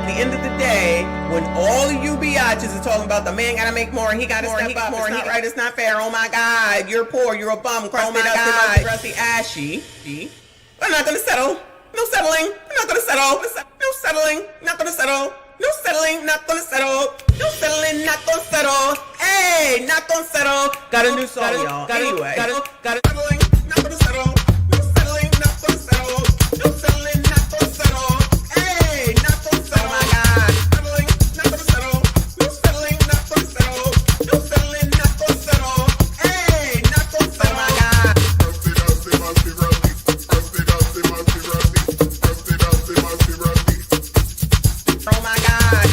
At the end of the day, when all of you biatches are talking about the man gotta make more, he gotta step up, more, it's not right, it's not fair, oh my God, you're poor, you're a bum, crusty, dusty, ashy. We're not gonna settle. No settling. We're not gonna settle. No settling. Not gonna settle. No settling. Not gonna settle. No settling. Not gonna settle. Hey, not gonna settle. Got a new song, y'all. Anyway, got it. Settling. Not gonna settle. No settling. Not gonna settle. No settling. Not gonna settle. Hey, not gonna settle. Oh my God. Settling. Not gonna settle. No settling. Not gonna settle. No settling. Not gonna settle. Hey, not gonna settle. Oh my God. Oh my God.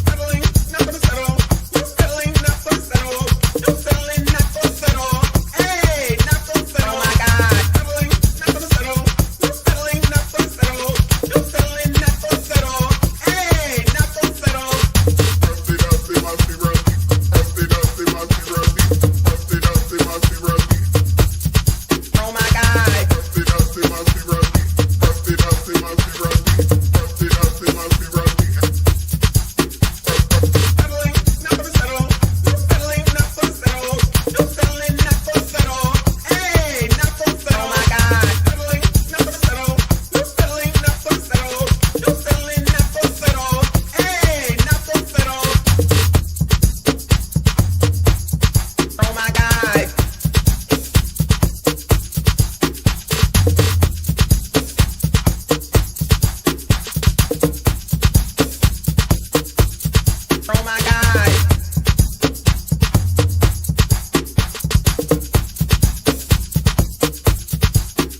Settling, not gonna settle. No settling, not gonna settle. No settling, not gonna settle. Hey, not gonna settle. Oh my God. Settling, not gonna settle. No settling, not gonna settle. No settling, not gonna settle. Hey, not gonna settle. Oh my God. Settling, not gonna settle. No settling, not gonna settle. No settling, not gonna settle. Hey, not gonna settle. Oh my God. Settling, not gonna settle. No settling, not gonna settle. No settling, not gonna settle. Hey, not gonna settle. Oh my God. Oh my God.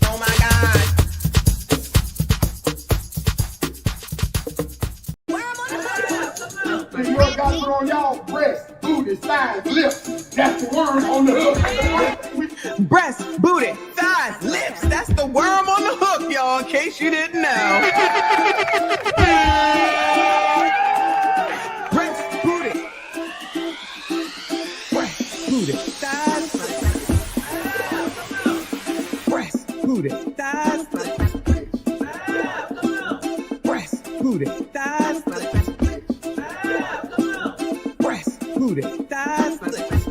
Oh my God. The New York got put on y'all breasts, booty, thighs, lips. That's the worm on the hook. Breast, booty, thighs, lips. That's the worm on the hook, y'all, in case you didn't know. Breast, booty. Breast, booty, thighs. Breast, booty, thighs. Breast, booty, thighs. Breast, booty, thighs. Breast, booty, thighs. Breast,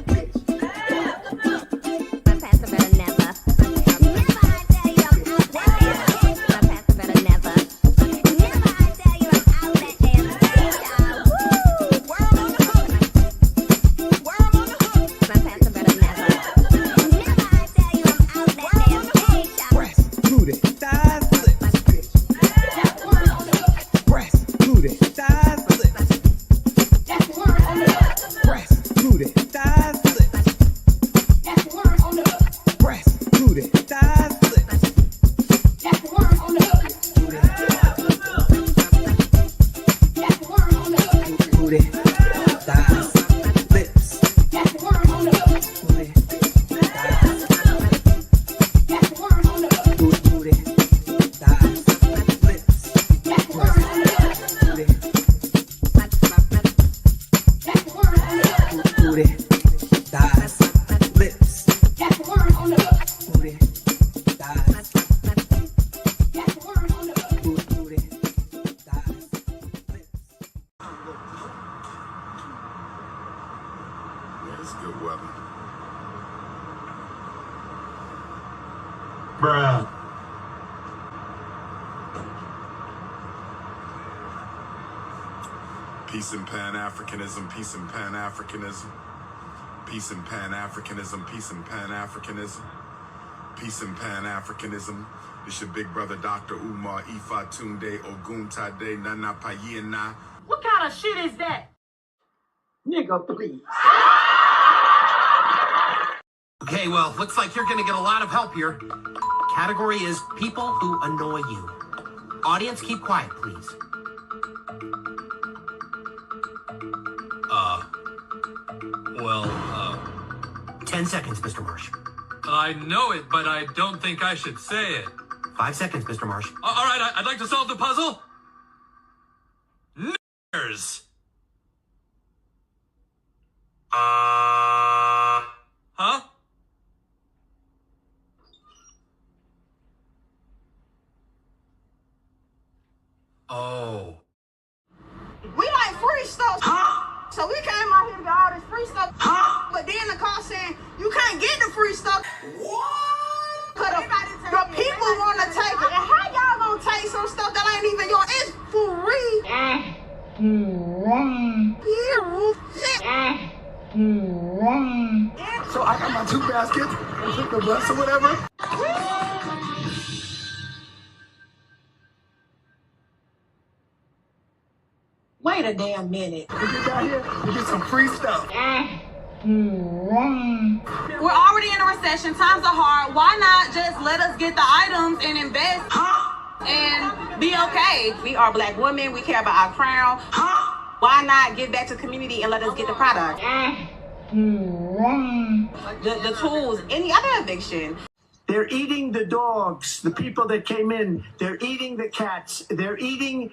booty, thighs. Breast, booty, thighs. Breast, booty, thighs. Booty, thighs, lips. Booty, thighs. Booty, thighs, lips. Booty, booty, thighs, lips. Booty, thighs, booty, thighs, lips. Yeah, it's good weather. Bruh. Peace and Pan-Africanism, peace and Pan-Africanism. Peace and Pan-Africanism, peace and Pan-Africanism. Peace and Pan-Africanism. It's your big brother, Dr. Umar Ifa Tunde Oguntade Nana Payena. What kind of shit is that? Nigga, please. Okay, well, looks like you're gonna get a lot of help here. Category is people who annoy you. Audience, keep quiet, please. 10 seconds, Mr. Marsh. I know it, but I don't think I should say it. 5 seconds, Mr. Marsh. All right, I'd like to solve the puzzle. Niggers. Huh? Oh. We like free stuff. So we came out here to get all this free stuff. But then the car saying, you can't get the free stuff. What? Cause the people want to take it. And how y'all gonna take some stuff that ain't even yours? It's free. So I got my 2 baskets and took the bus or whatever. Wait a damn minute. We get down here, we get some free stuff. We're already in a recession. Times are hard. Why not just let us get the items and invest and be okay? We are Black women. We care about our crown. Why not give back to the community and let us get the product? The tools, any other eviction. They're eating the dogs, the people that came in. They're eating the cats. They're eating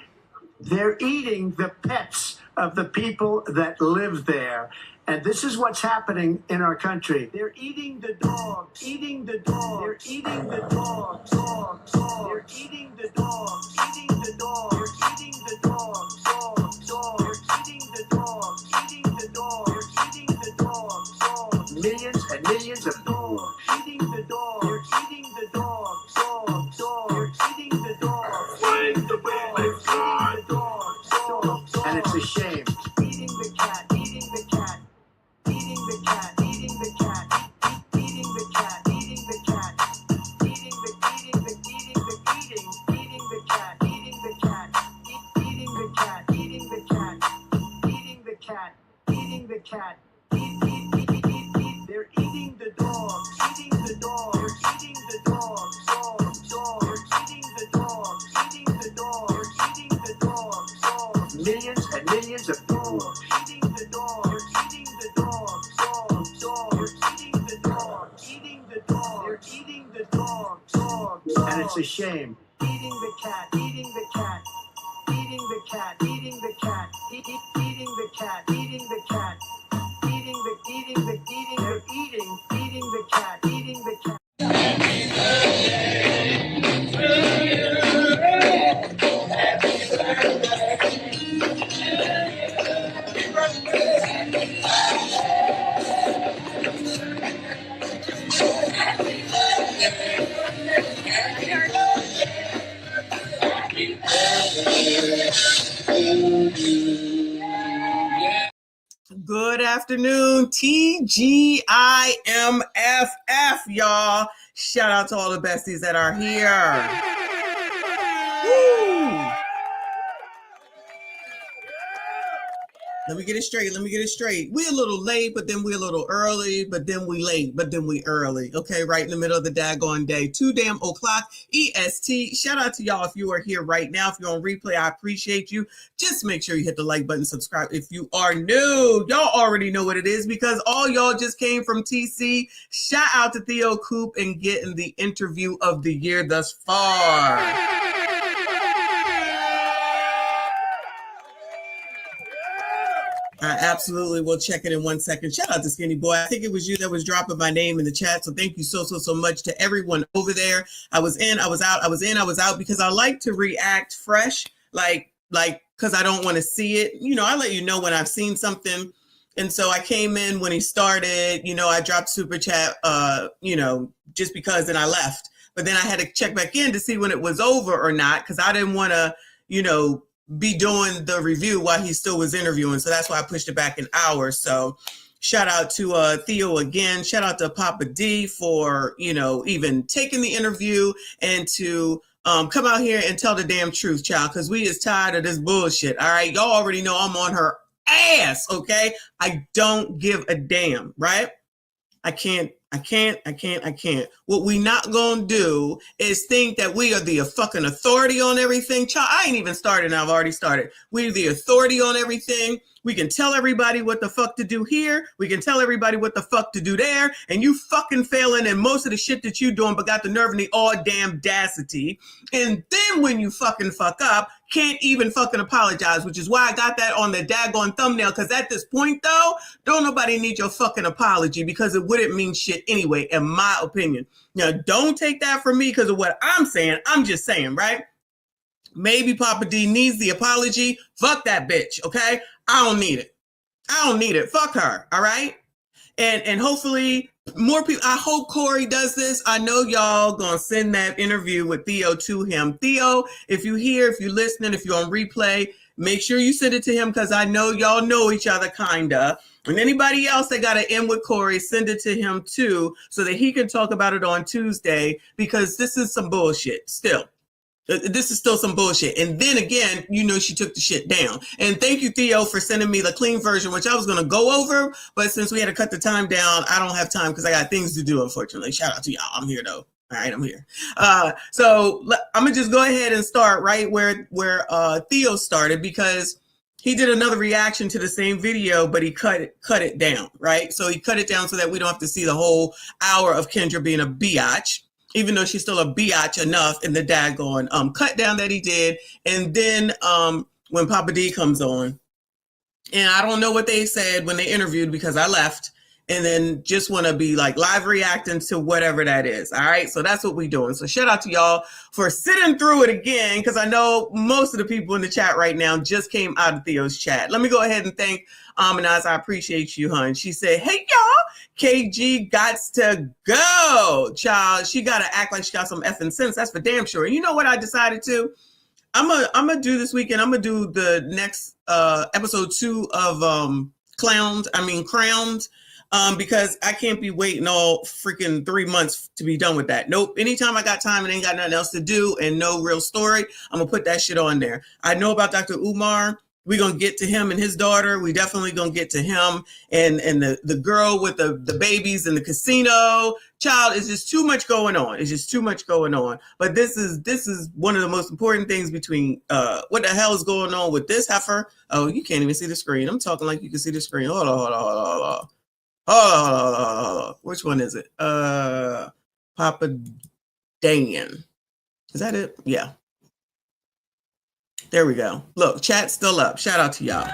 the pets of the people that live there. And this is what's happening in our country. They're eating the dogs, eating the dogs. They're eating the dogs, dogs, dogs. They're eating the dogs, eating the dogs. They're eating the dogs, dogs, dogs. They're eating the dogs, eating the dogs. They're eating the dogs, dogs. Millions and millions of dogs eating the dogs. They're eating the dogs, dogs, dogs. They're eating the dogs, eating the dogs, eating the dogs, dogs, dogs. And it's a shame. Eating the cat, eating the cat. Eating the cat, eating the cat, eating the cat, eating the cat, eating the cat, eating the cat, eating the cat, eating the cat, eating the cat. They're eating the dog, eating the dog, they're eating the dog, dog, dog, they're eating the dog, eating the dog, they're eating the dog, dog. Millions and millions of dogs eating the dog, they're eating the dog, dog, dog, they're eating the dog, eating the dog, they're eating the dog, dog, dog. And it's a shame. Eating the cat, eating the cat, eating the cat, eating the cat, eating the cat, eating the cat. Eating the cat, eating the cat. Good afternoon, TGIMFF, y'all. Shout out to all the besties that are here. Woo. Let me get it straight. We a little late, but then we a little early, but then we late, but then we early. Okay, right in the middle of the daggone day. 2 damn o'clock EST. Shout out to y'all if you are here right now. If you're on replay, I appreciate you. Just make sure you hit the like button, subscribe if you are new. Y'all already know what it is because all y'all just came from TC. Shout out to Theo Coop and getting the interview of the year thus far. I absolutely will check it in 1 second. Shout out to Skinny Boy. I think it was you that was dropping my name in the chat. So thank you so much to everyone over there. I was in, I was out because I like to react fresh, like, because I don't want to see it. You know, I let you know when I've seen something. And so I came in when he started, you know, I dropped super chat, you know, just because, and I left. But then I had to check back in to see when it was over or not, because I didn't want to, you know, be doing the review while he still was interviewing. So that's why I pushed it back an hour. So shout out to Theo again. Shout out to Papa D for, you know, even taking the interview and to come out here and tell the damn truth, child, because we is tired of this bullshit. All right. Y'all already know I'm on her ass. Okay. I don't give a damn. Right. I can't. What we not gonna do is think that we are the fucking authority on everything. Child, I ain't even started and I've already started. We're the authority on everything. We can tell everybody what the fuck to do here. We can tell everybody what the fuck to do there. And you fucking failing in most of the shit that you doing, but got the nerve and the all damn audacity. And then when you fucking fuck up, can't even fucking apologize, which is why I got that on the daggone thumbnail. Because at this point, though, don't nobody need your fucking apology because it wouldn't mean shit anyway, in my opinion. Now, don't take that from me because of what I'm saying. I'm just saying, right? Maybe Papa D needs the apology. Fuck that bitch, okay? I don't need it. I don't need it. Fuck her, all right? And hopefully more people, I hope Corey does this. I know y'all gonna send that interview with Theo to him. Theo, if you hear, if you're listening, if you're on replay, make sure you send it to him because I know y'all know each other, kinda. And anybody else that got an in with Corey, send it to him too so that he can talk about it on Tuesday because this is some bullshit still. This is still some bullshit. And then again, you know, she took the shit down. And thank you, Theo, for sending me the clean version, which I was going to go over. But since we had to cut the time down, I don't have time because I got things to do, unfortunately. Shout out to y'all. I'm here, though. All right, I'm here. So I'm going to just go ahead and start right where Theo started because he did another reaction to the same video, but he cut it down, right? So he cut it down so that we don't have to see the whole hour of Kendra being a biatch. Even though she's still a biatch enough in the daggone cut down that he did. And then when Papa D comes on, and I don't know what they said when they interviewed because I left, and then just want to be like live reacting to whatever that is. All right. So that's what we're doing. So shout out to y'all for sitting through it again, because I know most of the people in the chat right now just came out of Theo's chat. Let me go ahead and thank Aminaz. I appreciate you, hun. She said, hey, y'all. KG gots to go, child. She got to act like she got some effing sense. That's for damn sure. You know what I decided to? I'm gonna do this weekend. I'm gonna do the next episode 2 of Crowned, because I can't be waiting all freaking 3 months to be done with that. Nope. Anytime I got time and ain't got nothing else to do and no real story, I'm gonna put that shit on there. I know about Dr. Umar. We're going to get to him and his daughter. We definitely going to get to him and the girl with the babies in the casino. Child, it's just too much going on. It's just too much going on. But this is one of the most important things between what the hell is going on with this heifer. Oh, you can't even see the screen. I'm talking like you can see the screen. Hold on. Which one is it? Papa Dan. Is that it? Yeah. There we go. Look, chat's still up. Shout out to y'all.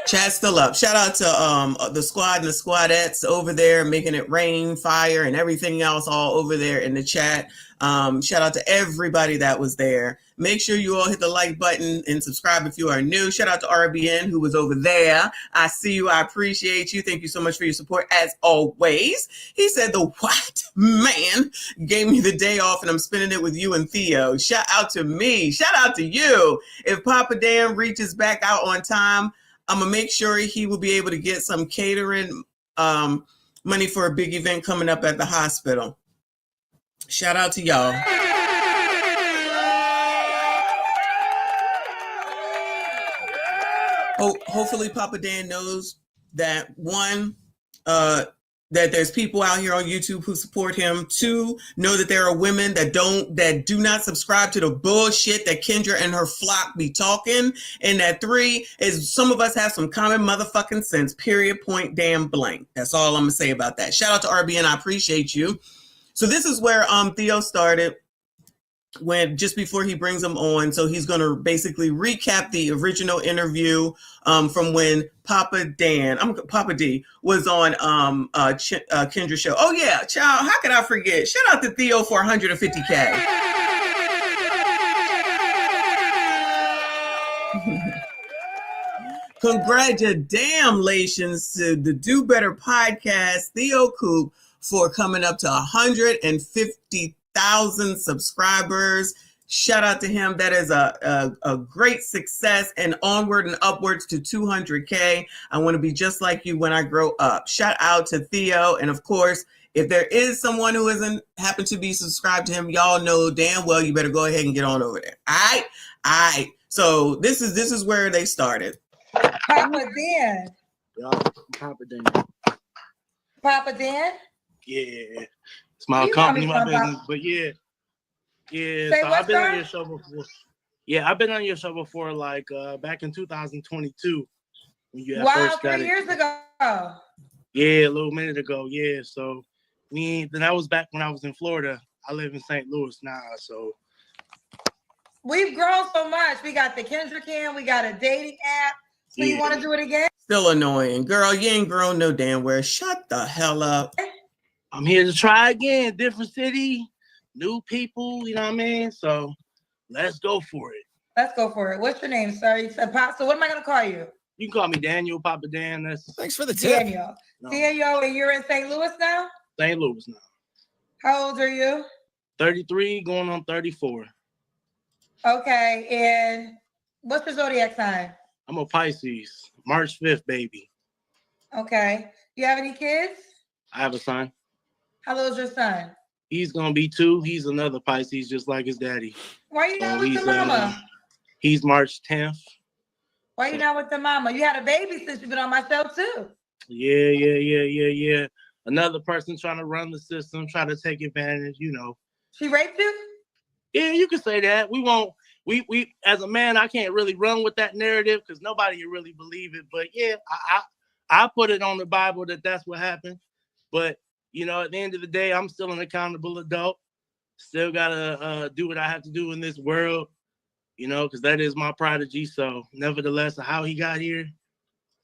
Chat's still up. Shout out to the squad and the squadettes over there making it rain, fire, and everything else all over there in the chat. Shout out to everybody that was there. Make sure you all hit the like button and subscribe if you are new. Shout out to RBN who was over there. I see you. I appreciate you. Thank you so much for your support as always. He said the white man gave me the day off and I'm spending it with you and Theo. Shout out to me. Shout out to you. If Papa Dan reaches back out on time, I'm going to make sure he will be able to get some catering money for a big event coming up at the hospital. Shout out to y'all. Hopefully Papa Dan knows that one, that there's people out here on YouTube who support him. 2, know that there are women that do not subscribe to the bullshit that Kendra and her flock be talking. And that 3 is some of us have some common motherfucking sense, period, point, damn blank. That's all I'm gonna say about that. Shout out to RBN. I appreciate you. So this is where Theo started when just before he brings them on. So he's going to basically recap the original interview from when Papa D was on Kendra's show. Oh yeah, child, how could I forget? Shout out to Theo for 150K. Congratulations to the Do Better podcast, Theo Coop, for coming up to 150,000 subscribers. Shout out to him. That is a great success, and onward and upwards to 200K. I want to be just like you when I grow up. Shout out to Theo. And of course, if there is someone who isn't happen to be subscribed to him, y'all know damn well you better go ahead and get on over there. All right. So this is where they started. Papa Dan. Y'all, Papa Dan. Papa Dan? Yeah. It's my company, my business, but yeah. Yeah, Say so what, I've been sir? on your show before. Yeah, I've been on your show before, like back in 2022. When you first got 3 years ago. Yeah, a little minute ago. Yeah, so then that was back when I was in Florida. I live in St. Louis now, so. We've grown so much. We got the Kendra Cam, we got a dating app. So you want to do it again? Still annoying. Girl, you ain't grown no damn where. Shut the hell up. I'm here to try again. Different city, new people, you know what I mean? So let's go for it. Let's go for it. What's your name, sir? You said Pop. So what am I going to call you? You can call me Daniel, Papa Dan. Thanks for the tip. Daniel. No. Daniel, and you're in St. Louis now? St. Louis now. How old are you? 33, going on 34. Okay, and what's your zodiac sign? I'm a Pisces, March 5th, baby. Okay. You have any kids? I have a son. How old is your son? He's going to be 2. He's another Pisces, just like his daddy. Why are you not with the mama? He's March 10th. Why are you not with the mama? You had a baby since you've been on my show, too. Yeah. Another person trying to run the system, try to take advantage, you know. She raped you? Yeah, you can say that. We won't. We as a man, I can't really run with that narrative because nobody can really believe it. But yeah, I put it on the Bible that that's what happened. But you know, at the end of the day, I'm still an accountable adult. Still gotta do what I have to do in this world. You know, because that is my prodigy. So nevertheless, how he got here,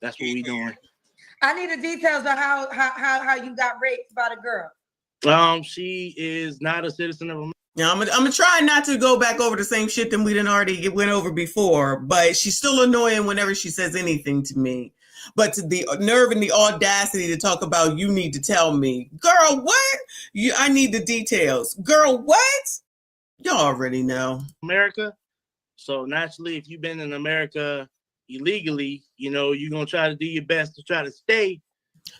that's what we doing. I need the details of how you got raped by the girl. She is not a citizen of America. Yeah, I'm gonna try not to go back over the same shit that we didn't already went over before, but she's still annoying whenever she says anything to me. But to the nerve and the audacity to talk about, you need to tell me, girl, what? I need the details, girl. What? Y'all already know. America. So naturally, if you've been in America illegally, you know you're gonna try to do your best to try to stay.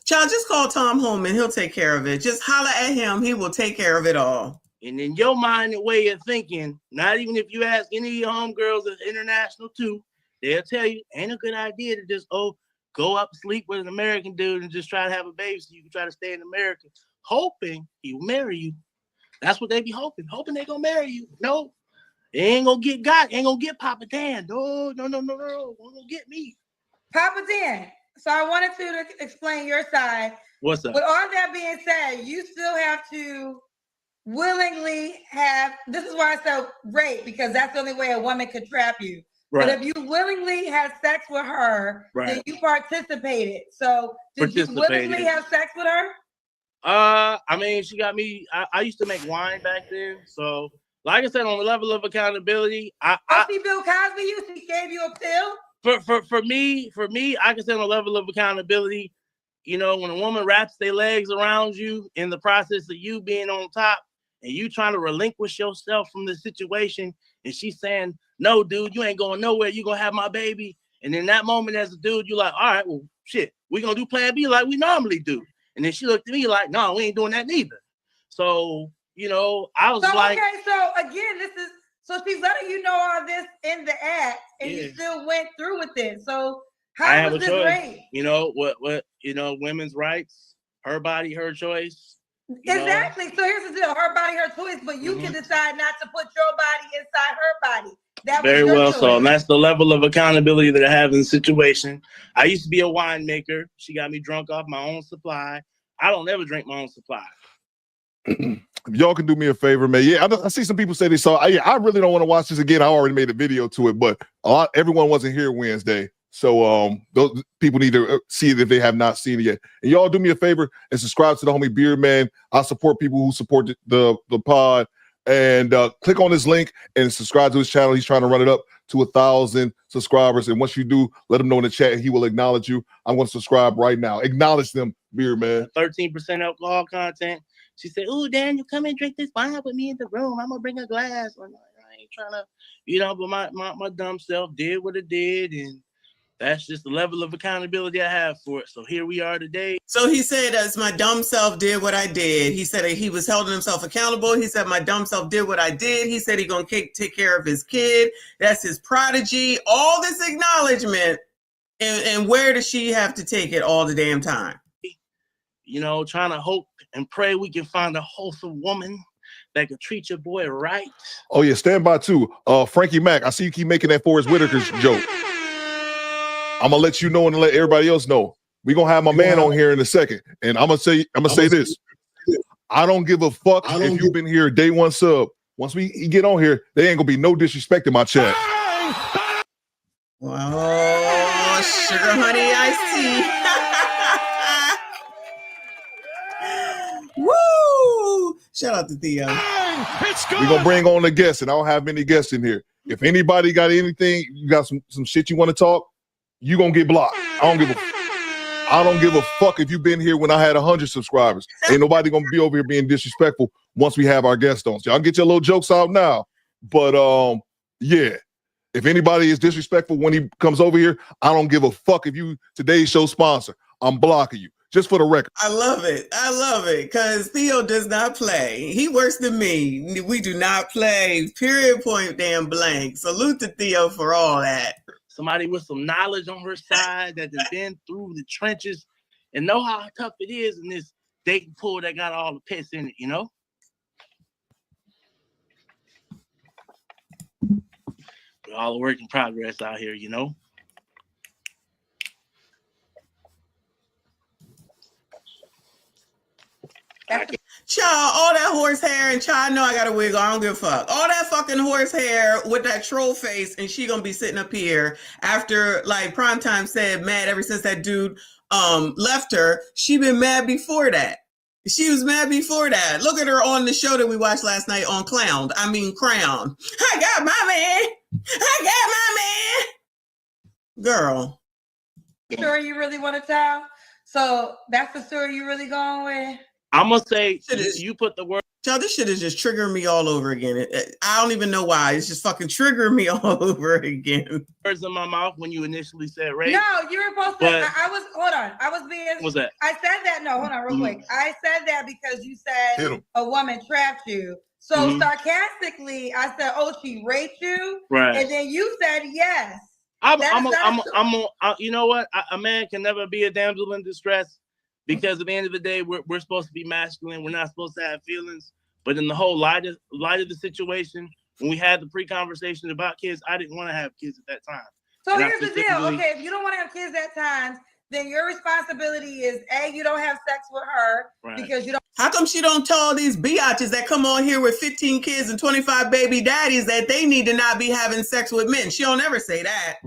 Child, just call Tom home and he'll take care of it. Just holler at him; he will take care of it all. And in your mind and way of thinking, not even if you ask any of your homegirls that's international too, they'll tell you ain't a good idea to just go up and sleep with an American dude and just try to have a baby so you can try to stay in America, hoping he will marry you. That's what they be hoping they gonna marry you. No, they ain't gonna get ain't gonna get Papa Dan. No, won't gonna get me. Papa Dan. So I wanted to explain your side. What's up? With all that being said, you still have to willingly have, this is why I said rape, because that's the only way a woman could trap you. Right. But if you willingly had sex with her, then you participated. So did you willingly have sex with her? I mean, she got me. I used to make wine back then. So like I said, on the level of accountability, she Bill Cosby you? She gave you a pill? For me, I can say on the level of accountability, you know, when a woman wraps their legs around you in the process of you being on top and you trying to relinquish yourself from the situation, and she's saying, no, dude, you ain't going nowhere. You gonna have my baby. And in that moment as a dude, you're like, all right, well, shit, we gonna do plan B like we normally do. And then she looked at me like, no, we ain't doing that neither. So, you know, I was like. Okay, so again, so she's letting you know all this in the act, and you still went through with it. So how was this rape? You know, what, you know, women's rights, her body, her choice. Exactly. So here's the deal: her body, her choice. But you can decide not to put your body inside her body. That very well choice. So, and that's the level of accountability that I have in the situation. I used to be a winemaker. She got me drunk off my own supply. I don't ever drink my own supply. If y'all can do me a favor, man. Yeah, I see some people say they saw. I really don't want to watch this again. I already made a video to it, but everyone wasn't here Wednesday. So those people need to see it if they have not seen it yet. And y'all do me a favor and subscribe to the homie Beard Man. I support people who support the pod. And click on this link and subscribe to his channel. He's trying to run it up to 1,000 subscribers. And once you do, let him know in the chat. He will acknowledge you. I'm going to subscribe right now. Acknowledge them, Beard Man. 13% alcohol content. She said, "Ooh, Daniel, come and drink this wine with me in the room. I'm gonna bring a glass." I ain't trying to, you know, but my dumb self did what it did, and that's just the level of accountability I have for it. So here we are today. So he said, as my dumb self did what I did. He said he was holding himself accountable. He said, my dumb self did what I did. He said he gonna take care of his kid. That's his prodigy. All this acknowledgement. And where does she have to take it all the damn time? You know, trying to hope and pray we can find a wholesome woman that could treat your boy right. Oh, yeah, stand by too. Frankie Mac, I see you keep making that Forrest Whitaker joke. I'm gonna let you know and let everybody else know. We're gonna have my man on here in a second. And I'm gonna say this. I don't give a fuck if you've been here day one sub. Once we get on here, there ain't gonna be no disrespect in my chat. Oh, sugar honey iced tea. Woo! Shout out to Theo. We're gonna bring on a guest, and I don't have many guests in here. If anybody got anything, you got some shit you want to talk, you gonna get blocked. I don't give a fuck if you've been here when I had 100 subscribers. Ain't nobody gonna be over here being disrespectful once we have our guests on. So y'all get your little jokes out now. But yeah. If anybody is disrespectful when he comes over here, I don't give a fuck if you today's show sponsor. I'm blocking you. Just for the record. I love it. I love it. Because Theo does not play. He works than me. We do not play. Period, point, damn blank. Salute to Theo for all that. Somebody with some knowledge on her side that has been through the trenches and know how tough it is in this dating pool that got all the pits in it, you know? We're all a work in progress out here, you know? Child, all that horse hair, and child, I know I got a wig on. I don't give a fuck. All that fucking horse hair with that troll face, and she gonna be sitting up here after, like, Primetime said, mad ever since that dude left her. She been mad before that. She was mad before that. Look at her on the show that we watched last night on Crown. I got my man. I got my man. Girl. Story you really want to tell? So that's the story you really going with? I'm gonna say you put the word. Child, this shit is just triggering me all over again. I don't even know why. It's just fucking triggering me all over again. Words in my mouth when you initially said rape. No, you were supposed to. I was. Hold on. I was being. What's that? I said that. No, hold on, real quick. I said that because you said a woman trapped you. So sarcastically, I said, "Oh, she raped you," right? And then you said yes. You know what? A man can never be a damsel in distress. Because at the end of the day, we're supposed to be masculine. We're not supposed to have feelings. But in the whole light of the situation, when we had the pre-conversation about kids, I didn't want to have kids at that time. So here's the deal. Okay, if you don't want to have kids at times, then your responsibility is you don't have sex with her because you don't. How come she don't tell all these biatches that come on here with 15 kids and 25 baby daddies that they need to not be having sex with men? She don't ever say that.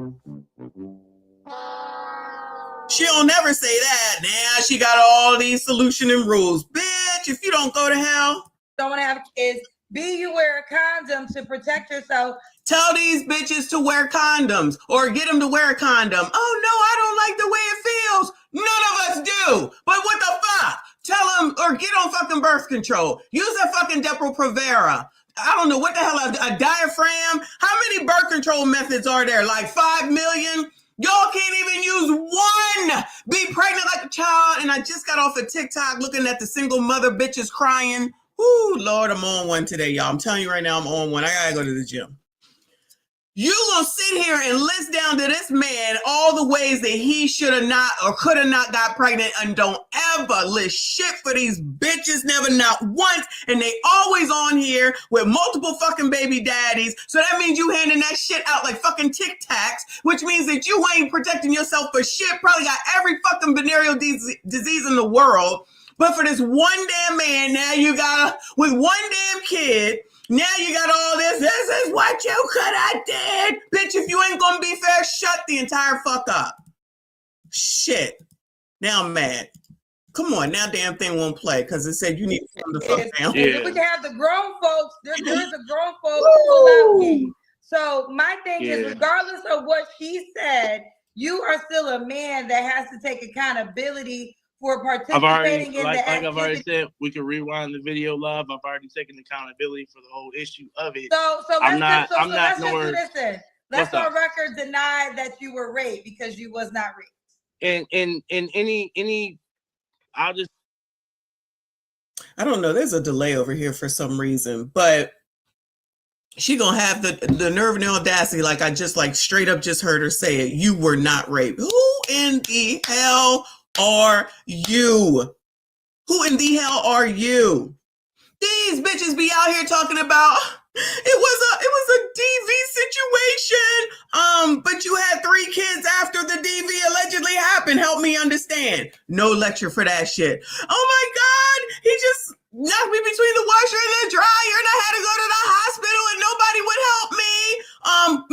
She'll never say that. Now she got all these solution and rules. Bitch, if you don't go to hell. Don't want to have kids. B, you wear a condom to protect yourself. Tell these bitches to wear condoms or get them to wear a condom. Oh, no, I don't like the way it feels. None of us do. But what the fuck? Tell them or get on fucking birth control. Use that fucking Depo-Provera. I don't know what the hell, a diaphragm? How many birth control methods are there? Like 5 million? Y'all can't even use one. Be pregnant like a child. And I just got off of TikTok looking at the single mother bitches crying. Ooh, Lord, I'm on one today, y'all. I'm telling you right now, I'm on one. I gotta go to the gym. You gonna sit here and list down to this man all the ways that he should have not or could have not got pregnant, and don't ever list shit for these bitches, never, not once. And they always on here with multiple fucking baby daddies. So that means you handing that shit out like fucking Tic Tacs, which means that you ain't protecting yourself for shit. Probably got every fucking venereal disease in the world. But for this one damn man, now you got with one damn kid. Now you got all this. This is what you could have did. Bitch, if you ain't gonna be fair, shut the entire fuck up. Shit. Now I'm mad. Come on, now damn thing won't play because it said you need to calm the fuck down. Yeah. We can have the grown folks. There is a grown folks pull out game. So my thing is, regardless of what she said, you are still a man that has to take accountability for participating in the activity. I've already said, we can rewind the video, love. I've already taken accountability for the whole issue of it. So let's just do this then. Let's on record deny that you were raped because you was not raped. And any, I don't know. There's a delay over here for some reason, but she gonna have the nerve and the audacity, like I just like straight up just heard her say it. You were not raped. Who in the hell are you? Who in the hell are you? These bitches be out here talking about it was a DV situation. But you had 3 kids after the DV allegedly happened. Help me understand. No lecture for that shit. Oh my God, he just knocked me between the washer and the dryer, and I had to go to the hospital, and nobody would help me.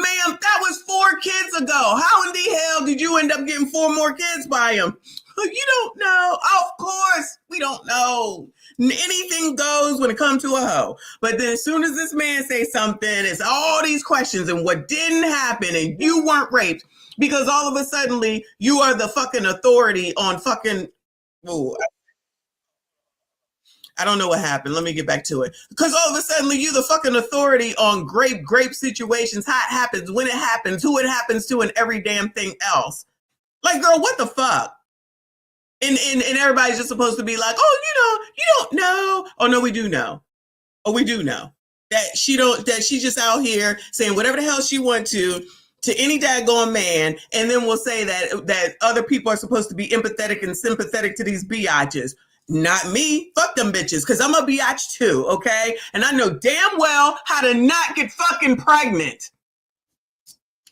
Ma'am, that was 4 kids ago. How in the hell did you end up getting 4 more kids by him? You don't know. Of course, we don't know. Anything goes when it comes to a hoe. But then as soon as this man says something, it's all these questions and what didn't happen and you weren't raped because all of a sudden you are the fucking authority on fucking... Ooh, I don't know what happened. Let me get back to it. Because all of a sudden, you the fucking authority on grape situations, how it happens, when it happens, who it happens to, and every damn thing else. Like, girl, what the fuck? And everybody's just supposed to be like, oh, you don't know. Oh, no, we do know. Oh, we do know. That she's just out here saying whatever the hell she wants to any daggone man, and then we'll say that other people are supposed to be empathetic and sympathetic to these biatches. Not me. Fuck them bitches, because I'm a biatch too, okay? And I know damn well how to not get fucking pregnant.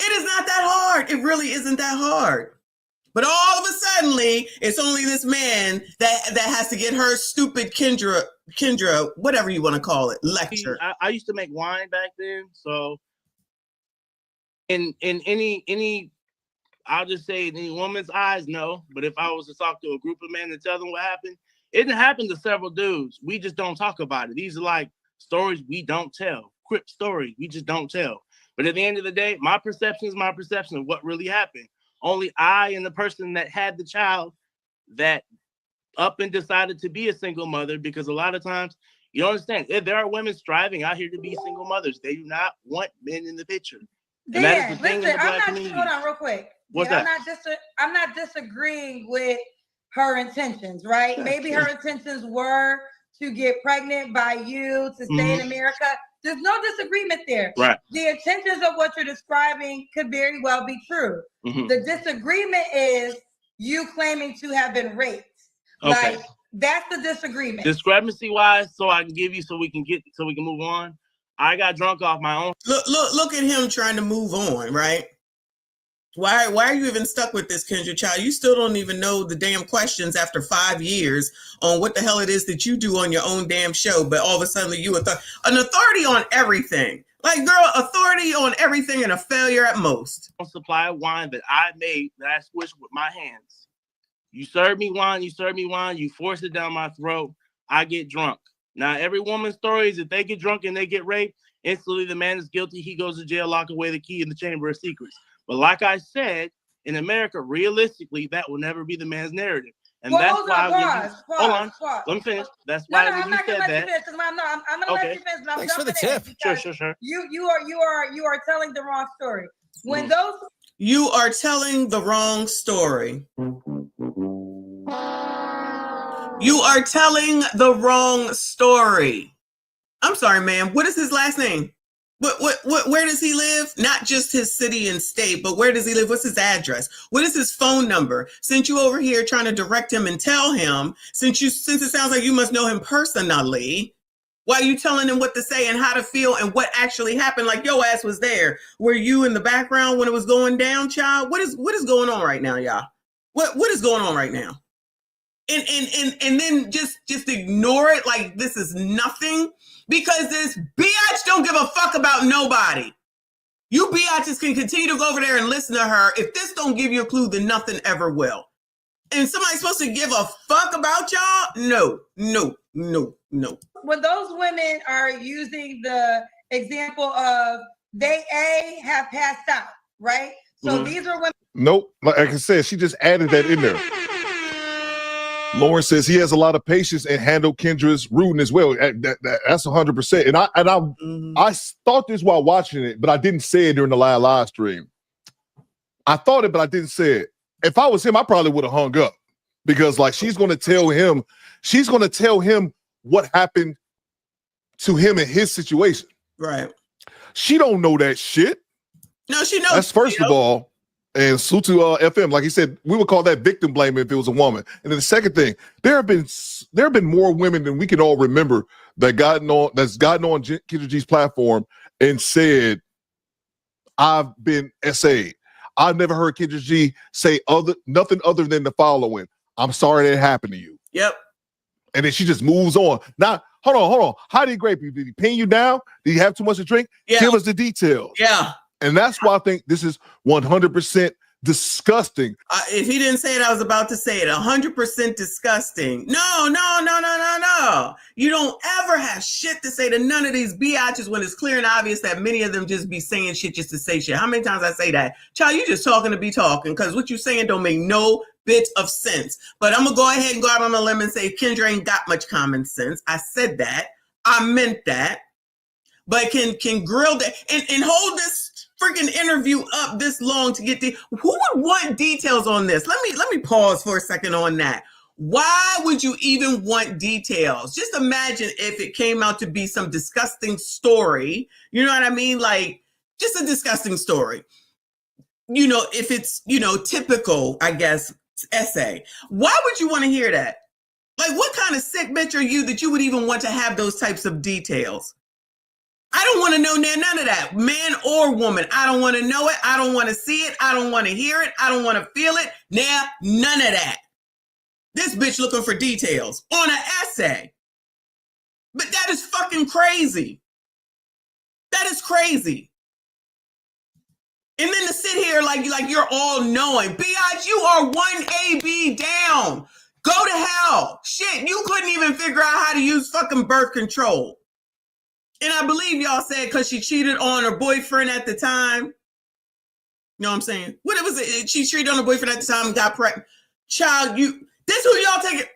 It is not that hard. It really isn't that hard. But all of a sudden, it's only this man that has to get her stupid Kendra, whatever you want to call it, lecture. I used to make wine back then, so in any I'll just say in any woman's eyes, no. But if I was to talk to a group of men and tell them what happened, it didn't happen to several dudes. We just don't talk about it. These are like stories we don't tell. Crip stories we just don't tell. But at the end of the day, my perception is my perception of what really happened. Only I and the person that had the child that up and decided to be a single mother, because a lot of times, you don't understand, if there are women striving out here to be single mothers. They do not want men in the picture. And that is the thing in the Black community. Hold on real quick. What's that? I'm not disagreeing with her intentions, right? Maybe her intentions were to get pregnant by you, to stay in America. There's no disagreement there. Right. The intentions of what you're describing could very well be true. The disagreement is you claiming to have been raped. Okay. Like, that's the disagreement. Discrepancy wise, so I can give you so we can move on. I got drunk off my own. Look at him trying to move on, right? Why are you even stuck with this, Kendra child? You still don't even know the damn questions after 5 years on what the hell it is that you do on your own damn show, but all of a sudden you an authority on everything. Like, girl, authority on everything and a failure at most. Supply of wine that I made, that I squished with my hands. You serve me wine, you force it down my throat, I get drunk. Now, every woman's story is if they get drunk and they get raped, instantly the man is guilty, he goes to jail, lock away the key in the chamber of secrets. But like I said, in America, realistically, that will never be the man's narrative. And that's why hold on, let me finish. That's why I'm not gonna let you finish. I'm gonna let you finish. Thanks for the tip. Sure. You are telling the wrong story. When those you are telling the wrong story. You are telling the wrong story. I'm sorry, ma'am. What is his last name? Where does he live? Not just his city and state, but where does he live? What's his address? What is his phone number? Since you over here trying to direct him and tell him, since it sounds like you must know him personally, why are you telling him what to say and how to feel and what actually happened? Like your ass was there. Were you in the background when it was going down, child? What is going on right now, y'all? What is going on right now? And then just ignore it like this is nothing, because this biatch don't give a fuck about nobody. You biatches can continue to go over there and listen to her. If this don't give you a clue, then nothing ever will. And somebody's supposed to give a fuck about y'all? No. When those women are using the example of they have passed out, right? So these are women. Nope. Like I said, she just added that in there. Lauren says he has a lot of patience and handled Kendra's rudeness well. That's 100%. And I thought this while watching it, but I didn't say it during the live stream. I thought it, but I didn't say it. If I was him, I probably would have hung up, because like she's going to tell him what happened to him in his situation. Right. She don't know that shit. No, she knows. That's first of all. And salute to FM, like he said, we would call that victim blaming if it was a woman. And then the second thing, there have been more women than we can all remember that's gotten on Kendra G's platform and said, "I've been SA'd." I've never heard Kendra G say nothing other than the following: "I'm sorry that happened to you." Yep. And then she just moves on. Now, hold on. How did he grape you? Did he pin you down? Did he have too much to drink? Yeah. Give us the details. Yeah. And that's why I think this is 100% disgusting. If he didn't say it, I was about to say it. 100% disgusting. No. You don't ever have shit to say to none of these biatches when it's clear and obvious that many of them just be saying shit just to say shit. How many times I say that? Child, you just talking to be talking, because what you saying don't make no bit of sense. But I'm going to go ahead and go out on a limb and say Kendra ain't got much common sense. I said that. I meant that. But can grill that and hold this freaking interview up this long to get the who would want details on this? Let me pause for a second on that. Why would you even want details? Just imagine if it came out to be some disgusting story. You know what I mean? Like just a disgusting story. You know, if it's, you know, typical, I guess, essay. Why would you want to hear that? Like what kind of sick bitch are you that you would even want to have those types of details? I don't want to know none of that, man or woman. I don't want to know it. I don't want to see it. I don't want to hear it. I don't want to feel it. Nah, none of that. This bitch looking for details on an essay. But that is fucking crazy. That is crazy. And then to sit here like you're all knowing. Biatch, you are one AB down. Go to hell. Shit, you couldn't even figure out how to use fucking birth control. And I believe y'all said because she cheated on her boyfriend at the time. You know what I'm saying? What was it? She cheated on her boyfriend at the time and got pregnant. Child, this who y'all take it?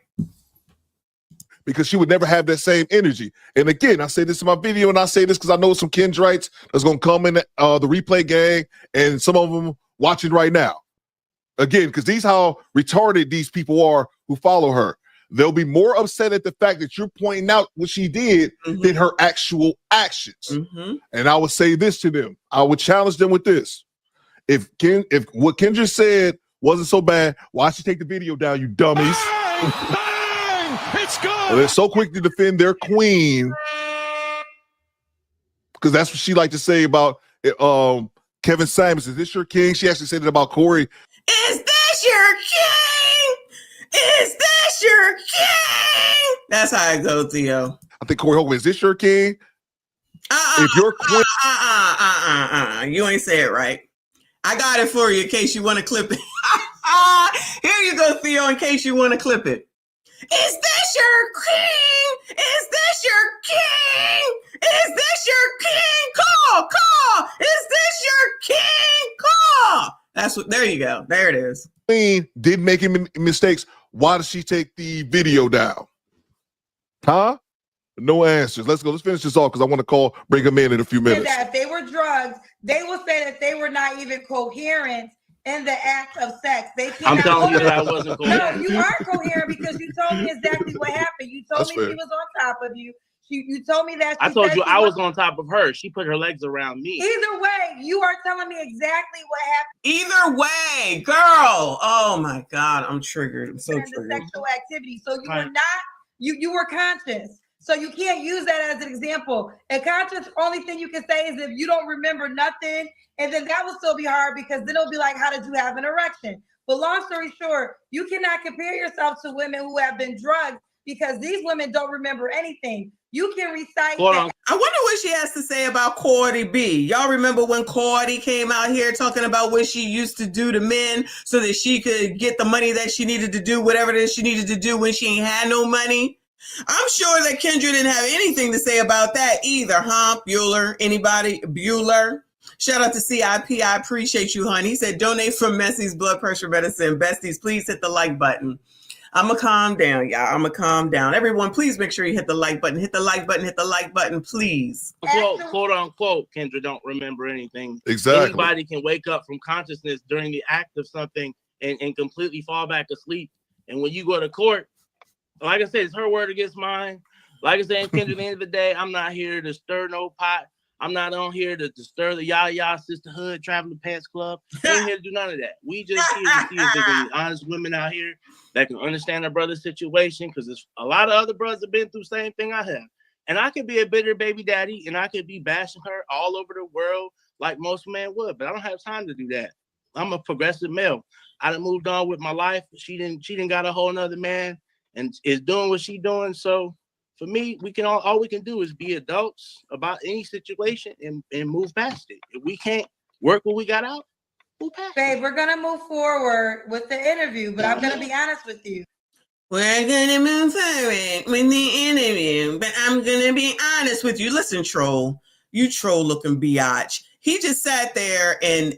Because she would never have that same energy. And again, I say this in my video, and I say this because I know some Kendrites that's going to come in the replay gang, and some of them watching right now. Again, because these how retarded these people are who follow her. They'll be more upset at the fact that you're pointing out what she did than her actual actions. And I would say this to them. I would challenge them with this. If what Kendra said wasn't so bad, why should she take the video down, you dummies? It's good. Well, they're so quick to defend their queen. Because that's what she liked to say about Kevin Simons. Is this your king? She actually said it about Corey. Is this your king? Is this your king? That's how I go, Theo. I think Corey Hogan, is this your king? If you're you ain't say it right. I got it for you in case you want to clip it. Here you go, Theo, in case you want to clip it. Is this your king? Is this your king? Is this your king? Call. Is this your king? Call. That's what, there you go. There it is. Queen did make mistakes. Why does she take the video down? Huh? No answers. Let's go. Let's finish this off because I want to bring them in a few minutes. That if they were drugs, they will say that they were not even coherent in the act of sex. I'm telling you that I wasn't coherent. No, you are coherent because you told me exactly what happened. You told me she was on top of you. You told me that. I told you I was on top of her. She put her legs around me. Either way, you are telling me exactly what happened. Either way, girl. Oh my God, I'm triggered. I'm so triggered. Sexual activity. So you were not. You were conscious. So you can't use that as an example. And conscious, only thing you can say is if you don't remember nothing, and then that will still be hard because then it'll be like, how did you have an erection? But long story short, you cannot compare yourself to women who have been drugged because these women don't remember anything. You can recite. I wonder what she has to say about Cardi B. Y'all remember when Cardi came out here talking about what she used to do to men so that she could get the money that she needed to do, whatever it is she needed to do when she ain't had no money? I'm sure that Kendra didn't have anything to say about that either, huh? Bueller, anybody? Bueller? Shout out to CIP. I appreciate you, honey. He said, donate for Messi's blood pressure medicine. Besties, please hit the like button. I'm going to calm down, y'all. I'm going to calm down. Everyone, please make sure you hit the like button. Hit the like button. Hit the like button, please. Quote unquote, Kendra don't remember anything. Exactly. Anybody can wake up from consciousness during the act of something and completely fall back asleep. And when you go to court, like I said, it's her word against mine. Like I said, Kendra, at the end of the day, I'm not here to stir no pot. I'm not on here to stir the Yaya Sisterhood, Traveling Pants Club. I ain't here to do none of that. We just here to see if there's any honest women out here that can understand their brother's situation, because there's a lot of other brothers have been through the same thing I have. And I could be a bitter baby daddy, and I could be bashing her all over the world like most men would, but I don't have time to do that. I'm a progressive male. I done moved on with my life. She didn't got a whole nother man and is doing what she doing. So for me, we can all we can do is be adults about any situation and move past it. If we can't work what we got out, Babe, we're gonna move forward with the interview, but I'm gonna be honest with you. We're gonna move forward with the interview, but I'm gonna be honest with you. Listen, troll, you troll looking biatch. He just sat there and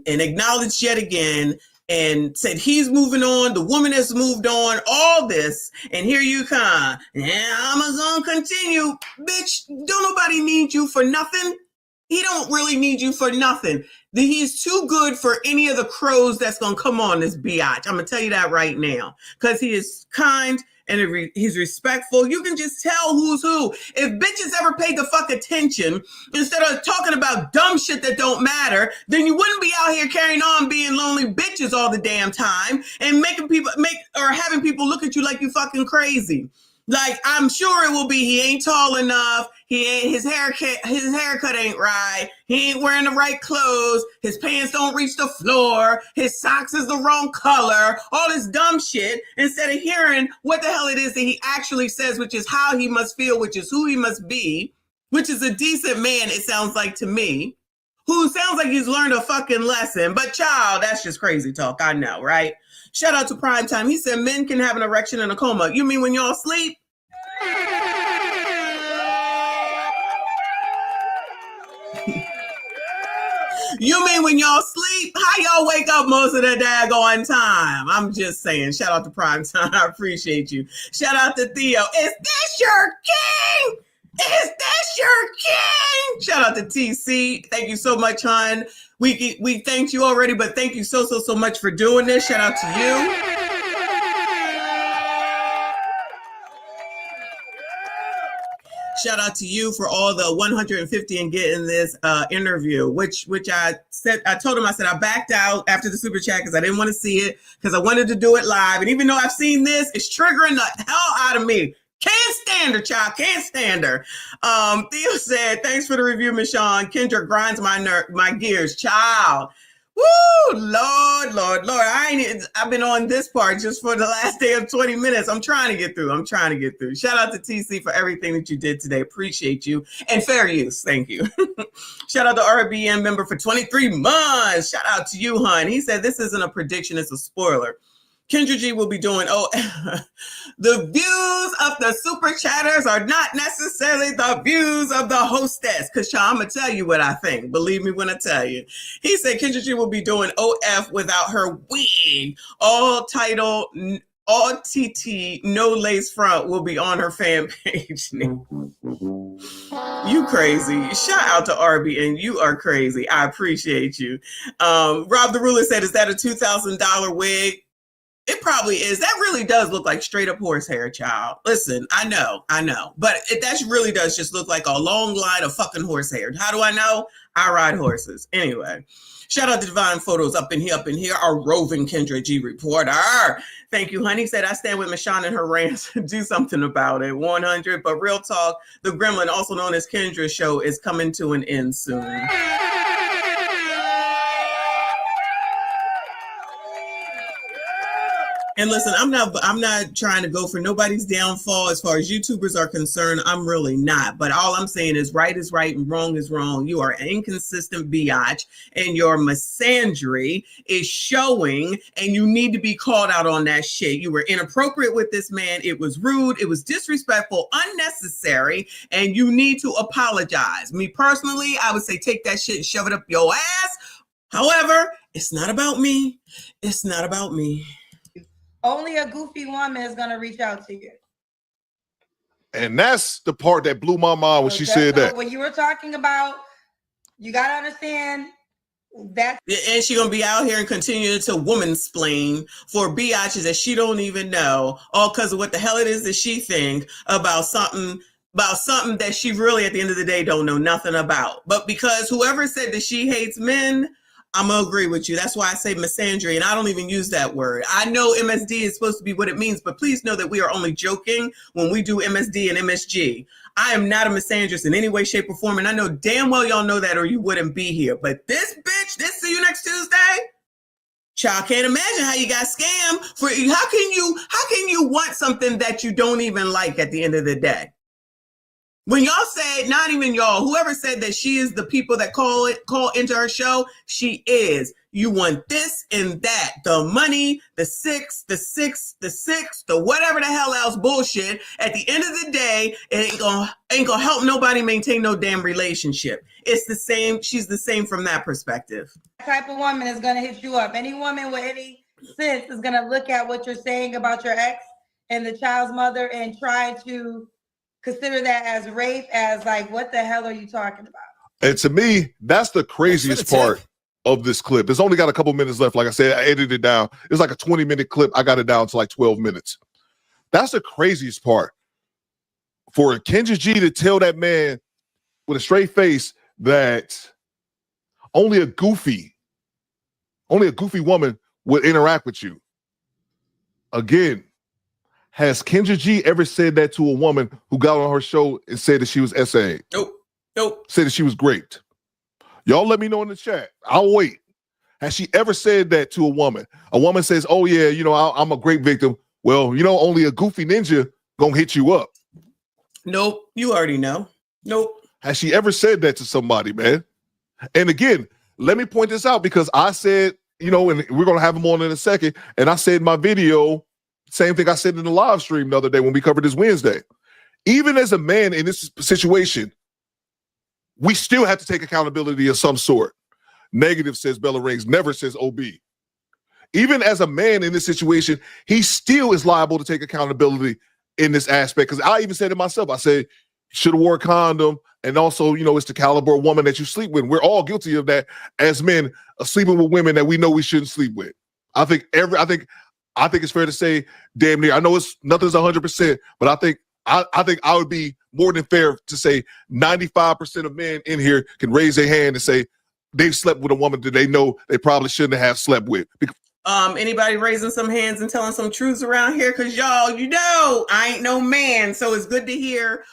acknowledged yet again and said he's moving on, the woman has moved on, all this, and here you come. Yeah, I'm gonna continue. Bitch, don't nobody need you for nothing. He don't really need you for nothing. He's too good for any of the crows that's gonna come on this biatch. I'm gonna tell you that right now, because he is kind and he's respectful. You can just tell who's who. If bitches ever paid the fuck attention instead of talking about dumb shit that don't matter, then you wouldn't be out here carrying on being lonely bitches all the damn time and having people look at you like you fucking crazy. Like, I'm sure it will be, he ain't tall enough, his haircut ain't right, he ain't wearing the right clothes, his pants don't reach the floor, his socks is the wrong color, all this dumb shit, instead of hearing what the hell it is that he actually says, which is how he must feel, which is who he must be, which is a decent man, it sounds like to me, who sounds like he's learned a fucking lesson. But child, that's just crazy talk, I know, right? Shout out to Primetime. He said men can have an erection in a coma. You mean when y'all sleep? You mean when y'all sleep? How y'all wake up most of the daggone time? I'm just saying. Shout out to Primetime. I appreciate you. Shout out to Theo. Is this your king? Is this your king? Shout out to TC. Thank you so much, hon. We thanked you already, but thank you so much for doing this. Shout out to you. Shout out to you for all the 150 and getting this interview, which I said, I told him, I said, I backed out after the super chat because I didn't want to see it because I wanted to do it live. And even though I've seen this, it's triggering the hell out of me. Can't stand her, child. Can't stand her. Theo said, thanks for the review, Michonne. Kendra grinds my gears, child. Woo, Lord. I've been on this part just for the last day of 20 minutes. I'm trying to get through. Shout out to TC for everything that you did today. Appreciate you. And fair use. Thank you. Shout out to RBN member for 23 months. Shout out to you, hon. He said, this isn't a prediction. It's a spoiler. Kendra G will be doing, the views of the super chatters are not necessarily the views of the hostess. Because I'm going to tell you what I think. Believe me when I tell you. He said Kendra G will be doing OF without her wig. All title, all TT, no lace front will be on her fan page. You crazy. Shout out to RB, and you are crazy. I appreciate you. Rob the Ruler said, is that a $2,000 wig? It probably is. That really does look like straight up horsehair, child. Listen, I know. But that really does just look like a long line of fucking horsehair. How do I know? I ride horses. Anyway, shout out to Divine Photos up in here. Our roving Kendra G reporter. Thank you, honey. Said, I stand with Michonne and her rants. Do something about it. 100. But real talk, the Gremlin, also known as Kendra show, is coming to an end soon. And listen, I'm not trying to go for nobody's downfall as far as YouTubers are concerned. I'm really not. But all I'm saying is right is right and wrong is wrong. You are an inconsistent biatch and your misandry is showing, and you need to be called out on that shit. You were inappropriate with this man. It was rude. It was disrespectful, unnecessary, and you need to apologize. Me personally, I would say take that shit and shove it up your ass. However, it's not about me. It's not about me. Only a goofy woman is going to reach out to you. And that's the part that blew my mind when she said that. When you were talking about, you got to understand that. And she going to be out here and continue to woman-splain for biatches that she don't even know, all because of what the hell it is that she think about something that she really, at the end of the day, don't know nothing about. But because whoever said that she hates men, I'm going to agree with you. That's why I say misandry, and I don't even use that word. I know MSD is supposed to be what it means, but please know that we are only joking when we do MSD and MSG. I am not a misandrist in any way, shape, or form, and I know damn well y'all know that or you wouldn't be here. But this bitch, this see you next Tuesday? Child, can't imagine how you got scammed. How can you want something that you don't even like at the end of the day? When y'all said, not even y'all, whoever said that she is the people that call into her show, she is. You want this and that, the money, the whatever the hell else bullshit. At the end of the day, it ain't gonna help nobody maintain no damn relationship. It's the same. She's the same from that perspective. That type of woman is gonna hit you up. Any woman with any sense is gonna look at what you're saying about your ex and the child's mother and try to consider that as rape, as like, what the hell are you talking about? And to me, that's the craziest part of this clip. It's only got a couple minutes left. Like I said, I edited it down. It's like a 20-minute clip. I got it down to like 12 minutes. That's the craziest part. For Kendra G to tell that man with a straight face that only a goofy woman would interact with you. Again, has Kendra G ever said that to a woman who got on her show and said that she was SA? Nope. Said that she was great. Y'all let me know in the chat. I'll wait. Has she ever said that to a woman? A woman says, oh yeah, you know, I'm a great victim. Well, you know, only a goofy ninja gonna hit you up. Nope. You already know. Nope. Has she ever said that to somebody, man? And again, let me point this out because I said, you know, and we're gonna have them on in a second. And I said in my video, same thing I said in the live stream the other day when we covered this Wednesday. Even as a man in this situation, we still have to take accountability of some sort. Negative, says Bella Rings, never, says OB. Even as a man in this situation, he still is liable to take accountability in this aspect. Because I even said it myself. I said, should have wore a condom. And also, you know, it's the caliber of woman that you sleep with. We're all guilty of that as men, sleeping with women that we know we shouldn't sleep with. I think it's fair to say, damn near. I know it's nothing's 100%, but I think I would be more than fair to say 95% of men in here can raise their hand and say they've slept with a woman that they know they probably shouldn't have slept with. Anybody raising some hands and telling some truths around here? Because y'all, you know, I ain't no man, so it's good to hear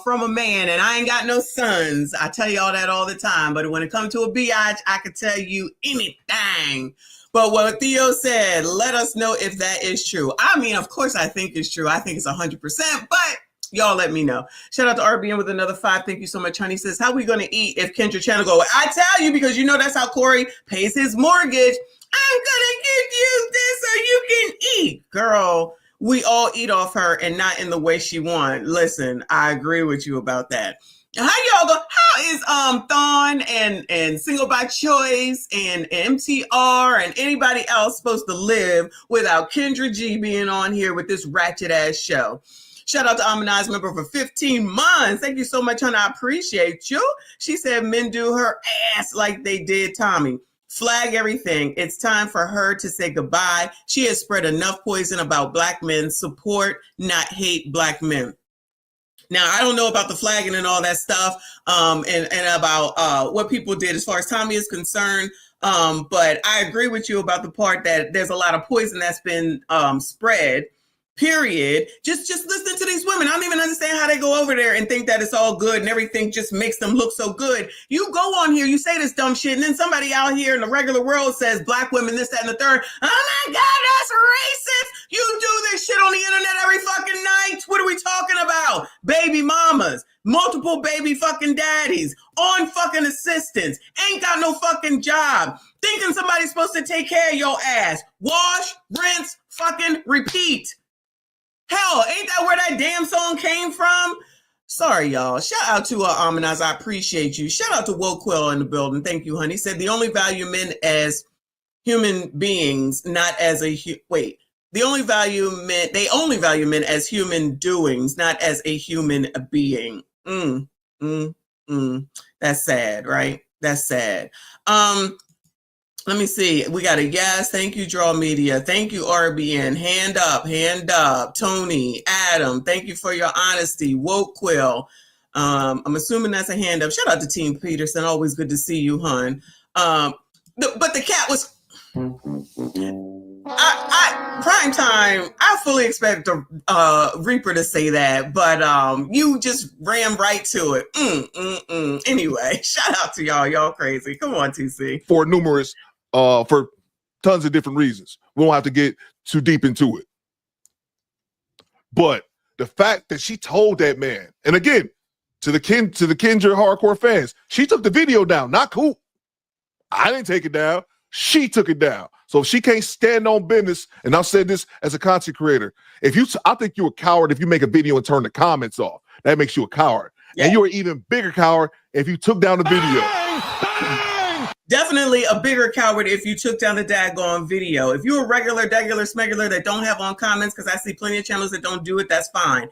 from a man, and I ain't got no sons. I tell y'all that all the time, but when it comes to a biatch, I could tell you anything. But what Theo said, let us know if that is true. I mean, of course, I think it's true. I think it's 100%, but y'all let me know. Shout out to RBN with another 5. Thank you so much, honey. Says, how we going to eat if Kendra channel go? I tell you, because you know that's how Corey pays his mortgage. I'm going to give you this so you can eat. Girl, we all eat off her and not in the way she wants. Listen, I agree with you about that. How y'all go? How is Thon and Single by Choice and MTR and anybody else supposed to live without Kendra G being on here with this ratchet ass show? Shout out to Amani's member for 15 months. Thank you so much, honey. I appreciate you. She said men do her ass like they did Tommy. Flag everything. It's time for her to say goodbye. She has spread enough poison about black men. Support, not hate black men. Now, I don't know about the flagging and all that stuff and about what people did as far as Tommy is concerned. But I agree with you about the part that there's a lot of poison that's been spread. Period. Just listening to these women. I don't even understand how they go over there and think that it's all good and everything just makes them look so good. You go on here, you say this dumb shit, and then somebody out here in the regular world says black women, this, that, and the third. Oh my God, that's racist. You do this shit on the internet every fucking night. What are we talking about? Baby mamas, multiple baby fucking daddies, on fucking assistants, ain't got no fucking job, thinking somebody's supposed to take care of your ass. Wash, rinse, fucking repeat. Hell, ain't that where that damn song came from? Sorry, y'all. Shout out to Amanaz. I appreciate you. Shout out to Woke Quill in the building. Thank you, honey. Said they only value men as human beings, not as they only value men as human doings, not as a human being. That's sad, right? That's sad. Let me see. We got a yes. Thank you, Draw Media. Thank you, RBN. Hand up. Tony, Adam, thank you for your honesty. Woke Quill. I'm assuming that's a hand up. Shout out to Team Peterson. Always good to see you, hun. But the cat was prime time. I fully expect the Reaper to say that, but you just ran right to it. Anyway, shout out to y'all. Y'all crazy. Come on, TC. For tons of different reasons. We don't have to get too deep into it. But the fact that she told that man, and again, to the Kendra hardcore fans, she took the video down. Not cool. I didn't take it down. She took it down. So if she can't stand on business, and I've said this as a content creator, I think you're a coward if you make a video and turn the comments off. That makes you a coward. Yeah. And you're an even bigger coward if you took down the video. Definitely a bigger coward if you took down the daggone video. If you're a regular smegular that don't have on comments, because I see plenty of channels that don't do it, that's fine.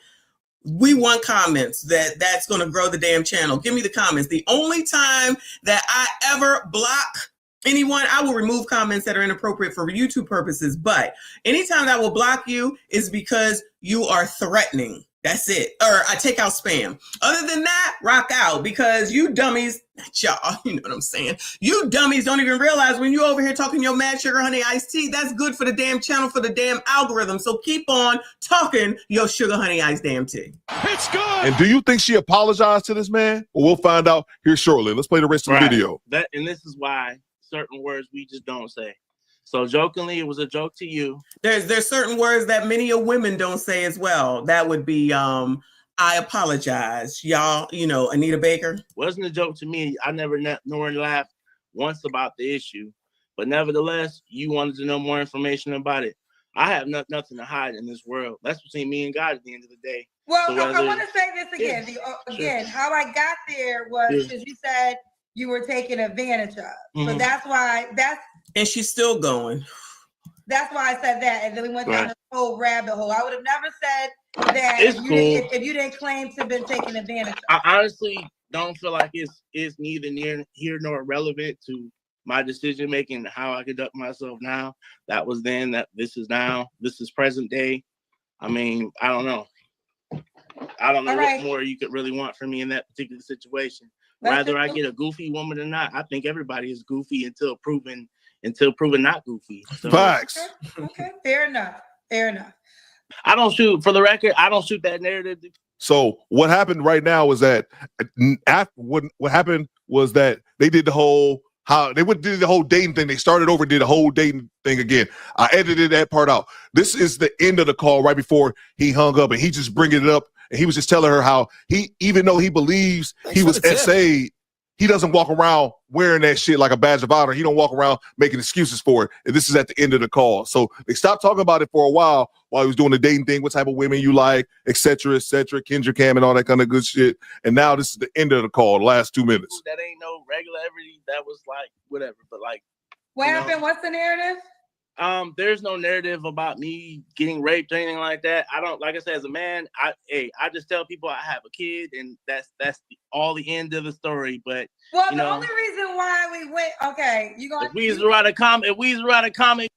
We want comments. That's going to grow the damn channel. Give me the comments. The only time that I ever block anyone, I will remove comments that are inappropriate for YouTube purposes. But anytime that I will block you is because you are threatening. That's it. Or I take out spam. Other than that, rock out, because you dummies, not y'all, you know what I'm saying? You dummies don't even realize when you over here talking your mad sugar honey iced tea, that's good for the damn channel, for the damn algorithm. So keep on talking your sugar honey iced damn tea. It's good. And do you think she apologized to this man? Well, we'll find out here shortly. Let's play the rest of the video. And this is why certain words we just don't say. So jokingly, it was a joke to you. There's certain words that many of women don't say as well. That would be I apologize, y'all. You know, Anita Baker. Wasn't a joke to me. I never nor laughed once about the issue, but nevertheless, you wanted to know more information about it. I have nothing to hide in this world. That's between me and God at the end of the day. Well, so I want to say this again. Again, how I got there was because you said you were taken advantage of. So that's why and she's still going. That's why I said that. And then we went down this whole rabbit hole. I would have never said that if you didn't claim to have been taken advantage of. I honestly don't feel like it's neither near here nor relevant to my decision making, how I conduct myself now. That was then, this is now, this is present day. I mean, I don't know. I don't know what more you could really want from me in that particular situation. Whether I get a goofy woman or not, I think everybody is goofy until proven not goofy. So, facts. Okay, fair enough. I don't shoot, for the record, I don't shoot that narrative. So what happened right now is that what happened was that they did the whole did the whole dating thing. They started over, did the whole dating thing again. I edited that part out. This is the end of the call right before he hung up, and he just bringing it up. And he was just telling her how even though he believes he was SA'd, he doesn't walk around wearing that shit like a badge of honor. He don't walk around making excuses for it. And this is at the end of the call. So they stopped talking about it for a while he was doing the dating thing, what type of women you like, et cetera, Kendra Cam and all that kind of good shit. And now this is the end of the call, the last 2 minutes. That ain't no regular everyday. That was like whatever. But like, what happened? What's the narrative? There's no narrative about me getting raped or anything like that. I don't, like I said, as a man, I just tell people I have a kid, and that's all the end of the story. But the only reason why we went, if we write a comic,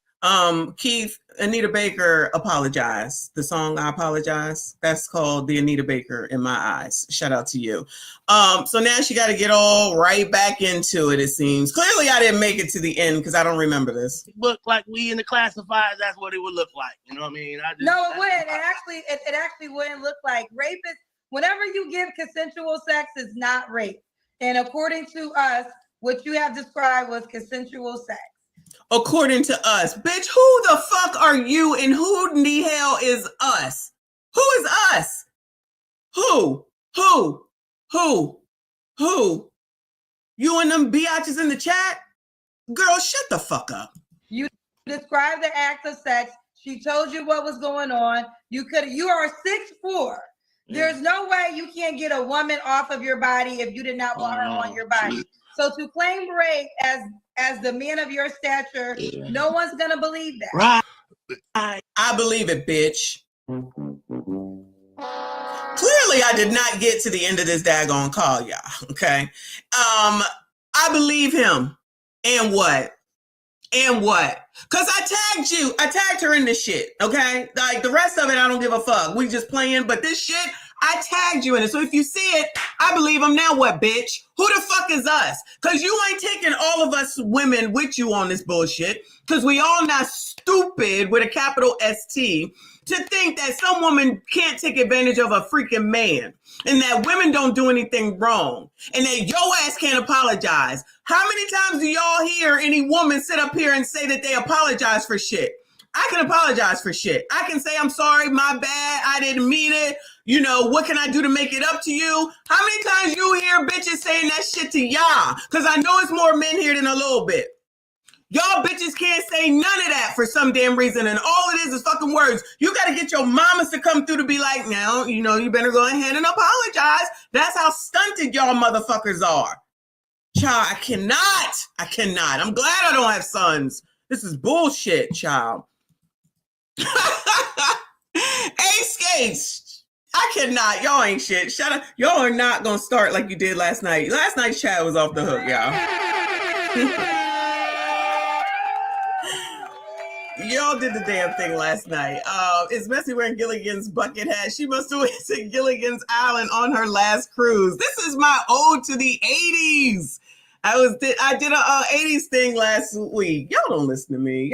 Keith, Anita Baker apologized. The song I Apologize, that's called the Anita Baker in my eyes. Shout out to you. So now she got to get all right back into it, it seems. Clearly I didn't make it to the end because I don't remember this. Look like we in the classifieds, that's what it would look like. You know what I mean? No, it wouldn't. It actually wouldn't look like rape. Whenever you give consensual sex, is not rape. And according to us, what you have described was consensual sex. According to us. Bitch, who the fuck are you and who in the hell is us? Who is us? Who? You and them biatches in the chat? Girl, shut the fuck up. You described the act of sex. She told you what was going on. You are 6'4". There's no way you can't get a woman off of your body if you did not want her on your body. So to claim rape as the man of your stature, no one's gonna believe that. Right. I believe it, bitch. Clearly, I did not get to the end of this daggone call, y'all. Okay. I believe him. And what? Because I tagged you. I tagged her in this shit. Okay. Like the rest of it, I don't give a fuck. We just playing. But this shit, I tagged you in it. So if you see it, I believe him. Now what, bitch? Who the fuck is us? Because you ain't taking all of us women with you on this bullshit. Because we all not stupid with a capital ST to think that some woman can't take advantage of a freaking man and that women don't do anything wrong and that your ass can't apologize. How many times do y'all hear any woman sit up here and say that they apologize for shit? I can apologize for shit. I can say, I'm sorry, my bad, I didn't mean it. You know, what can I do to make it up to you? How many times you hear bitches saying that shit to y'all? Because I know it's more men here than a little bit. Y'all bitches can't say none of that for some damn reason, and all it is fucking words. You got to get your mamas to come through to be like, now, you know, you better go ahead and apologize. That's how stunted y'all motherfuckers are. Child, I cannot. I'm glad I don't have sons. This is bullshit, child. Hey, Skates, I cannot. Y'all ain't shit. Shut up. Y'all are not going to start like you did last night. Last night's chat was off the hook, y'all. Y'all did the damn thing last night. Is Messy wearing Gilligan's bucket hat? She must have went to Gilligan's Island on her last cruise. This is my ode to the 80s. I did a 80s thing last week. Y'all don't listen to me.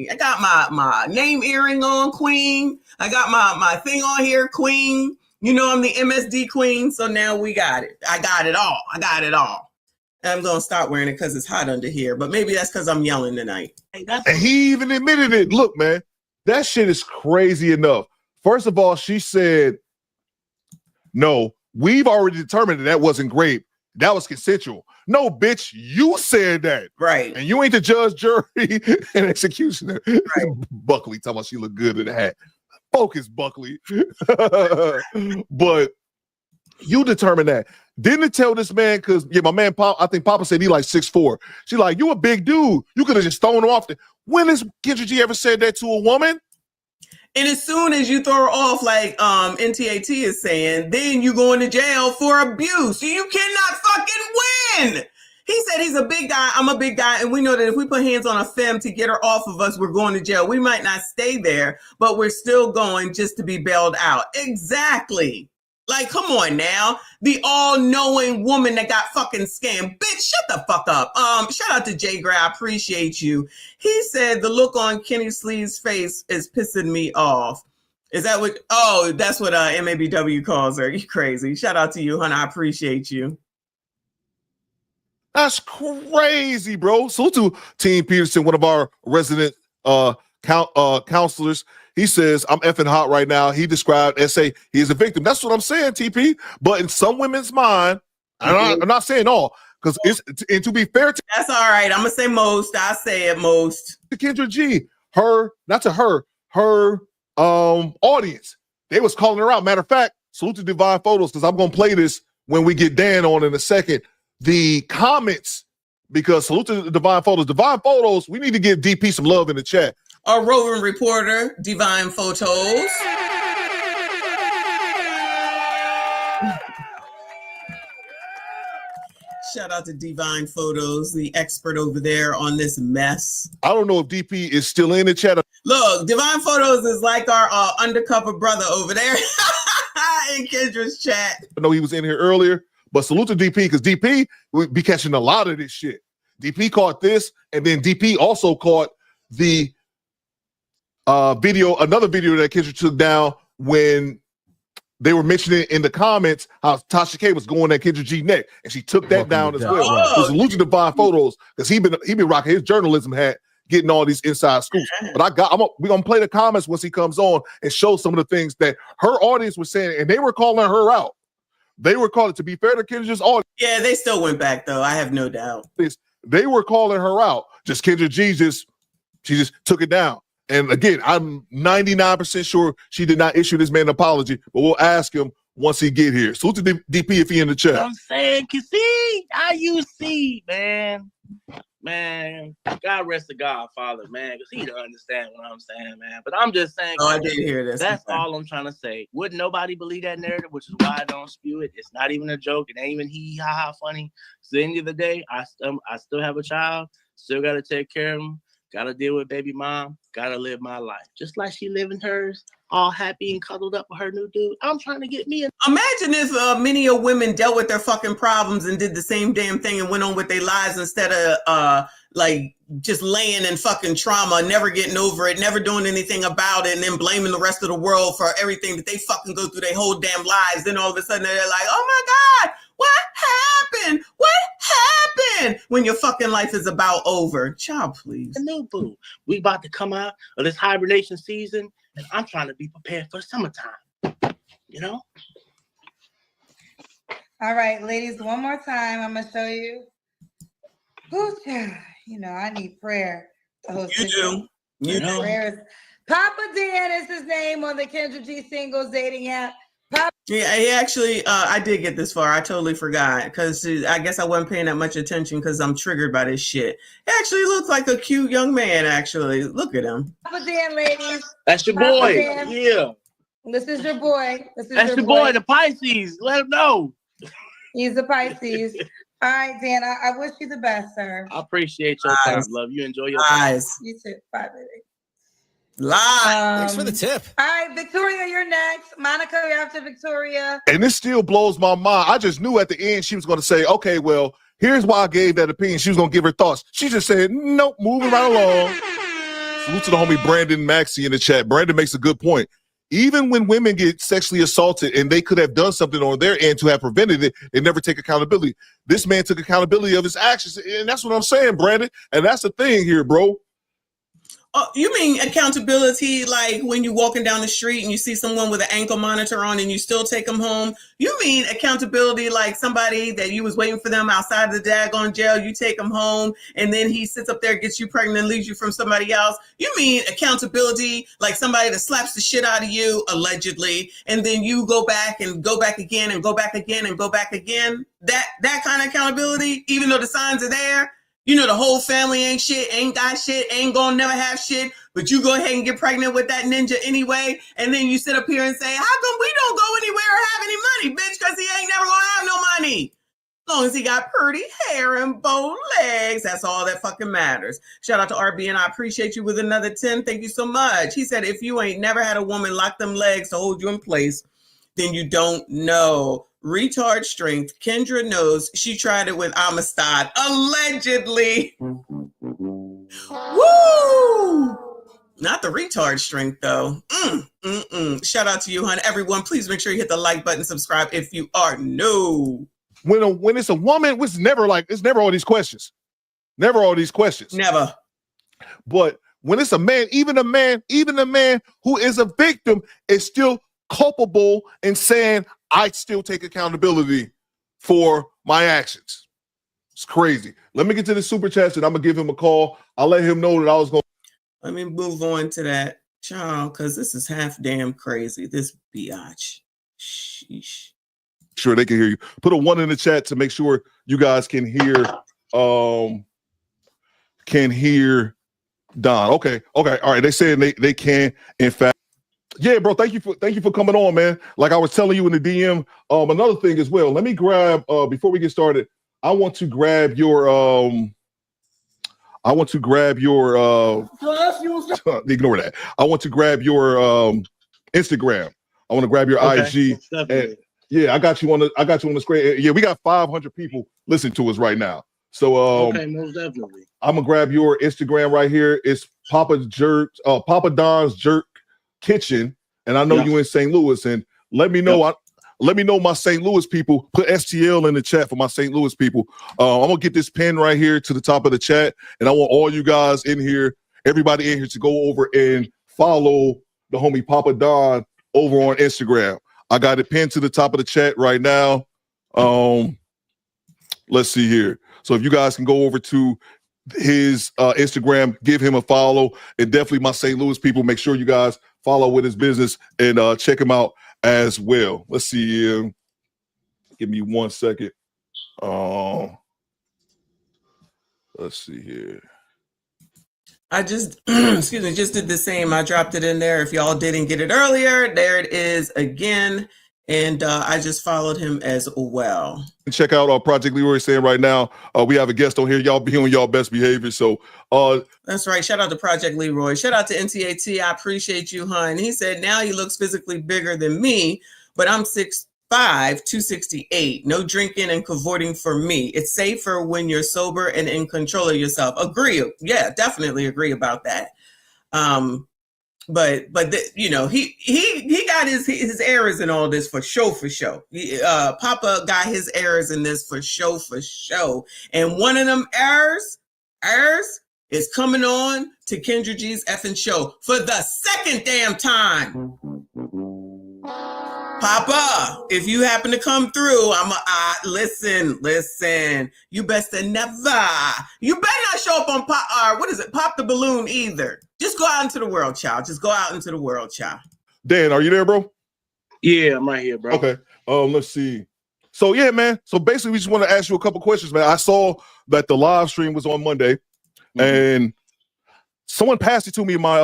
I got my name earring on, Queen. I got my thing on here, Queen. You know I'm the MSD Queen, so now we got it. I got it all. And I'm gonna start wearing it because it's hot under here, but maybe that's because I'm yelling tonight. And he even admitted it. Look, man, that shit is crazy enough. First of all, she said, no, we've already determined that wasn't rape. That was consensual. No, bitch, you said that. Right. And you ain't the judge, jury, and executioner. Right. Buckley talking about she look good in the hat. Focus, Buckley. But you determine that. Didn't tell this man, because my man Pop, I think Papa said he like 6'4". She like, you a big dude. You could have just thrown him off. When has Kendra G ever said that to a woman? And as soon as you throw her off, like NTAT is saying, then you go into jail for abuse. You cannot fucking win. He said he's a big guy. I'm a big guy. And we know that if we put hands on a femme to get her off of us, we're going to jail. We might not stay there, but we're still going just to be bailed out. Exactly. Like, come on now. The all-knowing woman that got fucking scammed. Bitch, shut the fuck up. Shout out to Jay Gray. I appreciate you. He said the look on Kenny Slee's face is pissing me off. Is that what? Oh, that's what MABW calls her. You crazy. Shout out to you, honey. I appreciate you. That's crazy, bro. Salute to Team Peterson, one of our resident counselors. He says, I'm effing hot right now. He described S.A. he is a victim. That's what I'm saying, TP. But in some women's mind, I'm not saying all, because it's, and to be fair to, that's all right. I'm gonna say most. I say it most. To Kendra G, her audience, they was calling her out. Matter of fact, salute to Divine Photos, because I'm gonna play this when we get Dan on in a second. The comments, because salute to Divine Photos. Divine Photos, we need to give DP some love in the chat. Our roving reporter, Divine Photos. Shout out to Divine Photos, the expert over there on this mess. I don't know if DP is still in the chat. Look, Divine Photos is like our undercover brother over there in Kendra's chat. I know he was in here earlier, but salute to DP, because DP would be catching a lot of this shit. DP caught this, and then DP also caught the another video that Kendra took down when they were mentioning in the comments how Tasha K was going at Kendra G neck, and she took that down as well. Right. So salute to Divine Photos, because he been rocking his journalism hat, getting all these inside scoops. But we're gonna play the comments once he comes on and show some of the things that her audience was saying, and they were calling her out. They were calling, to be fair to Kendra's audience. Yeah, they still went back though. I have no doubt. They were calling her out. Just Kendra G she just took it down. And again, I'm 99% sure she did not issue this man an apology, but we'll ask him once he get here. Salute to DP if he in the chat. I'm saying, you see, IUC, man. God rest the Godfather, man, because he don't understand what I'm saying, man. But I'm just saying, I did hear this. That's all I'm trying to say. Wouldn't nobody believe that narrative, which is why I don't spew it. It's not even a joke. It ain't even hee-ha-ha funny. So at the end of the day, I still have a child, still got to take care of him. Got to deal with baby mom. Got to live my life. Just like she living hers, all happy and cuddled up with her new dude. I'm trying to get me Imagine if many of women dealt with their fucking problems and did the same damn thing and went on with their lives instead of like just laying in fucking trauma, never getting over it, never doing anything about it, and then blaming the rest of the world for everything that they fucking go through their whole damn lives. Then all of a sudden they're like, oh my God, what happened? What happened? When your fucking life is about over. Child, please. A new boo. We about to come out of this hibernation season, and I'm trying to be prepared for the summertime. You know? All right, ladies, one more time. I'm going to show you. You know, I need prayer to host You this do. show. You do. Prayers. Papa Dan is his name on the Kendra G singles dating app. Yeah, he actually, I did get this far. I totally forgot because I guess I wasn't paying that much attention because I'm triggered by this shit. He actually looks like a cute young man, actually. Look at him. Papa Dan, ladies. That's your Papa boy. Dan. Yeah. This is your boy. That's your boy, the Pisces. Let him know. He's a Pisces. All right, Dan, I wish you the best, sir. I appreciate your time, love. You enjoy your eyes. You too. Bye, baby. Live. Thanks for the tip. All right, Victoria, you're next. Monica, you're after Victoria. And this still blows my mind. I just knew at the end she was going to say, okay, well, here's why I gave that opinion. She was going to give her thoughts. She just said, nope, moving right along. Salute to the homie Brandon Maxey in the chat. Brandon makes a good point. Even when women get sexually assaulted and they could have done something on their end to have prevented it, they never take accountability. This man took accountability of his actions. And that's what I'm saying, Brandon. And that's the thing here, bro. Oh, you mean accountability like when you're walking down the street and you see someone with an ankle monitor on and you still take them home? You mean accountability like somebody that you was waiting for them outside of the daggone jail, you take them home and then he sits up there, gets you pregnant and leaves you from somebody else? You mean accountability like somebody that slaps the shit out of you, allegedly, and then you go back and go back again and go back again and go back again? That kind of accountability, even though the signs are there? You know, the whole family ain't shit, ain't got shit, ain't gonna never have shit, but you go ahead and get pregnant with that ninja anyway, and then you sit up here and say, how come we don't go anywhere or have any money, bitch, because he ain't never gonna have no money. As long as he got pretty hair and bow legs, that's all that fucking matters. Shout out to RB, and I appreciate you with another 10. Thank you so much. He said, if you ain't never had a woman lock them legs to hold you in place, then you don't know. Retard strength. Kendra knows she tried it with Amistad. Allegedly. Woo! Not the retard strength, though. Shout out to you, hon. Everyone, please make sure you hit the like button, subscribe if you are new. When it's a woman, it's never all these questions. Never all these questions. Never. But when it's a man, even a man who is a victim is still culpable in saying, I still take accountability for my actions. It's crazy. Let me get to the super chats and I'm gonna give him a call. I'll let him know that I was going. Let me move on to that, child, because this is half damn crazy. This biatch. Sheesh. Sure, they can hear you. Put a 1 in the chat to make sure you guys can hear. Don. Okay. All right. They said they can. In fact. Yeah, bro. Thank you for coming on, man. Like I was telling you in the DM. Another thing as well. Let me grab before we get started. I want to grab your ignore that. I want to grab your Instagram. I want to grab your IG. And, yeah, I got you on the screen. Yeah, we got 500 people listening to us right now. So okay, most definitely. I'm gonna grab your Instagram right here. It's Papa Don's Jerk Kitchen, and I know you in St. Louis, and let me know. Let me know my St. Louis people. Put STL in the chat for my St. Louis people. I'm gonna get this pin right here to the top of the chat, and I want all you guys in here, everybody in here, to go over and follow the homie Papa Don over on Instagram. I got it pinned to the top of the chat right now. Let's see here. So if you guys can go over to his Instagram, give him a follow, and definitely my St. Louis people, make sure you guys follow with his business and check him out as well. Let's see. Give me 1 second. Let's see here. I just, excuse me, just did the same. I dropped it in there. If y'all didn't get it earlier, there it is again. And I just followed him as well. Check out our Project Leroy saying right now, we have a guest on here. Y'all be on y'all best behavior. So that's right. Shout out to Project Leroy. Shout out to NTAT. I appreciate you, hon. He said, now he looks physically bigger than me, but I'm 6'5", 268. No drinking and cavorting for me. It's safer when you're sober and in control of yourself. Agree. Yeah, definitely agree about that. But you know, he got his errors in all this for show. Papa got his errors in this for show. And one of them errors is coming on to Kendra G's effing show for the second damn time. Papa, if you happen to come through, listen. You best to never. You better not show up on Pop the Balloon either. Just go out into the world, child. Just go out into the world, child. Dan, are you there, bro? Yeah, I'm right here, bro. Okay. Let's see. So yeah, man. So basically, we just want to ask you a couple questions, man. I saw that the live stream was on Monday, and someone passed it to me in my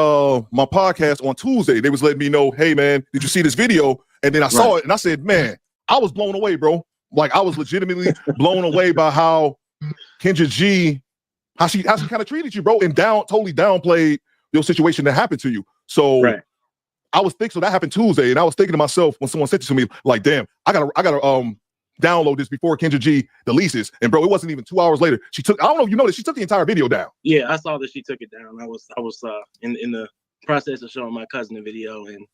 my podcast on Tuesday. They was letting me know, hey man, did you see this video? And then I saw it and I said, man, I was blown away, bro. Like I was legitimately blown away by how Kendra G, how she kind of treated you, bro, and totally downplayed your situation that happened to you. So I was thinking, so that happened Tuesday, and I was thinking to myself when someone sent it to me, like, damn, I gotta download this before Kendra G deletes. And bro, it wasn't even 2 hours later. I don't know if you noticed, she took the entire video down. Yeah, I saw that she took it down. I was in the process of showing my cousin the video, and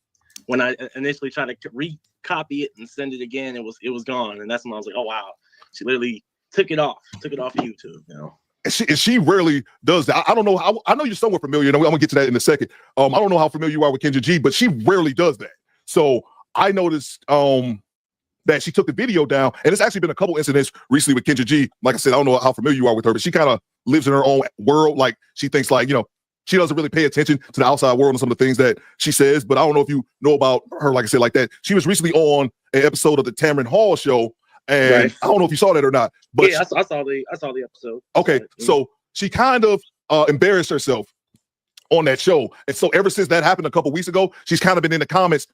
when I initially tried to recopy it and send it again, it was gone. And that's when I was like, oh wow, she literally took it off of YouTube, you know. And she rarely does that. I don't know how. I know you're somewhat familiar, and I'm gonna get to that in a second. I don't know how familiar you are with Kendra G, but she rarely does that. So I noticed that she took the video down, and it's actually been a couple incidents recently with Kendra G. Like I said, I don't know how familiar you are with her, but she kind of lives in her own world. Like she thinks, like, you know, she doesn't really pay attention to the outside world and some of the things that she says. But I don't know if you know about her, like I said, like that. She was recently on an episode of the Tamron Hall show, and I don't know if you saw that or not. But yeah, I saw the episode. Okay, so she kind of embarrassed herself on that show, and so ever since that happened a couple weeks ago, she's kind of been in the comments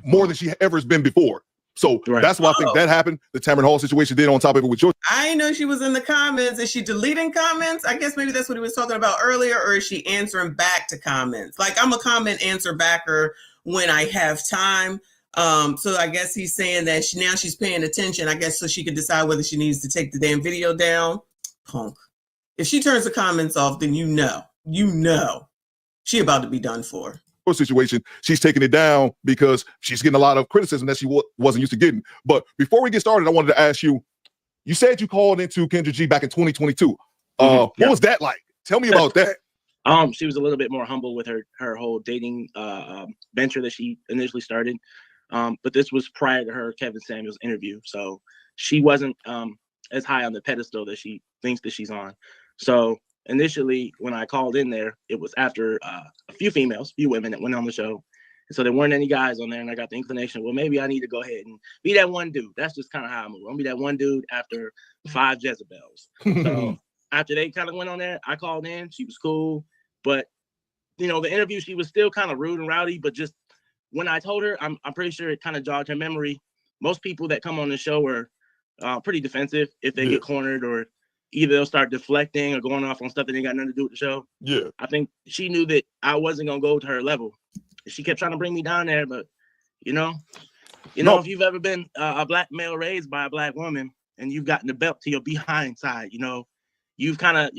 more than she ever has been before. So that's why I think that happened. The Tamron Hall situation did on top of it with your. I know she was in the comments. Is she deleting comments? I guess maybe that's what he was talking about earlier, or is she answering back to comments? Like I'm a comment answer backer when I have time. So I guess he's saying that now she's paying attention, I guess, so she can decide whether she needs to take the damn video down. Punk. If she turns the comments off, then you know she about to be done for. Situation, she's taking it down because she's getting a lot of criticism that she wasn't used to getting. But before we get started, I wanted to ask you, you said you called into Kendra G back in 2022. What was that like? Tell me about that. She was a little bit more humble with her whole dating venture that she initially started. But this was prior to her Kevin Samuels interview. So she wasn't as high on the pedestal that she thinks that she's on. So initially, when I called in there, it was after a few women that went on the show. And so there weren't any guys on there, and I got the inclination, well, maybe I need to go ahead and be that one dude. That's just kind of how I move. I'm gonna be that one dude after 5 Jezebels. So after they kind of went on there, I called in. She was cool. But, you know, the interview, she was still kind of rude and rowdy. But just when I told her, I'm pretty sure it kind of jogged her memory. Most people that come on the show are pretty defensive if they get cornered, or either they'll start deflecting or going off on stuff that ain't got nothing to do with the show. Yeah. I think she knew that I wasn't going to go to her level. She kept trying to bring me down there, but, you know, if you've ever been a black male raised by a black woman and you've gotten the belt to your behind side, you know, you've kind of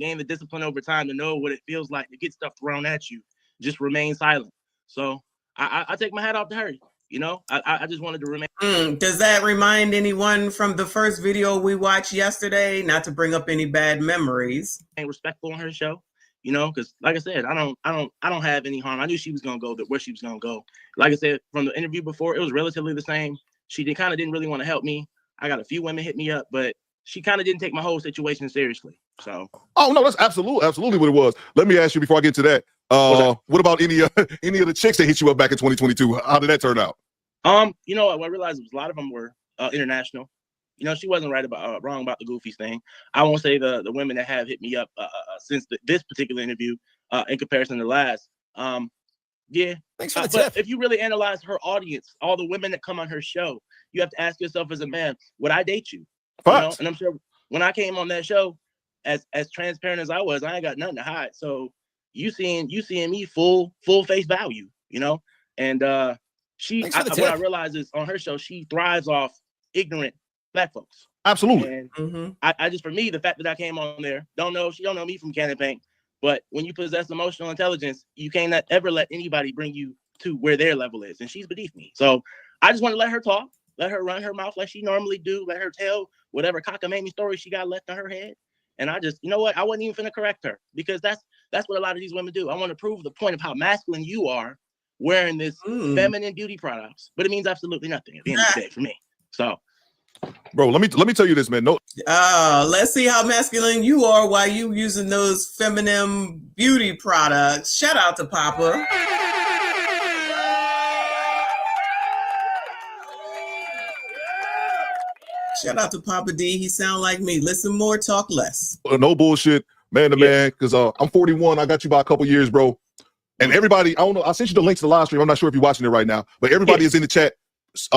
gained the discipline over time to know what it feels like to get stuff thrown at you. Just remain silent. So I take my hat off to her. You know, I just wanted to remain. Does that remind anyone from the first video we watched yesterday? Not to bring up any bad memories. And respectful on her show, you know, because like I said, I don't have any harm. I knew she was gonna go where she was gonna go. Like I said, from the interview before, it was relatively the same. She didn't really want to help me. I got a few women hit me up, but she kind of didn't take my whole situation seriously. So. Oh no, that's absolutely what it was. Let me ask you before I get to that. What about any of the chicks that hit you up back in 2022? How did that turn out? You know, I realized a lot of them were international. You know, she wasn't wrong about the Goofies thing. I won't say the women that have hit me up since this particular interview in comparison to last. Yeah. Thanks for the tip. But if you really analyze her audience, all the women that come on her show, you have to ask yourself as a man, would I date you? You know? And I'm sure when I came on that show, as transparent as I was, I ain't got nothing to hide. So you seeing me full face value, you know? And what I realized is on her show, she thrives off ignorant black folks. Absolutely. And I just, for me, the fact that I came on there, she don't know me from Cannon Paint, but when you possess emotional intelligence, you cannot ever let anybody bring you to where their level is. And she's beneath me. So I just want to let her talk, let her run her mouth like she normally do, let her tell whatever cockamamie story she got left in her head. And I just, you know what? I wasn't even finna correct her, because that's what a lot of these women do. I want to prove the point of how masculine you are wearing this feminine beauty products, but it means absolutely nothing at the end of the day for me. So, bro, let me tell you this, man. No, let's see how masculine you are while you using those feminine beauty products. Shout out to Papa. Shout out to Papa D. He sound like me. Listen more, talk less. No bullshit, man to man. Because I'm 41. I got you by a couple years, bro. And everybody, I don't know. I sent you the link to the live stream. I'm not sure if you're watching it right now, but everybody is in the chat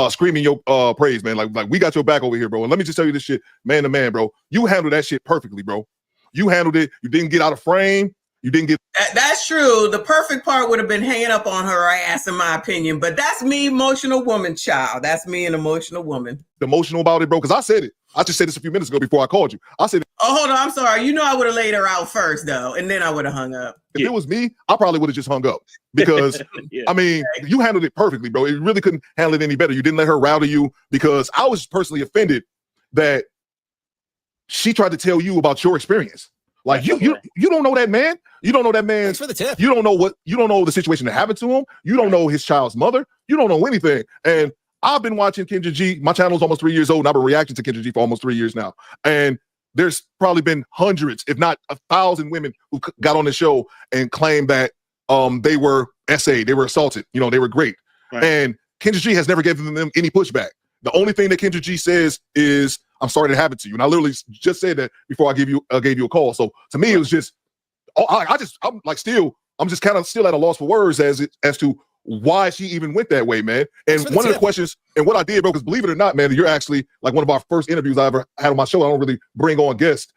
screaming your praise, man. Like we got your back over here, bro. And let me just tell you this shit, man to man, bro. You handled that shit perfectly, bro. You handled it. You didn't get out of frame. You didn't get. That's true. The perfect part would have been hanging up on her ass, in my opinion. But that's me, emotional woman, child. That's me, an emotional woman. Emotional about it, bro. Because I said it. I just said this a few minutes ago before I called you. I said, oh, hold on. I'm sorry. You know, I would have laid her out first, though, and then I would have hung up. If it was me, I probably would have just hung up because, I mean, you handled it perfectly, bro. You really couldn't handle it any better. You didn't let her rowdy you because I was personally offended that she tried to tell you about your experience. Like you don't know that man. You don't know that man. Thanks for the tip. You don't know the situation that happened to him. You don't know his child's mother. You don't know anything. And I've been watching Kendra G. My channel's almost 3 years old, and I've been reacting to Kendra G for almost 3 years now. And there's probably been hundreds, if not 1,000 women who got on the show and claimed that they were they were assaulted. You know, they were raped. Right. And Kendra G has never given them any pushback. The only thing that Kendra G says is, I'm sorry that happened to you. And I literally just said that before I gave you a call. So to me, it was just, I'm just kind of still at a loss for words as to why she even went that way, man. And one of the questions, and what I did, bro, because believe it or not, man, you're actually like one of our first interviews I ever had on my show. I don't really bring on guests.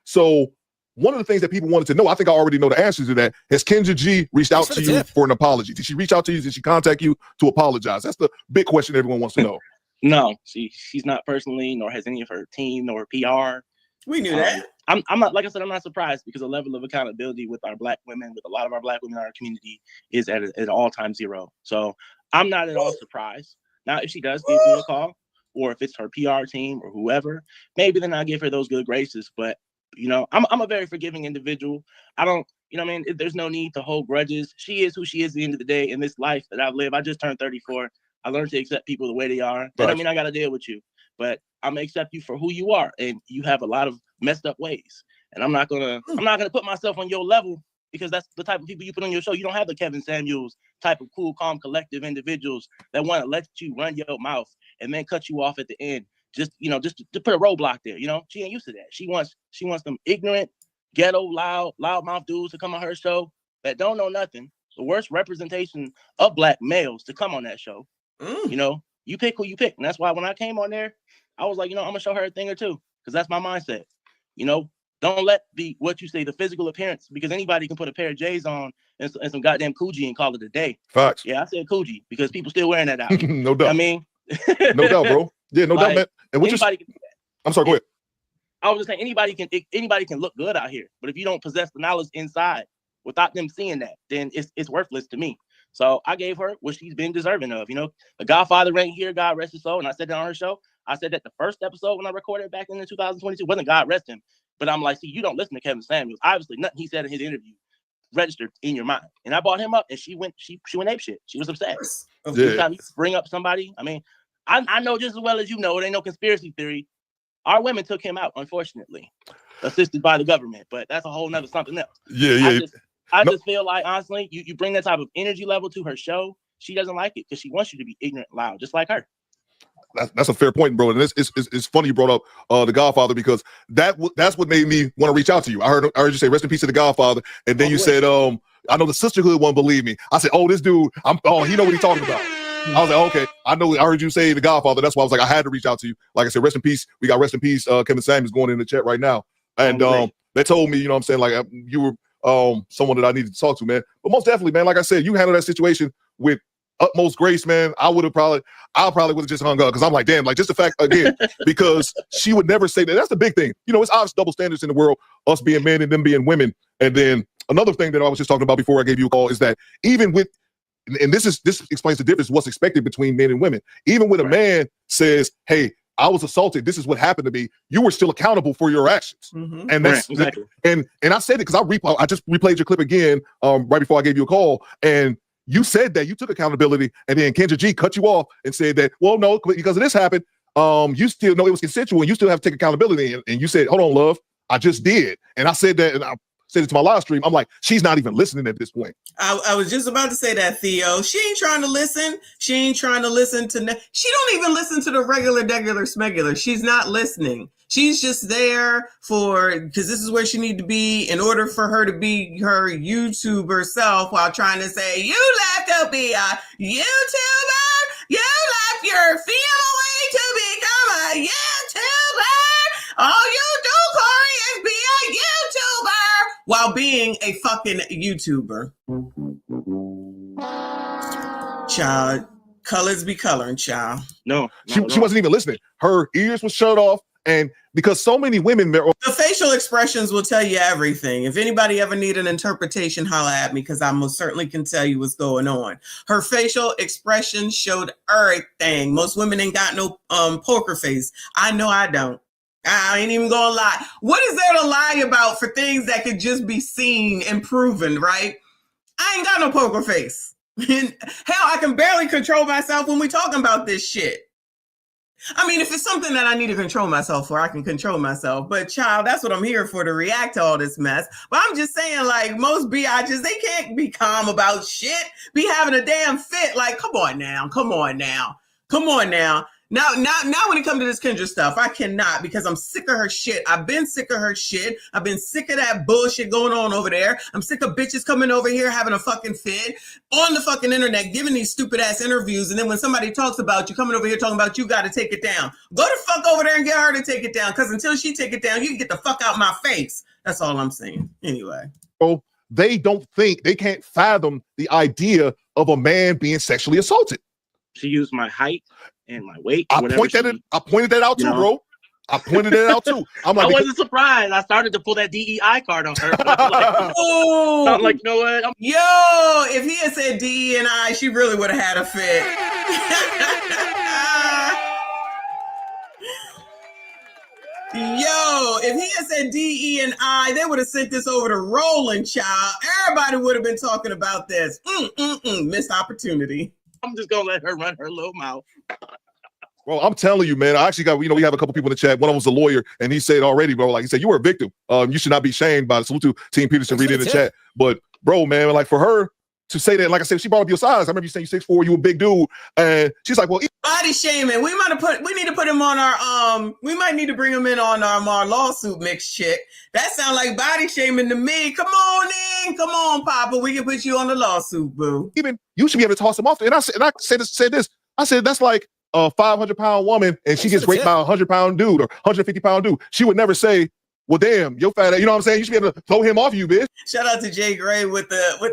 So one of the things that people wanted to know, I think I already know the answer to that. Has Kendra G reached out to you for an apology? Did she reach out to you? Did she contact you to apologize? That's the big question everyone wants to know. No, she's not personally, nor has any of her team, nor PR. We knew that. I'm not, like I said, I'm not surprised because the level of accountability with our Black women, with a lot of our Black women in our community, is at an all-time zero. So I'm not at all surprised. Now, if she does give me a call, or if it's her PR team or whoever, maybe then I'll give her those good graces. But, you know, I'm a very forgiving individual. I don't, you know what I mean? There's no need to hold grudges. She is who she is at the end of the day in this life that I've lived. I just turned 34. I learned to accept people the way they are. That don't mean I got to deal with you, but I'm gonna accept you for who you are, and you have a lot of messed up ways. And I'm not gonna put myself on your level because that's the type of people you put on your show. You don't have the Kevin Samuels type of cool, calm, collective individuals that want to let you run your mouth and then cut you off at the end. Just to put a roadblock there. You know, she ain't used to that. She wants them ignorant, ghetto, loudmouth dudes to come on her show that don't know nothing. The worst representation of Black males to come on that show. You know, you pick who you pick. And that's why when I came on there, I was like, you know, I'm gonna show her a thing or two, because that's my mindset. You know, don't let the physical appearance, because anybody can put a pair of J's on and some goddamn Coogee and call it a day. Facts. Yeah, I said Coogee because people still wearing that out. No doubt. I mean, no doubt, bro. Yeah, no doubt, man. And anybody can do that. I'm sorry, go ahead. I was just saying anybody can look good out here, but if you don't possess the knowledge inside without them seeing that, then it's worthless to me. So I gave her what she's been deserving of. You know, the Godfather ain't here, God rest his soul. And I said that on her show. I said that the first episode when I recorded back in 2022 wasn't God rest him. But I'm like, see, you don't listen to Kevin Samuels. Obviously, nothing he said in his interview registered in your mind. And I brought him up, and she went ape shit. She was upset. Every time you bring up somebody, I mean, I know just as well as you know, it ain't no conspiracy theory. Our women took him out, unfortunately, assisted by the government. But that's a whole nother something else. I just feel like, honestly, you bring that type of energy level to her show, she doesn't like it because she wants you to be ignorant, loud, just like her. That's a fair point, bro. And it's funny you brought up The Godfather, because that's what made me want to reach out to you. I heard you say rest in peace to The Godfather, and then you said, I know the sisterhood won't believe me. I said, oh, this dude, he know what he's talking about. I was like, okay, I heard you say The Godfather. That's why I was like, I had to reach out to you. Like I said, rest in peace. We got rest in peace. Kevin Samuels going in the chat right now. And they told me, you know what I'm saying, like you were someone that I needed to talk to, man. But most definitely, man, like I said, you handled that situation with utmost grace, man. I probably would have just hung up, because I'm like, damn, like just the fact again, because she would never say that. That's the big thing. You know, it's obvious double standards in the world, us being men and them being women. And then another thing that I was just talking about before I gave you a call is that even with, and this explains the difference, what's expected between men and women. Even when a man says, hey, I was assaulted, this is what happened to me, you were still accountable for your actions. And that's exactly. And I said it because I just replayed your clip again right before I gave you a call, and you said that you took accountability, and then Kendra G cut you off and said that, well, no, because of this happened, you still know it was consensual, and you still have to take accountability. And you said, hold on, love, I just did. And I said that, and I said it to my live stream. I'm like, she's not even listening at this point. I was just about to say that, Theo. She ain't trying to listen. She ain't trying to listen to. She don't even listen to the regular, smegular. She's not listening. She's just there because this is where she need to be in order for her to be her YouTuber self while trying to say, you left to be a YouTuber. You left your family to become a YouTuber. All you do, Corey, is be a YouTuber while being a fucking YouTuber. Child, colors be coloring, child. No, she wasn't even listening. Her ears were shut off. And because so many women, the facial expressions will tell you everything. If anybody ever need an interpretation, holla at me, because I most certainly can tell you what's going on. Her facial expression showed everything. Most women ain't got no poker face. I know I don't. I ain't even gonna lie. What is there to lie about for things that could just be seen and proven, right? I ain't got no poker face. Hell, I can barely control myself when we talking about this shit. I mean, if it's something that I need to control myself for, I can control myself. But child, that's what I'm here for, to react to all this mess. But I'm just saying, like, most biatches, they can't be calm about shit. Be having a damn fit. Like, come on now. Now, when it comes to this Kendra stuff, I cannot, because I'm sick of her shit. I've been sick of her shit. I've been sick of that bullshit going on over there. I'm sick of bitches coming over here having a fucking fit on the fucking internet, giving these stupid ass interviews. And then when somebody talks about you, coming over here talking about you got to take it down. Go the fuck over there and get her to take it down. Because until she take it down, you can get the fuck out my face. That's all I'm saying. Anyway. Oh, they can't fathom the idea of a man being sexually assaulted. She used my height and my weight. I pointed that out too, bro. I pointed it out too. I'm like, I wasn't surprised. I started to pull that DEI card on her. I'm like, you know what? Yo, if he had said DE&I, she really would have had a fit. Yo, if he had said DE&I, they would have sent this over to Roland, child. Everybody would have been talking about this. Missed opportunity. I'm just gonna let her run her little mouth. Well, I'm telling you, man. I actually got, we have a couple people in the chat. One of them was a lawyer, and he said already, bro. Like he said, you were a victim. You should not be shamed by the salute to Team Peterson. Read it in the chat. But bro, man, like for her to say that, like I said, she brought up your size. I remember you saying you're 6'4", you a big dude, and she's like, well, body shaming. We need to put him on our we might need to bring him in on our lawsuit mixed chick. That sounds like body shaming to me. Come on in, come on, Papa. We can put you on the lawsuit, boo. Even you should be able to toss him off. And I said this. I said that's like a 500-pound woman, and she gets raped by a 100-pound dude or 150-pound dude. She would never say, well, damn, yo fat ass. You know what I'm saying? You should be able to throw him off you, bitch. Shout out to Jay Gray with the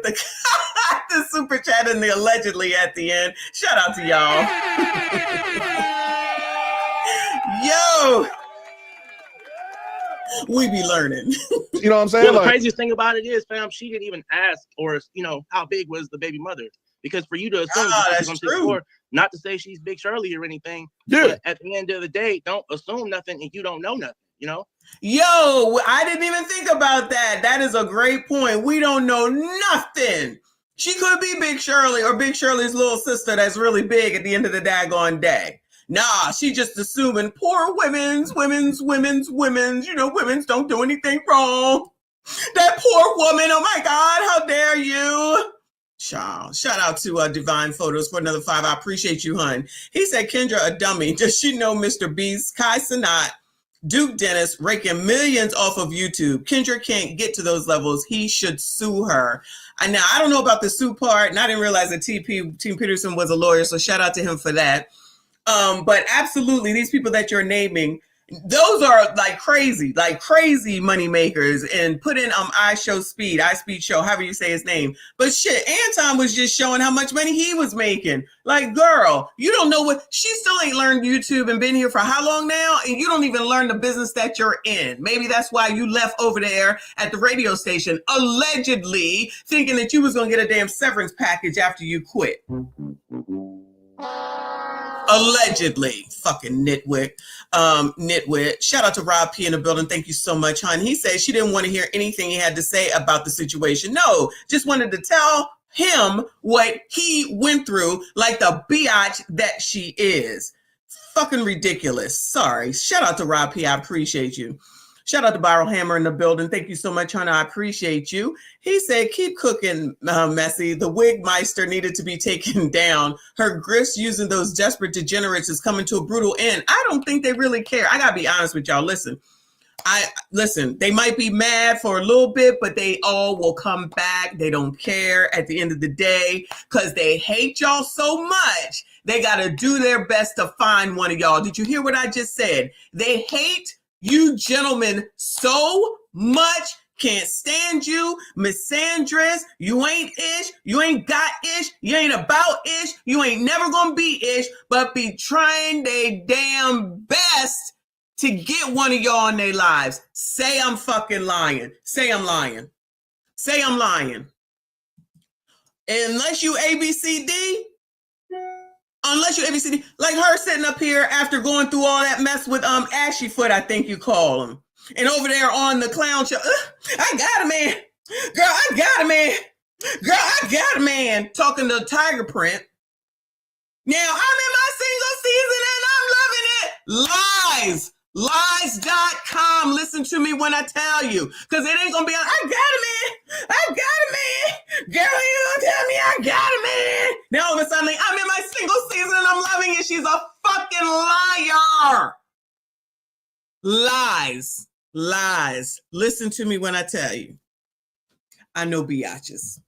the super chat and the allegedly at the end. Shout out to y'all. Yo, we be learning. You know what I'm saying? Well, the craziest thing about it is, fam, she didn't even ask, or how big was the baby mother? Because for you to assume, that's true. Not to say she's Big Shirley or anything. Yeah. But at the end of the day, don't assume nothing and you don't know nothing. You know? Yo, I didn't even think about that. That is a great point. We don't know nothing. She could be Big Shirley or Big Shirley's little sister that's really big at the end of the daggone day. Nah, she just assuming poor women's. Women's don't do anything wrong. That poor woman, oh my God, how dare you? Child, shout out to Divine Photos for another 5. I appreciate you, hun. He said, Kendra, a dummy. Does she know Mr. Beast, Kai Cenat, Duke Dennis raking millions off of YouTube? Kendra can't get to those levels. He should sue her. And now, I don't know about the sue part, and I didn't realize that Team Peterson was a lawyer, so shout out to him for that. But absolutely, these people that you're naming, those are like crazy money makers. And put in iSpeed Show, however you say his name. But shit, Anton was just showing how much money he was making. Like, girl, you don't know what, she still ain't learned YouTube and been here for how long now? And you don't even learn the business that you're in. Maybe that's why you left over there at the radio station, allegedly thinking that you was gonna get a damn severance package after you quit. Allegedly, fucking nitwit. Shout out to Rob P in the building. Thank you so much, hon. He said she didn't want to hear anything he had to say about the situation. No, just wanted to tell him what he went through, like the biatch that she is. Fucking ridiculous. Sorry. Shout out to Rob P. I appreciate you. Shout out to Viral Hammer in the building. Thank you so much, honey. I appreciate you. He said, keep cooking, Messy. The wig meister needed to be taken down. Her grist using those desperate degenerates is coming to a brutal end. I don't think they really care. I got to be honest with y'all. Listen, they might be mad for a little bit, but they all will come back. They don't care at the end of the day because they hate y'all so much. They got to do their best to find one of y'all. Did you hear what I just said? They hate you gentlemen so much. Can't stand you, misandrous. You ain't ish. You ain't got ish. You ain't about ish. You ain't never gonna be ish, but be trying they damn best to get one of y'all in their lives. Say I'm fucking lying. Say I'm lying. Say I'm lying. Unless you ABCD, like her sitting up here after going through all that mess with Ashy Foot, I think you call him. And over there on the clown show, I got a man. Girl, I got a man. Girl, I got a man. Talking to Tiger Print. Now, I'm in my single season and I'm loving it. Lies. Lies.com. Listen to me when I tell you. Because it ain't going to be, I got a man. I got a man. Girl, you don't tell me I got a man. Now all of a sudden, I'm in my single season and I'm loving it. She's a fucking liar. Lies. Lies. Listen to me when I tell you. I know biatches.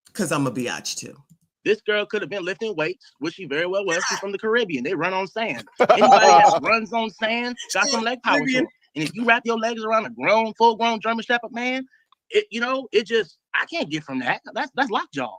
Because I'm a biatch too. This girl could have been lifting weights, which she very well was. She's from the Caribbean. They run on sand. Anybody that runs on sand got some leg power to them. And if you wrap your legs around a full-grown German Shepherd man, I can't get from that. That's lockjaw,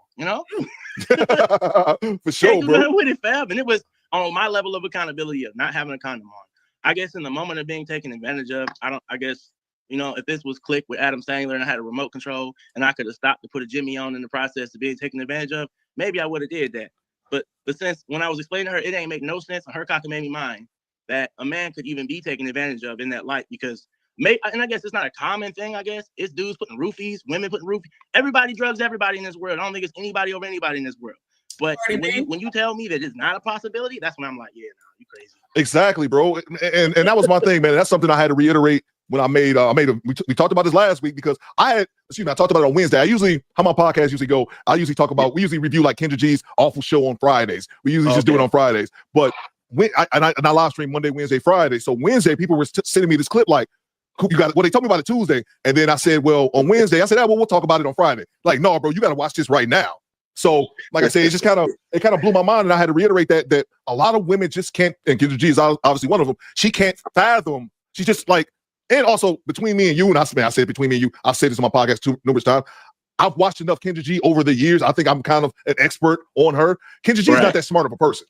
For sure, bro. With it, fab. And it was on my level of accountability of not having a condom on. I guess in the moment of being taken advantage of, if this was Click with Adam Sandler and I had a remote control and I could have stopped to put a Jimmy on in the process of being taken advantage of, maybe I would have did that. But since when I was explaining to her, it ain't make no sense, and her cockamamie mind that a man could even be taken advantage of in that light because, and I guess it's not a common thing, I guess. It's dudes putting roofies, women putting roofies. Everybody drugs everybody in this world. I don't think it's anybody over anybody in this world. But when you tell me that it's not a possibility, that's when I'm like, yeah, no, you crazy. Exactly, bro. And that was my thing, man. That's something I had to reiterate when I made we talked about this last week because I talked about it on Wednesday. How my podcast usually go, we usually review like Kendra G's awful show on Fridays. We usually just do it on Fridays. But I live stream Monday, Wednesday, Friday. So Wednesday, people were sending me this clip like, they told me about it Tuesday. And then I said, well, on Wednesday, I said, we'll talk about it on Friday. Like, no, bro, you got to watch this right now. So, like I said, it kind of blew my mind, and I had to reiterate that a lot of women just can't, and Kendra G is obviously one of them. She can't fathom. She's just like, and also between me and you, and I said between me and you, I've said this on my podcast numerous times. I've watched enough Kendra G over the years. I think I'm kind of an expert on her. Kendra G is not that smart of a person.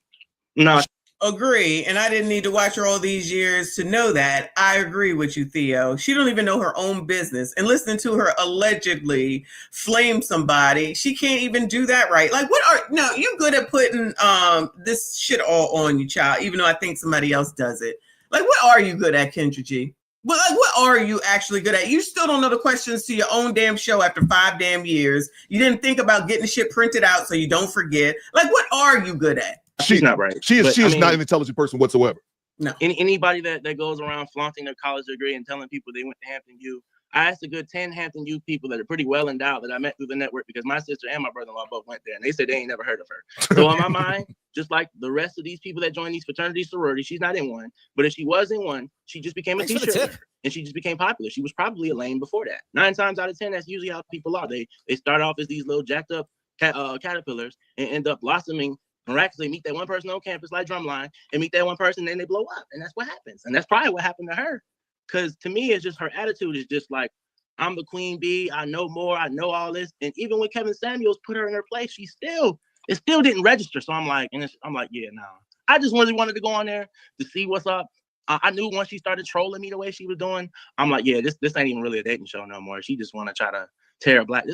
No. Agree, and I didn't need to watch her all these years to know that. I agree with you, Theo. She don't even know her own business, and listening to her allegedly flame somebody, she can't even do that right. Like, you're good at putting this shit all on you, child, even though I think somebody else does it. Like, what are you good at, Kendra G? Well, like, what are you actually good at? You still don't know the questions to your own damn show after 5 damn years. You didn't think about getting shit printed out so you don't forget. Like, what are you good at? She's not right. She is not an intelligent person whatsoever. No. Anybody that goes around flaunting their college degree and telling people they went to Hampton U. I asked a good 10 Hampton U people that are pretty well endowed that I met through the network because my sister and my brother-in-law both went there, and they said they ain't never heard of her. So in my mind, just like the rest of these people that join these fraternities, sororities, she's not in one. But if she was in one, she just became a t-shirt and she just became popular. She was probably a lame before that. 9 times out of 10, that's usually how people are. They start off as these little jacked up caterpillars and end up blossoming. Miraculously meet that one person on campus like Drumline and meet that one person, and then they blow up, and that's what happens. And that's probably what happened to her, because to me, it's just her attitude is just like, I'm the queen bee, I know more, I know all this. And even when Kevin Samuels put her in her place, it still didn't register. So I'm like, yeah, no. I just really wanted to go on there to see what's up. I knew once she started trolling me the way she was doing, I'm like, yeah, this ain't even really a dating show no more. She just want to try to tear a black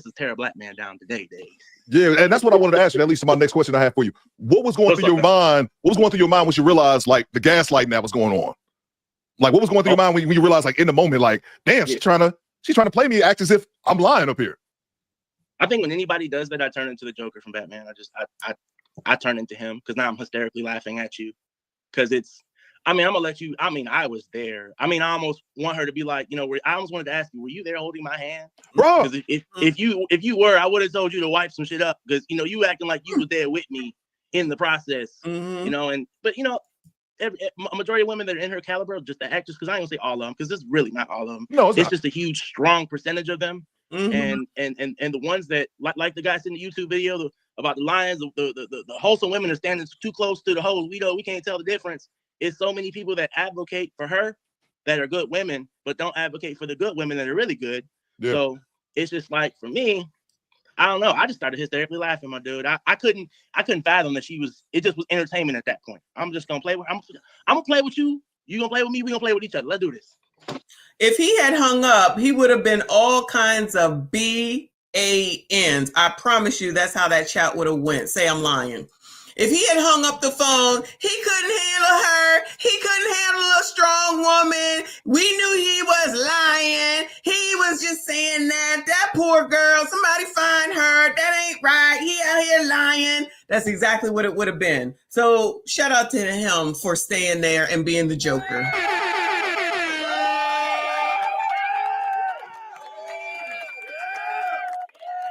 man down today, Dave. Yeah, and that's what I wanted to ask you. That leads to my next question I have for you. What was going through your mind? What was going through your mind when you realized like the gaslighting that was going on? Like, what was going through your mind when you realized, like, in the moment, like, damn, she's trying to play me, act as if I'm lying up here? I think when anybody does that, I turn into the Joker from Batman. I turn into him because now I'm hysterically laughing at you because it's. I mean, I'm gonna let you. I mean, I was there. I mean, I almost want her to be like, you know, I almost wanted to ask you, were you there holding my hand, bro? Because if you were, I would have told you to wipe some shit up because you know you acting like you was there with me in the process, you know. But you know, a majority of women that are in her caliber, just the actors, because I ain't gonna say all of them, because it's really not all of them. No, it's just a huge, strong percentage of them, and the ones that like the guys in the YouTube video about the lions, the wholesome women are standing too close to the hoes. We can't tell the difference. It's so many people that advocate for her that are good women, but don't advocate for the good women that are really good. Yeah. So it's just like, for me, I don't know. I just started hysterically laughing, my dude. I couldn't fathom that it just was entertainment at that point. I'm just gonna play with. I'm gonna play with you. You gonna play with me. We gonna play with each other. Let's do this. If he had hung up, he would have been all kinds of BANs. I promise you, that's how that chat would have went. Say I'm lying. If he had hung up the phone, he couldn't handle her. He couldn't handle a strong woman. We knew he was lying. He was just saying that poor girl, somebody find her. That ain't right. He out here lying. That's exactly what it would have been. So shout out to him for staying there and being the Joker.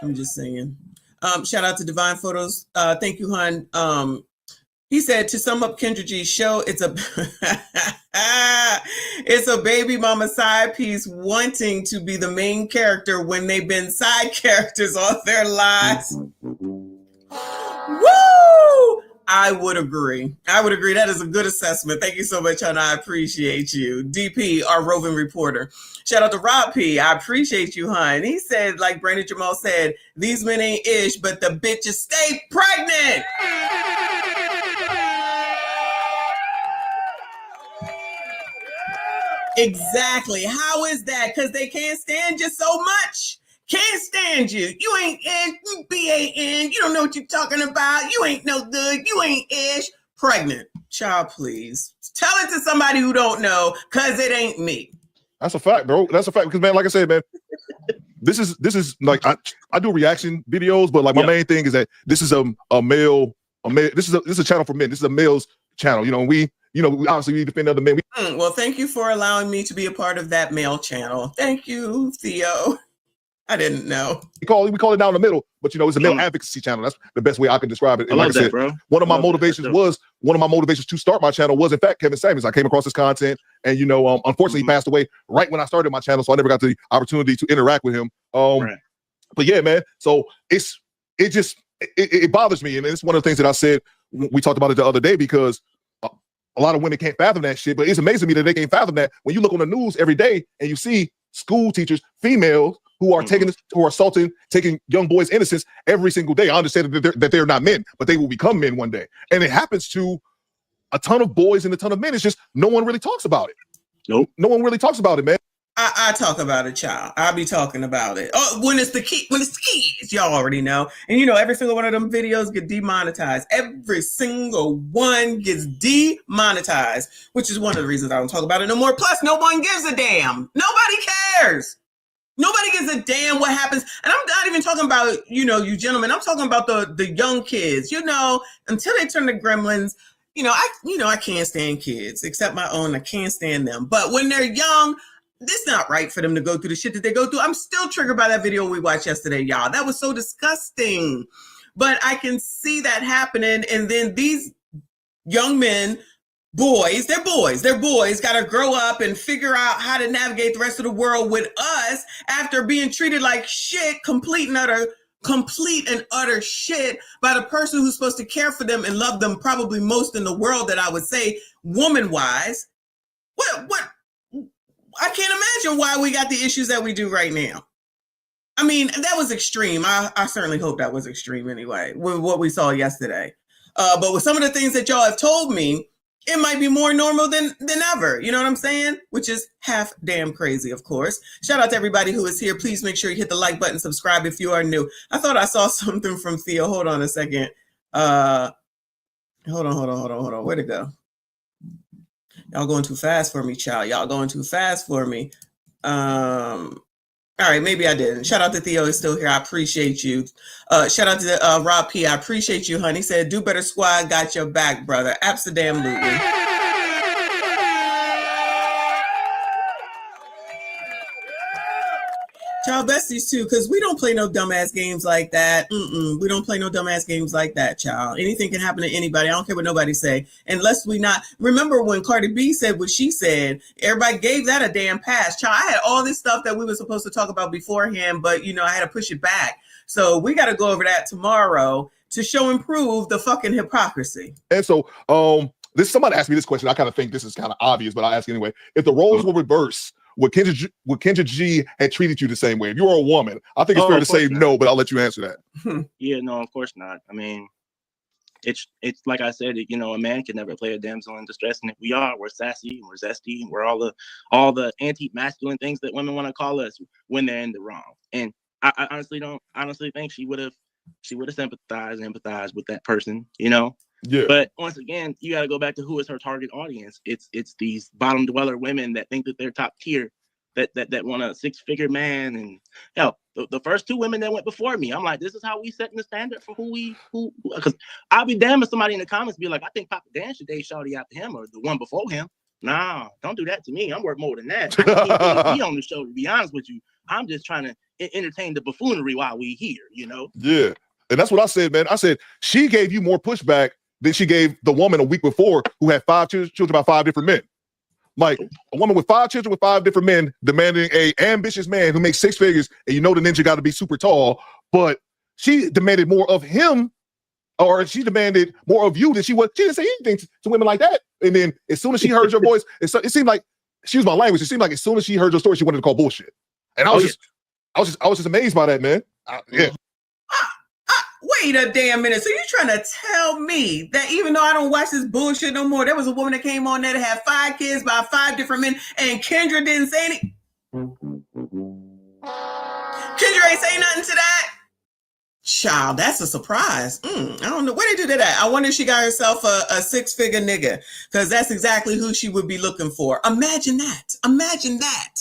I'm just saying. Shout out to Divine Photos. Thank you, hon. He said, to sum up Kendra G's show, it's a baby mama side piece wanting to be the main character when they've been side characters all their lives. Woo! I would agree. That is a good assessment. Thank you so much, hon. I appreciate you. DP, our roving reporter. Shout out to Rob P. I appreciate you, hon. He said, like Brandon Jamal said, these men ain't ish, but the bitches stay pregnant. Exactly. How is that? Because they can't stand you so much. Can't stand you. You ain't ish. You BAN. You don't know what you're talking about. You ain't no good. You ain't ish. Pregnant. Child, please. Tell it to somebody who don't know, because it ain't me. That's a fact, bro. That's a fact. Because, man, like I said, man, this is like, I do reaction videos, but like my main thing is that this is a male. This is a channel for men. This is a male's channel. You know, we obviously we defend other men. Well, thank you for allowing me to be a part of that male channel. Thank you, Theo. I didn't know. We call it down the middle, but you know, it's a male advocacy channel. That's the best way I can describe it. And like I said, bro. One of my motivations to start my channel was, in fact, Kevin Samuels. I came across his content, and you know, unfortunately, he passed away right when I started my channel, so I never got the opportunity to interact with him. But yeah, man. So it bothers me, and it's one of the things that I said. We talked about it the other day because a lot of women can't fathom that shit. But it's amazing to me that they can't fathom that when you look on the news every day and you see school teachers, females, who are assaulting, taking young boys' innocence every single day. I understand that they're not men, but they will become men one day. And it happens to a ton of boys and a ton of men. It's just no one really talks about it. Nope. No one really talks about it, man. I talk about it, child. I'll be talking about it. Oh, when it's the kids, y'all already know. And you know, every single one of them videos get demonetized. Every single one gets demonetized, which is one of the reasons I don't talk about it no more. Plus, no one gives a damn. Nobody cares. Nobody gives a damn what happens. And I'm not even talking about, you know, you gentlemen. I'm talking about the young kids, you know, until they turn to gremlins. I can't stand kids except my own. I can't stand them. But when they're young, it's not right for them to go through the shit that they go through. I'm still triggered by that video we watched yesterday, y'all. That was so disgusting. But I can see that happening. And then these young men, they're boys, got to grow up and figure out how to navigate the rest of the world with us after being treated like shit, complete and utter shit by the person who's supposed to care for them and love them probably most in the world, that I would say, woman-wise. What? I can't imagine why we got the issues that we do right now. I mean, that was extreme. I certainly hope that was extreme anyway, with what we saw yesterday. But with some of the things that y'all have told me, it might be more normal than ever. You know what I'm saying? Which is half damn crazy, of course. Shout out to everybody who is here. Please make sure you hit the like button, subscribe if you are new. I thought I saw something from Theo. Hold on a second. Hold on. Where'd it go? Y'all going too fast for me, child. Y'all going too fast for me. All right, maybe I didn't. Shout out to Theo is still here. I appreciate you. Shout out to Rob P. I appreciate you, honey. Said, do better squad, got your back, brother. Absolutely. Y'all besties too, because we don't play no dumbass games like that. We don't play no dumbass games like that, child. Anything can happen to anybody. I don't care what nobody say. Unless we not. Remember when Cardi B said what she said, everybody gave that a damn pass. Child, I had all this stuff that we were supposed to talk about beforehand, but, you know, I had to push it back. So we got to go over that tomorrow to show and prove the fucking hypocrisy. And so, somebody asked me this question. I kind of think this is kind of obvious, but I'll ask anyway. If the roles were reversed, would Kendra G had treated you the same way? If you were a woman, I think it's fair to say no, but I'll let you answer that. Yeah, no, of course not. I mean, it's like I said, you know, a man can never play a damsel in distress, and if we are, we're sassy, and we're zesty, and we're all the anti-masculine things that women want to call us when they're in the wrong. And I honestly think she would have sympathized and empathized with that person, you know. Yeah. But once again, you got to go back to who is her target audience. It's these bottom dweller women that think that they're top tier, that want a 6-figure man. And hell, the first 2 women that went before me, I'm like, this is how we setting the standard for who because I'll be damned if somebody in the comments be like, I think Papa Dan should date shawty after him or the one before him. Nah, don't do that to me. I'm worth more than that. I can't be on the show, to be honest with you. I'm just trying to entertain the buffoonery while we here, you know? Yeah. And that's what I said, man. I said, she gave you more pushback than she gave the woman a week before who had 5 children by 5 different men. Like a woman with 5 children with 5 different men demanding a ambitious man who makes 6 figures, and you know the ninja got to be super tall, but she demanded more of him, or she demanded more of you than she was. She didn't say anything to women like that. And then as soon as she heard your voice, it seemed like, excuse my language, it seemed like as soon as she heard your story, she wanted to call bullshit. And I was just amazed by that, man. Yeah. Wait a damn minute. So you're trying to tell me that even though I don't watch this bullshit no more, there was a woman that came on there that had 5 kids by 5 different men, and Kendra didn't say anything? Kendra ain't say nothing to that? Child, that's a surprise. I don't know. Where they do that at? I wonder if she got herself a 6-figure nigga, because that's exactly who she would be looking for. Imagine that. Imagine that.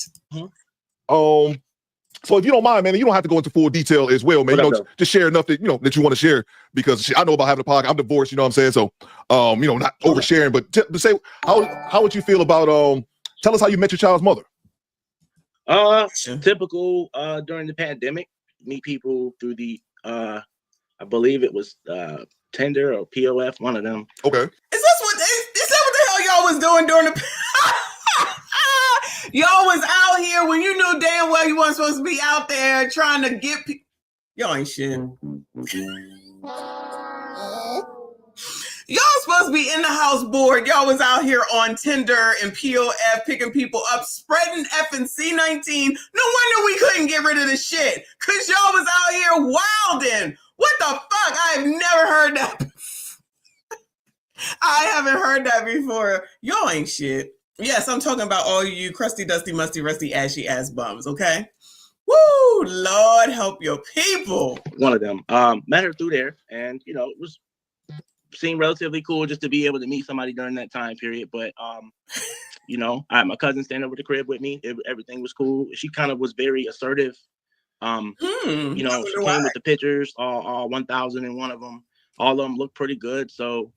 So if you don't mind, man, you don't have to go into full detail as well, man. Just share enough that that you want to share, because I know about having a podcast. I'm divorced, you know what I'm saying? So, not oversharing, but to say how would you feel about tell us how you met your child's mother? Typical during the pandemic, meet people through the I believe it was Tinder or POF, one of them. Okay. Is that what the hell y'all was doing during the y'all was out here when you knew damn well you weren't supposed to be out there trying to get people. Y'all ain't shit. Y'all supposed to be in the house bored. Y'all was out here on Tinder and POF picking people up, spreading effing C19. No wonder we couldn't get rid of the shit, because y'all was out here wilding. What the fuck? I have never heard that. I haven't heard that before. Y'all ain't shit. Yes, I'm talking about all you crusty, dusty, musty, rusty, ashy ass bums, okay? Woo, Lord help your people. One of them. Met her through there, and it was seemed relatively cool just to be able to meet somebody during that time period. But I had my cousin stand over the crib with me. Everything was cool. She kind of was very assertive. She came with the pictures, all 1,001 of them. All of them looked pretty good. So,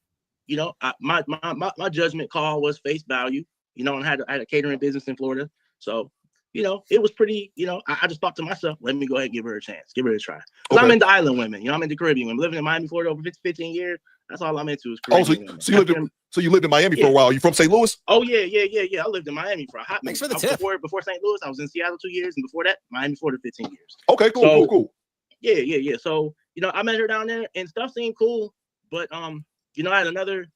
my judgment call was face value. And I had a catering business in Florida. So, it was pretty, I just thought to myself, let me go ahead and give her a chance, give her a try. Because I'm into island women, I'm into Caribbean women. Living in Miami, Florida over 15 years, that's all I'm into is Caribbean women. So you lived in Miami for a while. You from St. Louis? Oh, yeah. I lived in Miami for a hot minute. Before St. Louis, I was in Seattle 2 years, and before that, Miami, Florida, 15 years. Okay, cool. Yeah. So, I met her down there, and stuff seemed cool. But, I had another...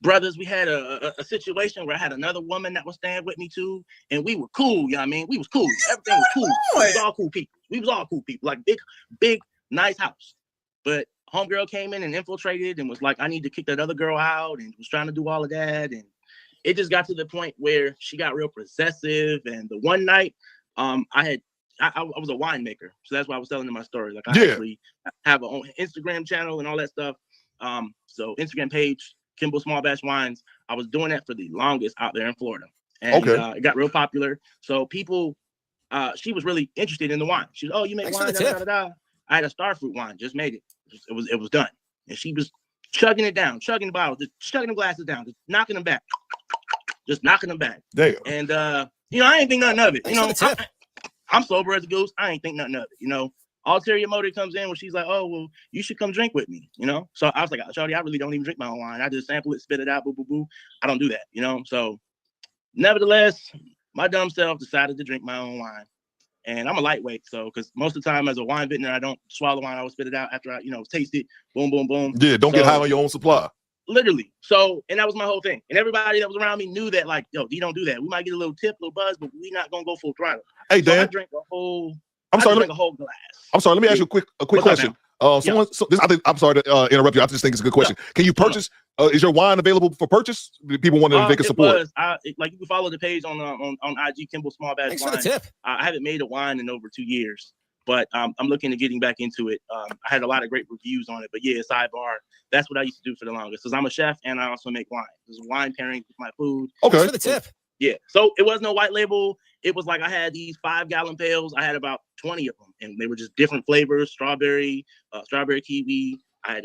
brothers, we had a situation where I had another woman that was staying with me too, and we were cool. We was cool. Everything was cool. We was all cool people. Like big, nice house. But homegirl came in and infiltrated and was like, I need to kick that other girl out, and was trying to do all of that. And it just got to the point where she got real possessive. And the one night, I was a winemaker, so that's why I was telling them my story. Like I actually have an Instagram channel and all that stuff. So Instagram page, Kimball Small Batch Wines. I was doing that for the longest out there in Florida, and it got real popular. So people she was really interested in the wine. She was, oh, you make wine, I had a starfruit wine, just made it. It was done. And she was chugging it down, chugging the bottles, just chugging the glasses down, just knocking them back. Just knocking them back. Damn. And you know, I ain't think nothing of it. You know, I'm sober as a goose. I ain't think nothing of it. You know, ulterior motive comes in when she's like, oh, well, you should come drink with me. You know, so I was like, Shawty, I really don't even drink my own wine. I just sample it, spit it out, boo, boo, boo. I don't do that. You know, so nevertheless, my dumb self decided to drink my own wine. And I'm a lightweight, so because most of the time as a wine vintner, I don't swallow wine. I will spit it out after I, you know, taste it. Boom, boom, boom. Yeah, don't get high on your own supply. Literally. So, and that was my whole thing. And everybody that was around me knew that, like, yo, you don't do that. We might get a little tip, a little buzz, but we're not gonna go full throttle. Hey, Dan. So I drank a whole. I'm sorry. Drank a whole glass. I'm sorry. Let me ask you a quick question. I'm sorry to interrupt you. I just think it's a good question. Can you purchase? Is your wine available for purchase? People want to they can support. Like you can follow the page on IG, Kimball Small Batch Wine. For the tip. I haven't made a wine in over 2 years, but I'm looking at getting back into it. I had a lot of great reviews on it, but yeah, sidebar. That's what I used to do for the longest. Because I'm a chef and I also make wine. There's wine pairing with my food. Okay. For the tip. Yeah. So it was no white label. It was like I had these 5-gallon pails. I had about 20 of them, and they were just different flavors: strawberry, strawberry kiwi. I had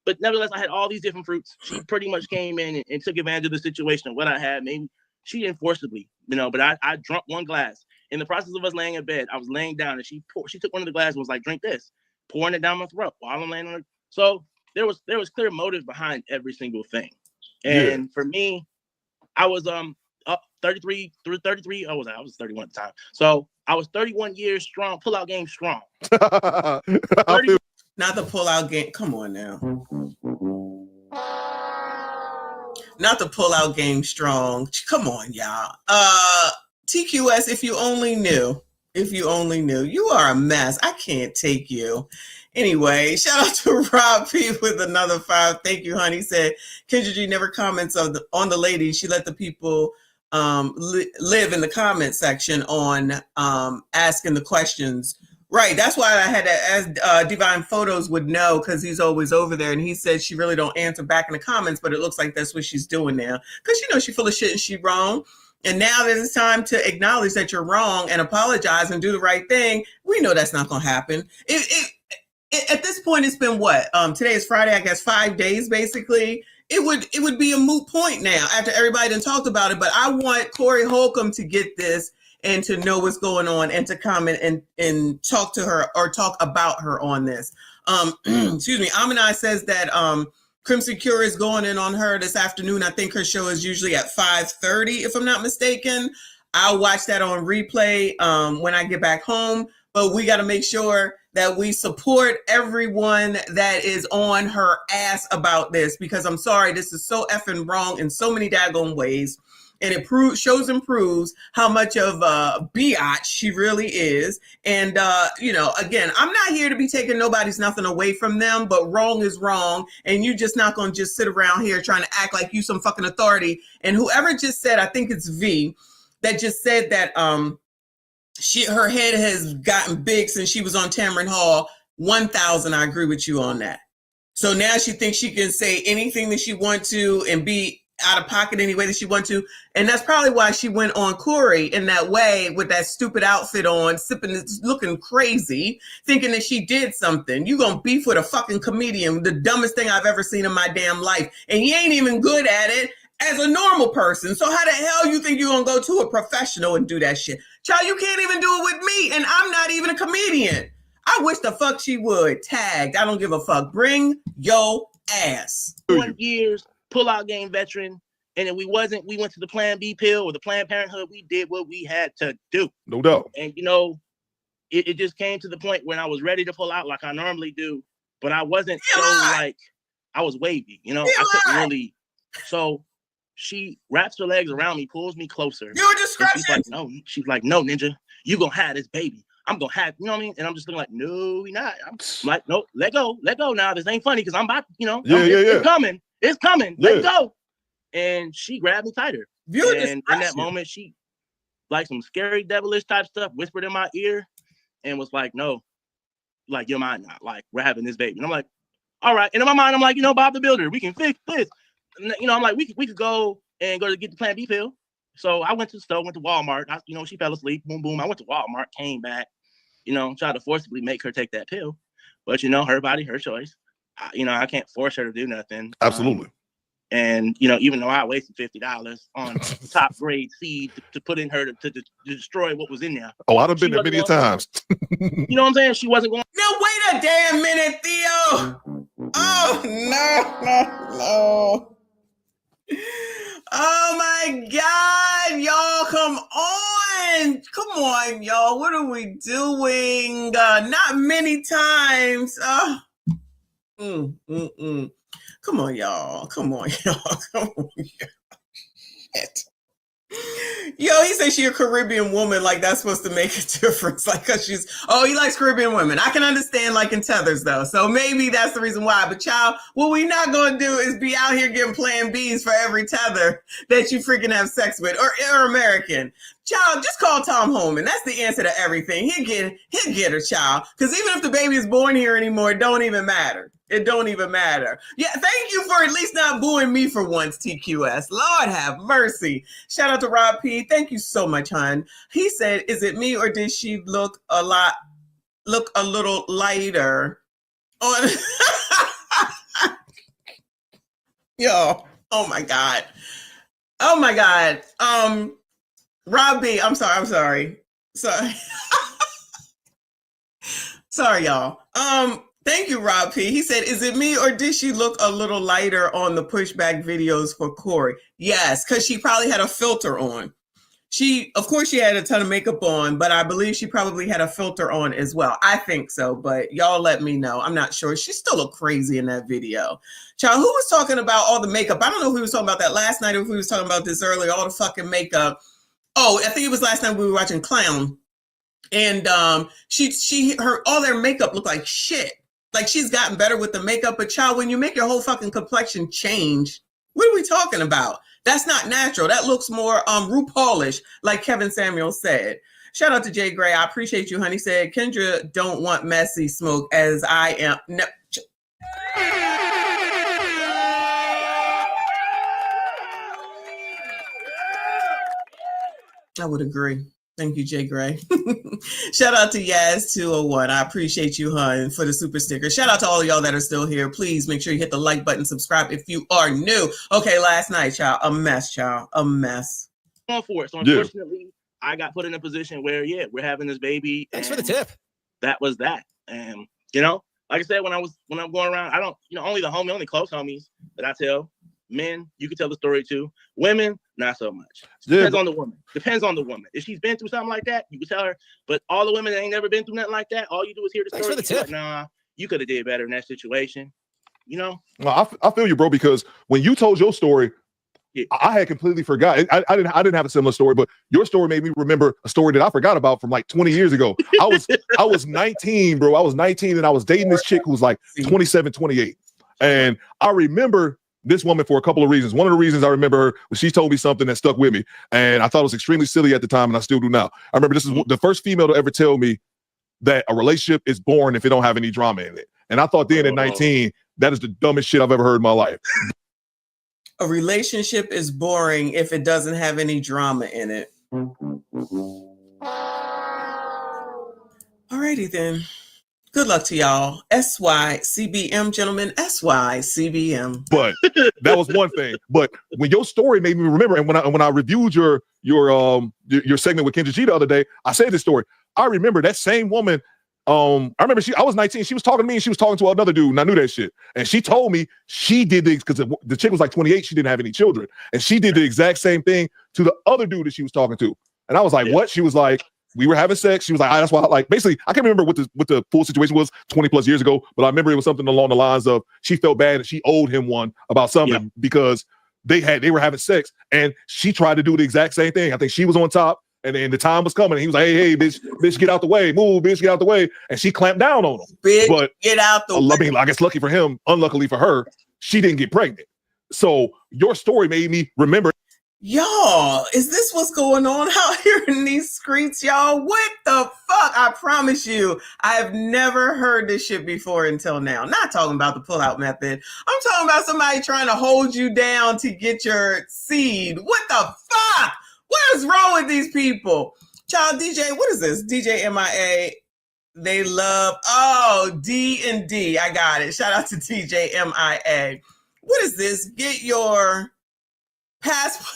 but nevertheless, I had all these different fruits. She pretty much came in and took advantage of the situation of what I had. Maybe she didn't forcibly, you know, but I drunk one glass. In the process of us laying in bed, I was laying down, and she took one of the glasses and was like, "Drink this," pouring it down my throat while I'm laying on it. So there was clear motive behind every single thing. And for me, I was up 33 through 33. I was 31 at the time. So I was 31 years strong, pull-out game strong. 30, not the pull-out game. Come on now. Not the pull-out game strong. Come on, y'all. TQS, if you only knew. If you only knew. You are a mess. I can't take you. Anyway, shout out to Rob P with another 5. Thank you, honey. He said, Kendra G never comments on the lady. She let the people live in the comment section on asking the questions. Right. That's why I had to ask Divine Photos would know, because he's always over there. And he said she really don't answer back in the comments, but it looks like that's what she's doing now. Because, you know, she's full of shit and she's wrong. And now that it's time to acknowledge that you're wrong and apologize and do the right thing, we know that's not going to happen. At this point, it's been what? Today is Friday, I guess 5 days, basically. It would be a moot point now after everybody done talked about it. But I want Corey Holcomb to get this and to know what's going on and to comment and talk to her or talk about her on this. Excuse me. Aminai says that Crimson Cure is going in on her this afternoon. I think her show is usually at 5:30, if I'm not mistaken. I'll watch that on replay when I get back home. But we got to make sure that we support everyone that is on her ass about this, because I'm sorry, this is so effing wrong in so many daggone ways. And it shows and proves how much of a biatch she really is. And, you know, again, I'm not here to be taking nobody's nothing away from them, but wrong is wrong. And you're just not going to just sit around here trying to act like you some fucking authority. And whoever just said, I think it's V, that just said that her head has gotten big since she was on Tamron Hall. 1,000, I agree with you on that. So now she thinks she can say anything that she wants to and be out of pocket any way that she wants to. And that's probably why she went on Corey in that way with that stupid outfit on, sipping, looking crazy, thinking that she did something. You gonna beef with a fucking comedian, the dumbest thing I've ever seen in my damn life. And he ain't even good at it as a normal person. So how the hell you think you're gonna go to a professional and do that shit? Child, you can't even do it with me, and I'm not even a comedian. I wish the fuck she would. Tagged. I don't give a fuck. Bring your ass. 1 years, pull-out game veteran, and then we went to the Plan B pill or the Planned Parenthood. We did what we had to do. No doubt. And, you know, it just came to the point when I was ready to pull out like I normally do, but I wasn't like, I was wavy, you know? I couldn't really. So she wraps her legs around me, pulls me closer. You were discretion. She's like, no, Ninja, you gonna have this baby. I'm gonna have, you know what I mean? And I'm just looking like, no, we not. I'm like, no, let go now. This ain't funny because I'm about, you know, it's coming. It's coming. Let go. And she grabbed me tighter. And in that moment, she, like some scary devilish type stuff, whispered in my ear and was like, no, like, you're mine now. Like, we're having this baby. And I'm like, all right. And in my mind, I'm like, you know, Bob the Builder, we can fix this. And, you know, I'm like, we could go and get the Plan B pill. So I went to the store, went to Walmart. She fell asleep. Boom, boom. I went to Walmart, came back, tried to forcibly make her take that pill. But, her body, her choice. I can't force her to do nothing. Absolutely. And, even though I wasted $50 on top grade seed to put in her to destroy what was in there. Oh, I'd have been there many times. You know what I'm saying? She wasn't going. Now, wait a damn minute, Theo. Oh, no. Oh, my God. Y'all, come on. Come on, y'all. What are we doing? Not many times. Come on, y'all. Come on, y'all. Shit. Yo, he said she a Caribbean woman, like that's supposed to make a difference. Like, cause he likes Caribbean women. I can understand liking tethers though. So maybe that's the reason why. But child, what we not gonna do is be out here getting plan Bs for every tether that you freaking have sex with or American. Child, just call Tom Holman. That's the answer to everything. He'll get her, child. Because even if the baby is born here anymore, it don't even matter. It don't even matter. Yeah, thank you for at least not booing me for once, TQS. Lord have mercy. Shout out to Rob P. Thank you so much, hon. He said, is it me or did she look a little lighter on yo, oh my God. Rob B, I'm sorry. Sorry, y'all. Thank you, Rob P. He said, is it me or did she look a little lighter on the pushback videos for Corey? Yes, because she probably had a filter on. Of course, she had a ton of makeup on, but I believe she probably had a filter on as well. I think so, but y'all let me know. I'm not sure. She still looked crazy in that video. Child, who was talking about all the makeup? I don't know if we was talking about that last night or if we was talking about this earlier, all the fucking makeup. Oh, I think it was last night we were watching Clown. And all their makeup looked like shit. Like she's gotten better with the makeup, but child, when you make your whole fucking complexion change, what are we talking about? That's not natural. That looks more RuPaulish, like Kevin Samuel said. Shout out to Jay Gray. I appreciate you, honey. Said Kendra don't want messy smoke as I am. No. I would agree. Thank you, Jay Gray. Shout out to Yaz201. I appreciate you, hun, for the super sticker. Shout out to all of y'all that are still here. Please make sure you hit the like button, subscribe if you are new. Okay, last night, child, a mess, child, a mess. Going for it. So unfortunately, I got put in a position where, we're having this baby. Thanks for the tip. That was that. And, like I said, when I'm going around, I don't, only close homies that I tell. Men, you can tell the story to. Women, not so much. Depends on the woman. If she's been through something like that, you can tell her. But all the women that ain't never been through nothing like that, all you do is hear the story. Thanks for the tip. Like, nah, you could have did better in that situation. Well, I feel you, bro, because when you told your story, I had completely forgot. I didn't have a similar story, but your story made me remember a story that I forgot about from like 20 years ago. I was 19, bro. I was 19 and I was dating this chick who was like 27, 28. And I remember this woman for a couple of reasons. One of the reasons I remember her was she told me something that stuck with me. And I thought it was extremely silly at the time, and I still do now. I remember this is the first female to ever tell me that a relationship is boring if it don't have any drama in it. And I thought then at 19, that is the dumbest shit I've ever heard in my life. A relationship is boring if it doesn't have any drama in it. Alrighty then. Good luck to y'all. SYCBM, gentlemen. SYCBM. But that was one thing. But when your story made me remember, and when I reviewed your segment with Kendra G the other day, I said this story. I remember that same woman. I remember I was 19. She was talking to me, and she was talking to another dude, and I knew that shit. And she told me she did this because the chick was like 28. She didn't have any children, and she did the exact same thing to the other dude that she was talking to. And I was like, "What?" She was like, we were having sex. She was like, that's why, like, basically, I can't remember what the full situation was 20 plus years ago, but I remember it was something along the lines of she felt bad and she owed him one about something because they were having sex and she tried to do the exact same thing. I think she was on top and then the time was coming and he was like, hey, bitch, get out the way. Move, bitch, get out the way. And she clamped down on him. Bitch, but get out the way. I mean, I guess lucky for him, unluckily for her, she didn't get pregnant. So your story made me remember. Y'all, is this what's going on out here in these streets, y'all? What the fuck? I promise you, I've never heard this shit before until now. Not talking about the pull-out method. I'm talking about somebody trying to hold you down to get your seed. What the fuck? is wrong with these people? Child DJ, what is this? DJ MIA. They love, D&D. I got it. Shout out to DJ MIA. What is this? Get your passport.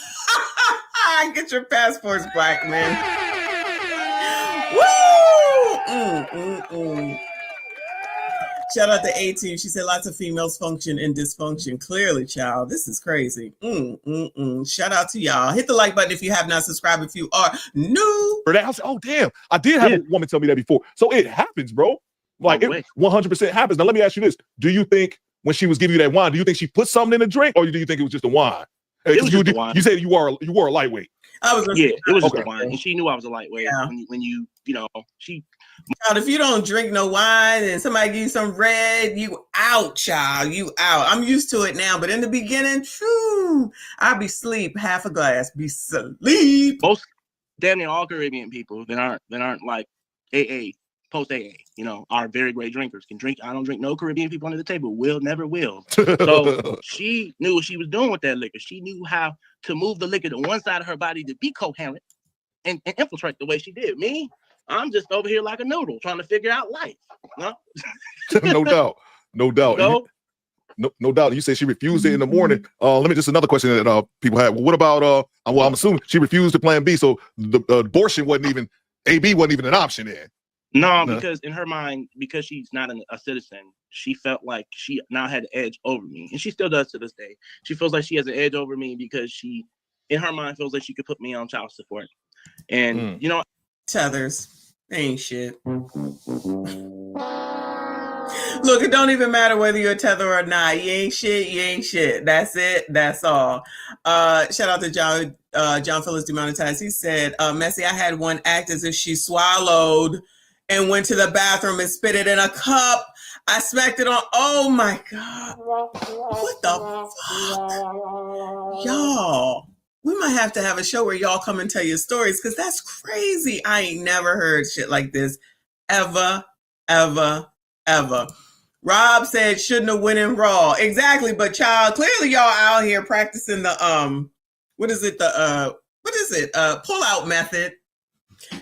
Get your passports, black men. Woo! Shout out to A-Team. She said lots of females function in dysfunction. Clearly, child. This is crazy. Shout out to y'all. Hit the like button if you have not subscribed. If you are new. Oh, damn. I did have a woman tell me that before. So it happens, bro. Like, it 100% happens. Now, let me ask you this. Do you think when she was giving you that wine, do you think she put something in the drink, or do you think it was just a wine? It was just a wine. You said you were a lightweight. It was just a wine. And she knew I was a lightweight. Yeah. When you she... Child, if you don't drink no wine and somebody give you some red, you out, child. You out. I'm used to it now, but in the beginning, I'd be sleep half a glass, be sleep. Most damn near all Caribbean people that aren't like AA, post AA, are very great drinkers. Can drink. I don't drink no Caribbean people under the table. Never will. So she knew what she was doing with that liquor. She knew how to move the liquor to one side of her body to be coherent and infiltrate the way she did. Me, I'm just over here like a noodle trying to figure out life. No, no doubt. No doubt. You say she refused it in the morning. Let me just another question that people had. Well, what about I'm assuming she refused to plan B, so the abortion wasn't even an option there. No, because in her mind, because she's not a citizen, she felt like she now had an edge over me, and she still does to this day. She feels like she has an edge over me because she, in her mind, feels like she could put me on child support, and tethers ain't shit. Look, it don't even matter whether you're a tether or not. You ain't shit. That's it. That's all. Shout out to John Phillips Demonetized. He said, Messi, I had one act as if she swallowed and went to the bathroom and spit it in a cup. I smacked it on. Oh my God. What the fuck? Y'all, we might have to have a show where y'all come and tell your stories, because that's crazy. I ain't never heard shit like this ever. Rob said shouldn't have went in Raw. Exactly, but child, clearly y'all out here practicing the pull out method.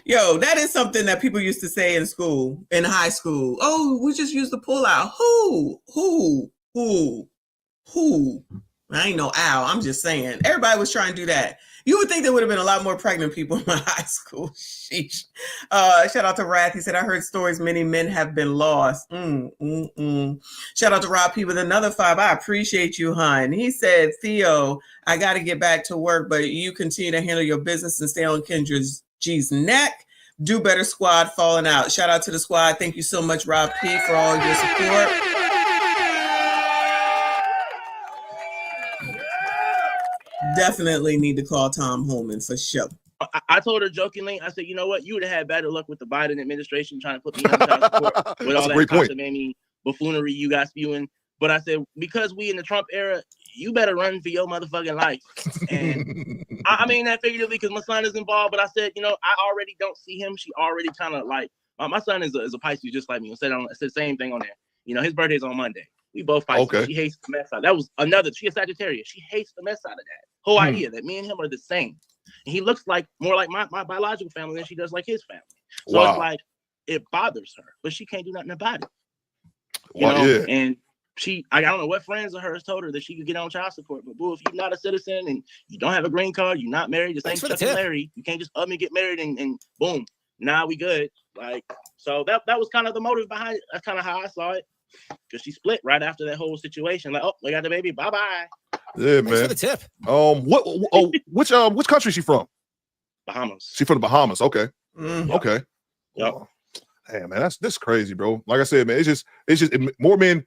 Yo, that is something that people used to say in school, in high school. Oh, we just used the pull out. Who? I ain't no owl. I'm just saying. Everybody was trying to do that. You would think there would have been a lot more pregnant people in my high school. Sheesh. Shout out to Wrath. He said, I heard stories many men have been lost. Shout out to Rob P with another 5. I appreciate you, hon. He said, Theo, I got to get back to work, but you continue to handle your business and stay on Kendra G's neck. Do better, squad. Falling out. Shout out to the squad. Thank you so much, Rob P, for all your support. Definitely need to call Tom Holman for sure. I told her jokingly, I said, you know what? You would have had better luck with the Biden administration trying to put me on child support with all that cockamamie buffoonery you got spewing. But I said, because we in the Trump era, you better run for your motherfucking life. And I mean that figuratively because my son is involved. But I said, I already don't see him. She already kind of like, my son is a Pisces just like me. I said the same thing on there. His birthday's on Monday. We both Pisces. Okay. She hates the mess out. That was another. She is Sagittarius. She hates the mess out of that whole idea that me and him are the same. And he looks more like my biological family than she does like his family. So it's like it bothers her, but she can't do nothing about it. You know? Yeah. And I don't know what friends of hers told her that she could get on child support. But boo, if you're not a citizen and you don't have a green card, you're not married, this ain't Chuck and Larry. You can't just up and get married and boom, now we good. Like, so that was kind of the motive behind it. That's kind of how I saw it. Because she split right after that whole situation. Like, oh, we got the baby. Bye bye. Yeah, man. Thanks for the tip. Which country is she from? Bahamas. She from the Bahamas. Okay. Okay. Yep. Hey, man, that's crazy, bro. Like I said, man, it's just more men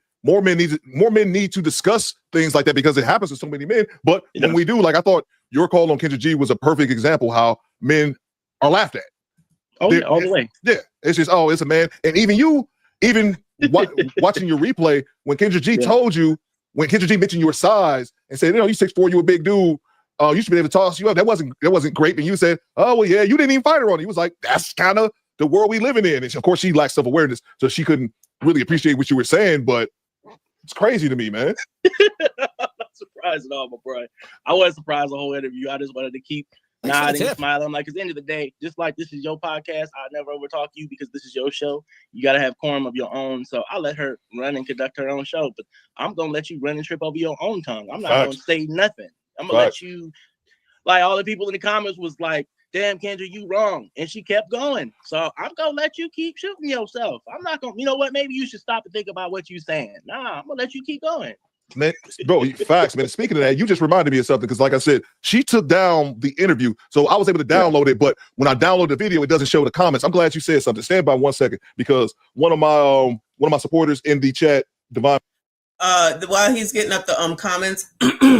need to discuss things like that because it happens to so many men. But when we do, like I thought your call on Kendra G was a perfect example how men are laughed at. Oh, yeah, all the way. Yeah. It's just, it's a man. And even watching your replay, when Kendra G told you, when Kendra G mentioned your size and said, you 6'4", you a big dude, you should be able to toss you up. That wasn't great. And you said, oh, well, yeah, you didn't even fight her on it. He was like, that's kind of the world we living in. And of course, she lacks self-awareness, so she couldn't really appreciate what you were saying, but it's crazy to me, man. I'm not surprised at all, my bro. I wasn't surprised the whole interview. I just wanted to keep nodding, smiling. I'm like, at the end of the day, just like this is your podcast, I'll never overtalk you because this is your show. You got to have quorum of your own. So I'll let her run and conduct her own show, but I'm going to let you run and trip over your own tongue. I'm not going to say nothing. I'm going to let you, like all the people in the comments was like, damn, Kendra, you wrong. And she kept going. So I'm going to let you keep shooting yourself. I'm not going to, you know what? Maybe you should stop and think about what you're saying. Nah, I'm going to let you keep going. Man, bro, facts, man. Speaking of that, you just reminded me of something because, like I said, she took down the interview, so I was able to download it. But when I download the video, it doesn't show the comments. I'm glad you said something. Stand by 1 second because one of my supporters in the chat, Divine. While he's getting up the comments,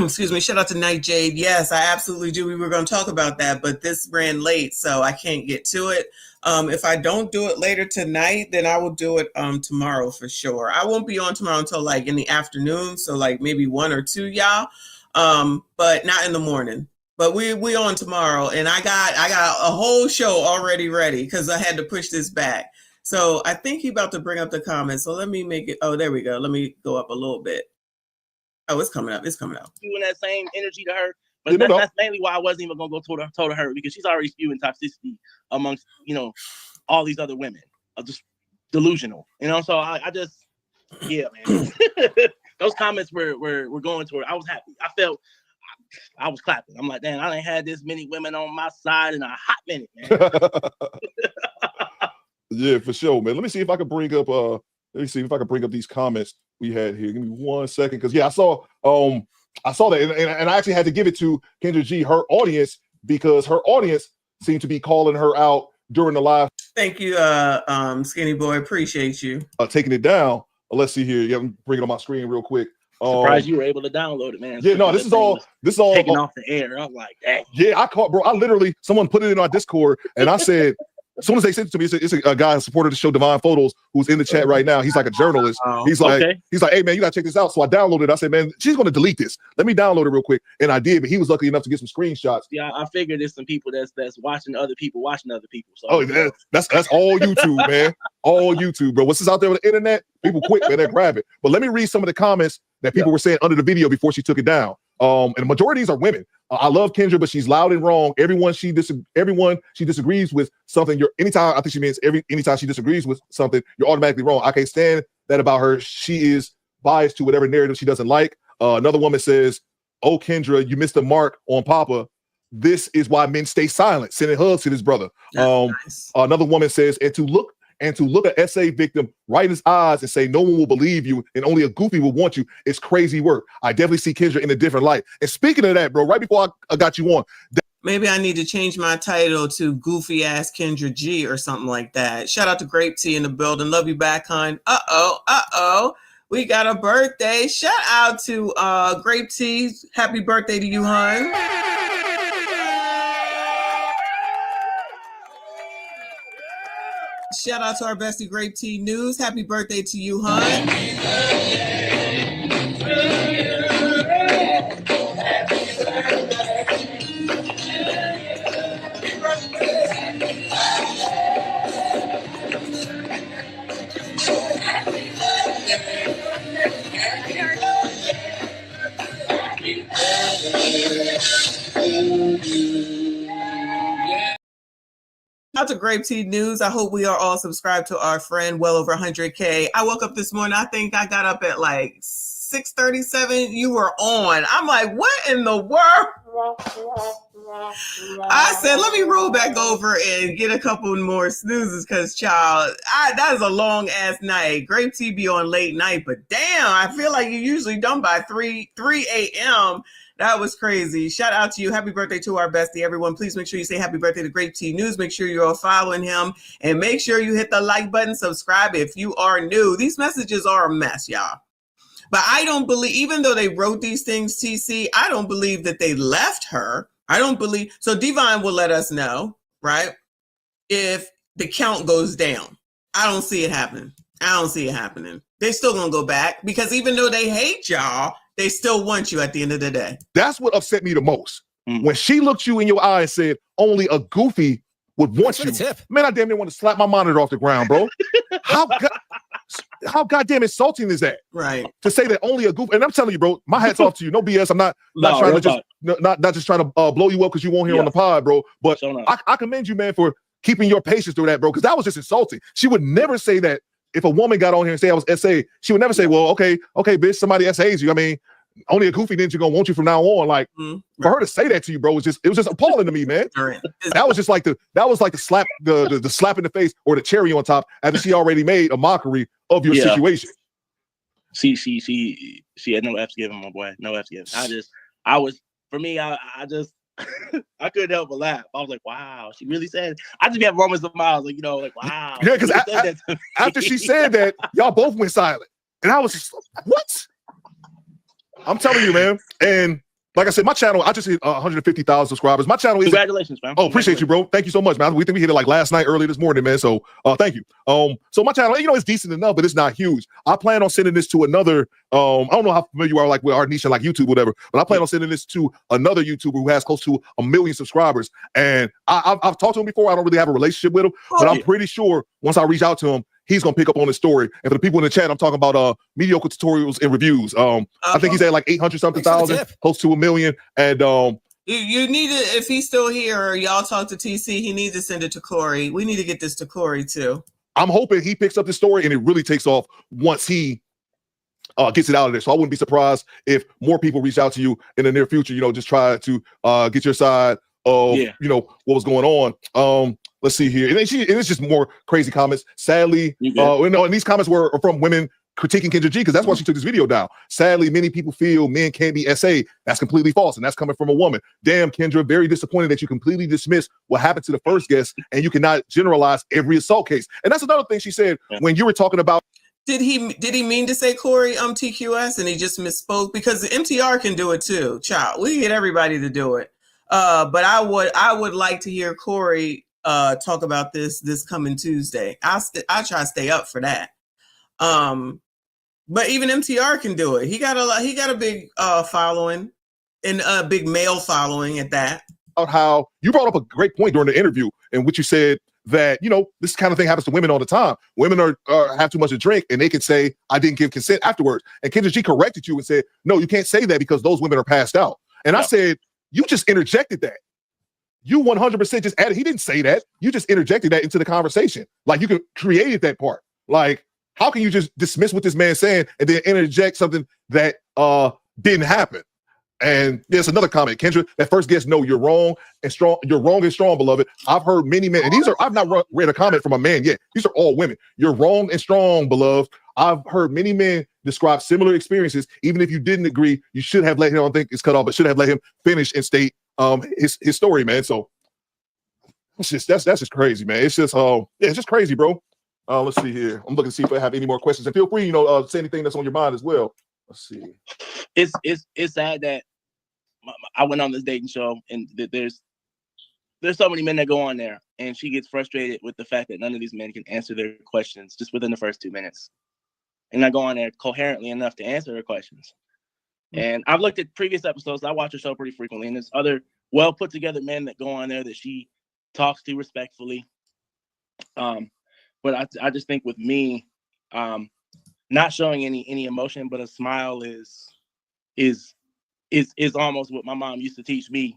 excuse me, shout out to Night Jade. Yes, I absolutely do. We were going to talk about that, but this ran late, so I can't get to it. If I don't do it later tonight, then I will do it tomorrow for sure. I won't be on tomorrow until like in the afternoon, so like maybe 1 or 2 y'all, but not in the morning. But we on tomorrow, and I got a whole show already ready because I had to push this back. So I think he's about to bring up the comments. So let me make it. Oh, there we go. Let me go up a little bit. Oh, it's coming up. It's coming up. Spewing that same energy to her. But that's mainly why I wasn't even going to go toe to her because she's already spewing toxicity amongst, all these other women. Just delusional. So I just, yeah, man. Those comments were going to her. I was happy. I was clapping. I'm like, damn, I ain't had this many women on my side in a hot minute, man. Yeah, for sure, man. Let me see if I can bring up these comments we had here. Give me 1 second. Because I saw that and I actually had to give it to Kendra G, her audience, because her audience seemed to be calling her out during the live. Thank you, Skinny Boy. Appreciate you. Taking it down. Let's see here. Yeah, I'm bringing it on my screen real quick. Surprised you were able to download it, man. Yeah, no, this is all taken off the air. I'm like, dang. Yeah, I literally, someone put it in our Discord and I said, as soon as they sent it to me, it's a guy, a supporter to show Divine Photos, who's in the chat right now. He's like a journalist. He's like, hey man, you gotta check this out. So I downloaded it. I said, man, she's gonna delete this. Let me download it real quick. And I did, but he was lucky enough to get some screenshots. Yeah, I figured there's some people that's watching other people watching other people. So that's all YouTube, man. All YouTube, bro. What's this out there on the internet? People quick, man, they grab it. But let me read some of the comments that people were saying under the video before she took it down. And the majority of these are women. I love Kendra, but she's loud and wrong. Everyone she disagrees with something. Anytime she disagrees with something, you're automatically wrong. I can't stand that about her. She is biased to whatever narrative she doesn't like. Another woman says, "Oh, Kendra, you missed the mark on Papa. This is why men stay silent." Sending hugs to this brother. Nice. Another woman says, and to look an SA victim right in his eyes and say no one will believe you and only a goofy will want you is crazy work. I definitely see Kendra in a different light. And speaking of that, bro, right before I got you on, maybe I need to change my title to Goofy Ass Kendra G or something like that. Shout out to Grape Tea in the building. Love you back, hon. We got a birthday. Shout out to Grape Tea. Happy birthday to you, hon. Shout out to our bestie Grape Tea News. Happy birthday to you, hon. Out to Grape Tea News. I hope we are all subscribed to our friend, well over 100K. I woke up this morning. I think I got up at like 6:37. You were on. I'm like, what in the world? I said, let me roll back over and get a couple more snoozes because, child, that is a long ass night. Grape Tea be on late night, but damn, I feel like you're usually done by 3 a.m. That was crazy. Shout out to you. Happy birthday to our bestie, everyone. Please make sure you say happy birthday to Grape Tea News. Make sure you're all following him and make sure you hit the like button, subscribe if you are new. These messages are a mess, y'all. But I don't believe, even though they wrote these things, TC, I don't believe that they left her. I don't believe. So Divine will let us know, right? If the count goes down. I don't see it happening. I don't see it happening. They're still going to go back because even though they hate y'all, they still want you at the end of the day. That's what upset me the most. When she looked you in your eye and said, only a goofy would want you. Man, I damn near want to slap my monitor off the ground, bro. how goddamn insulting is that? Right. To say that only a goof, and I'm telling you, bro, my hat's off to you. No BS. I'm not trying to just not just trying to blow you up because you won't hear on the pod, bro. But I commend you, man, for keeping your patience through that, bro, because that was just insulting. She would never say that if a woman got on here and say I was SA. She would never say, well, okay, bitch, somebody SAs you. I mean, only a goofy ninja gonna want you from now on. Like for her to say that to you, bro, it was just appalling to me, man. That was just like the slap, the slap in the face or the cherry on top after she already made a mockery of your situation. She had no F's given, my boy. No F's given. I just I couldn't help but laugh. I was like, wow, she really said it. I just have moments of miles, like, like, wow. Yeah, because after she said that, y'all both went silent. And I was just like, what? I'm telling you, man. And like I said, my channel, I just hit 150,000 subscribers. My channel is congratulations, man. Oh, appreciate you, bro. Thank you so much, man. We think we hit it like last night, early this morning, man. So thank you. So my channel, it's decent enough, but it's not huge. I plan on sending this to another. I don't know how familiar you are like with our niche and like YouTube, whatever, but I plan on sending this to another YouTuber who has close to 1 million subscribers. And I've talked to him before. I don't really have a relationship with him, but I'm pretty sure once I reach out to him, he's gonna pick up on his story. And for the people in the chat, I'm talking about mediocre tutorials and reviews. I think he's at like 800-something thousand, close to 1 million. And you need to, if he's still here or y'all talk to TC, he needs to send it to Corey. We need to get this to Corey too. I'm hoping he picks up the story and it really takes off once he gets it out of there. So I wouldn't be surprised if more people reach out to you in the near future, just try to get your side of what was going on. Let's see here. And it's just more crazy comments. Sadly, and these comments were from women critiquing Kendra G, because that's why she took this video down. Sadly, many people feel men can't be SA. That's completely false, and that's coming from a woman. Damn, Kendra, very disappointed that you completely dismissed what happened to the first guest, and you cannot generalize every assault case. And that's another thing she said when you were talking about. Did he mean to say Corey TQS and he just misspoke? Because the MTR can do it too. Child, we get everybody to do it. But I would like to hear Corey talk about this coming Tuesday. I try to stay up for that. But even MTR can do it. He got a big following, and a big male following at that. About how you brought up a great point during the interview in which you said that this kind of thing happens to women all the time. Women have too much to drink and they can say I didn't give consent afterwards. And Kendra G corrected you and said, no, you can't say that because those women are passed out. And I said, you just interjected that. You 100% just added. He didn't say that. You just interjected that into the conversation. Like you created that part. Like how can you just dismiss what this man's saying and then interject something that didn't happen? And there's another comment, Kendra. That first guest, no, you're wrong and strong. You're wrong and strong, beloved. I've heard many men, and I've not read a comment from a man yet. These are all women. You're wrong and strong, beloved. I've heard many men describe similar experiences. Even if you didn't agree, you should have let him. I don't think it's cut off, but should have let him finish and state his story, man. So it's just that's just crazy, man. It's just it's just crazy, bro. Let's see here. I'm looking to see if I have any more questions, and feel free, say anything that's on your mind as well. Let's see. It's sad that I went on this dating show, and there's so many men that go on there, and she gets frustrated with the fact that none of these men can answer their questions just within the first 2 minutes, and I go on there coherently enough to answer her questions. And I've looked at previous episodes. I watch her show pretty frequently, and there's other well put together men that go on there that she talks to respectfully. But I just think with me, not showing any emotion, but a smile is almost what my mom used to teach me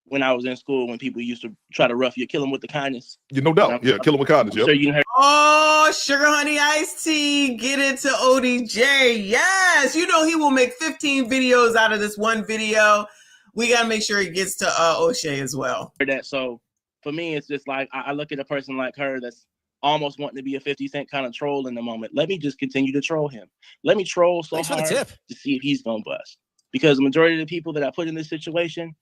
when I was in school, when people used to try to rough you, kill them with the kindness. No doubt. Yeah, kill them with kindness. Sure you can Oh, Sugar Honey Iced Tea. Get it to ODJ. Yes. He will make 15 videos out of this one video. We got to make sure it gets to O'Shea as well. So for me, it's just like, I look at a person like her that's almost wanting to be a 50 Cent kind of troll in the moment. Let me just continue to troll him. Let me troll so hard to see if he's going to bust. Because the majority of the people that I put in this situation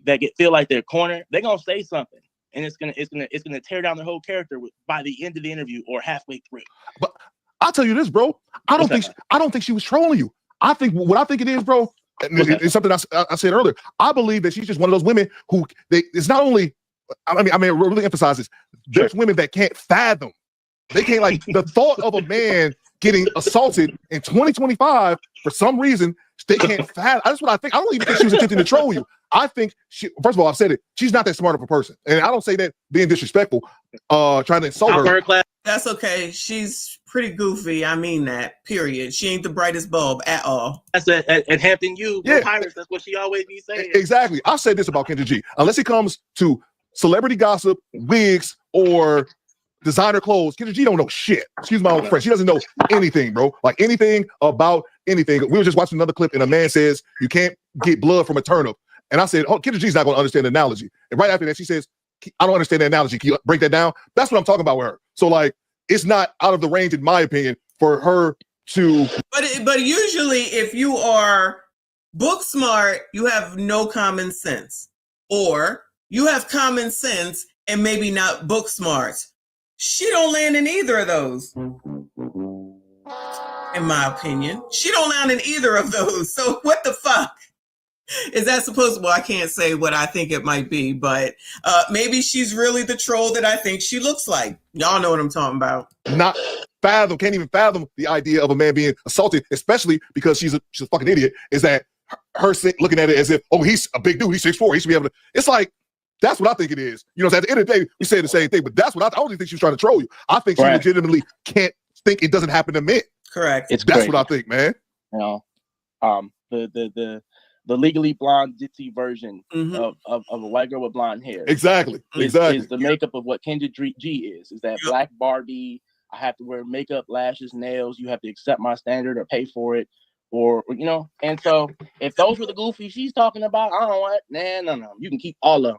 that feel like they're cornered, they're going to say something. And it's gonna tear down their whole character by the end of the interview or halfway through. But I'll tell you this, bro. I don't think she was trolling you. I think what I think it is, bro. It's something I said earlier. I believe that she's just one of those women who it's not only. I mean, really emphasize this. There's women that can't fathom. They can't the thought of a man getting assaulted in 2025 for some reason they can't fathom. That's what I think. I don't even think she was attempting to troll you. I think first of all, I've said it. She's not that smart of a person, and I don't say that being disrespectful, trying to insult her. That's okay. She's pretty goofy. I mean that. Period. She ain't the brightest bulb at all. That's at Hampton U. Yeah. Pirates. That's what she always be saying. Exactly. I've said this about Kendra G. Unless it comes to celebrity gossip, wigs, or designer clothes, Kendra G don't know shit. Excuse my old French. She doesn't know anything, bro. Like anything about anything. We were just watching another clip, and a man says you can't get blood from a turnip. And I said, oh, Kendra G's not going to understand the analogy. And right after that, she says, I don't understand the analogy. Can you break that down? That's what I'm talking about with her. So like, it's not out of the range, in my opinion, for her to. But usually, if you are book smart, you have no common sense, or you have common sense and maybe not book smart. She don't land in either of those. In my opinion, she don't land in either of those. So what the fuck? Is that supposed to, well, I can't say what I think it might be, but maybe she's really the troll that I think she looks like. Y'all know what I'm talking about. Can't even fathom the idea of a man being assaulted, especially because she's a fucking idiot, is that her looking at it as if, oh, he's a big dude, he's 6'4", he should be able to, it's like, that's what I think it is. You know, so at the end of the day, we say the same thing, but that's what I don't even think she's trying to troll you. I think she legitimately can't think it doesn't happen to men. Correct. That's crazy. what I think, man. You know, the Legally Blonde ditzy version of a white girl with blonde hair. Exactly. Is the makeup of what Kendra G is. Is that black Barbie? I have to wear makeup, lashes, nails. You have to accept my standard or pay for it, or you know. And so, if those were the goofy she's talking about, I don't want. No. You can keep all of them.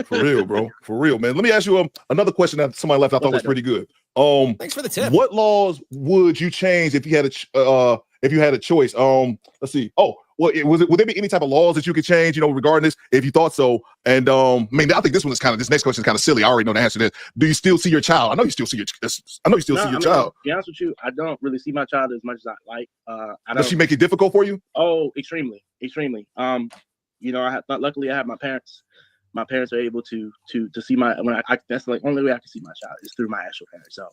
For real, bro. For real, man. Let me ask you another question that somebody left. I thought was pretty good. Thanks for the tip. What laws would you change if you had a choice? Let's see. Oh, well, would there be any type of laws that you could change, you know, regarding this, if you thought so? And I mean, I think this next question is kind of silly. I already know the answer to this. Do you still see your child? I know you still see your child. To be honest with you, I don't really see my child as much as I like. Does she make it difficult for you? Oh, extremely. You know, luckily I have my parents. My parents are able to see that's the only way I can see my child is through my actual parents. So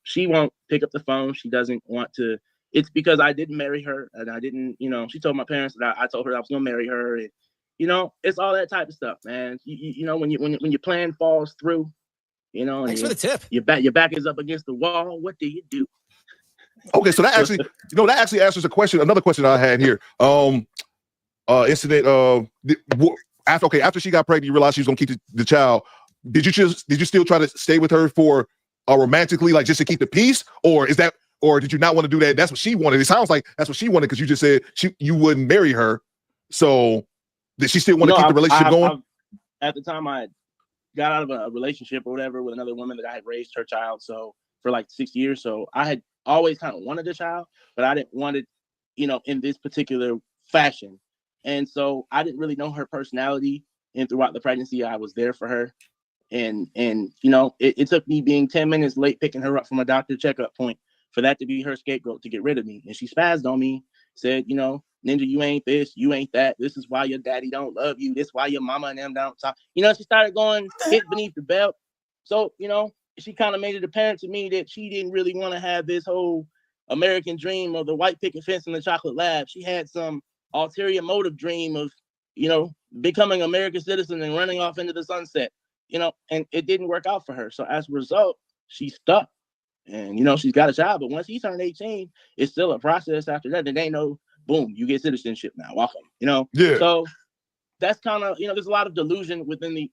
she won't pick up the phone. She doesn't want to. It's because I didn't marry her, and I didn't, you know, she told my parents that I told her I was gonna marry her, and you know, it's all that type of stuff, man. You know, when your plan falls through, you know, thanks for the tip. Your back is up against the wall. What do you do? Okay, so that actually answers a question. Another question I had here. Incident. After she got pregnant, you realized she was gonna keep the child. Did you still try to stay with her for romantically, like just to keep the peace, or did you not want to do that? That's what she wanted. It sounds like that's what she wanted because you just said you wouldn't marry her. So did she still want to keep the relationship going? At the time, I got out of a relationship or whatever with another woman that I had raised her child so for like 6 years. So I had always kind of wanted a child, but I didn't want it, you know, in this particular fashion. And so I didn't really know her personality. And throughout the pregnancy, I was there for her. And you know, it took me being 10 minutes late picking her up from a doctor checkup point for that to be her scapegoat to get rid of me. And she spazzed on me, said, you know, Ninja, you ain't this, you ain't that. This is why your daddy don't love you. This is why your mama and them don't talk. You know, she started going hit beneath the belt. So, you know, she kind of made it apparent to me that she didn't really want to have this whole American dream of the white picket fence and the chocolate lab. She had some ulterior motive dream of, you know, becoming an American citizen and running off into the sunset, you know, and it didn't work out for her. So as a result, she's stuck. And, you know, she's got a child, but once he turned 18, it's still a process after that. There ain't no, boom, you get citizenship now, welcome, you know? Yeah. So that's kind of, you know, there's a lot of delusion within the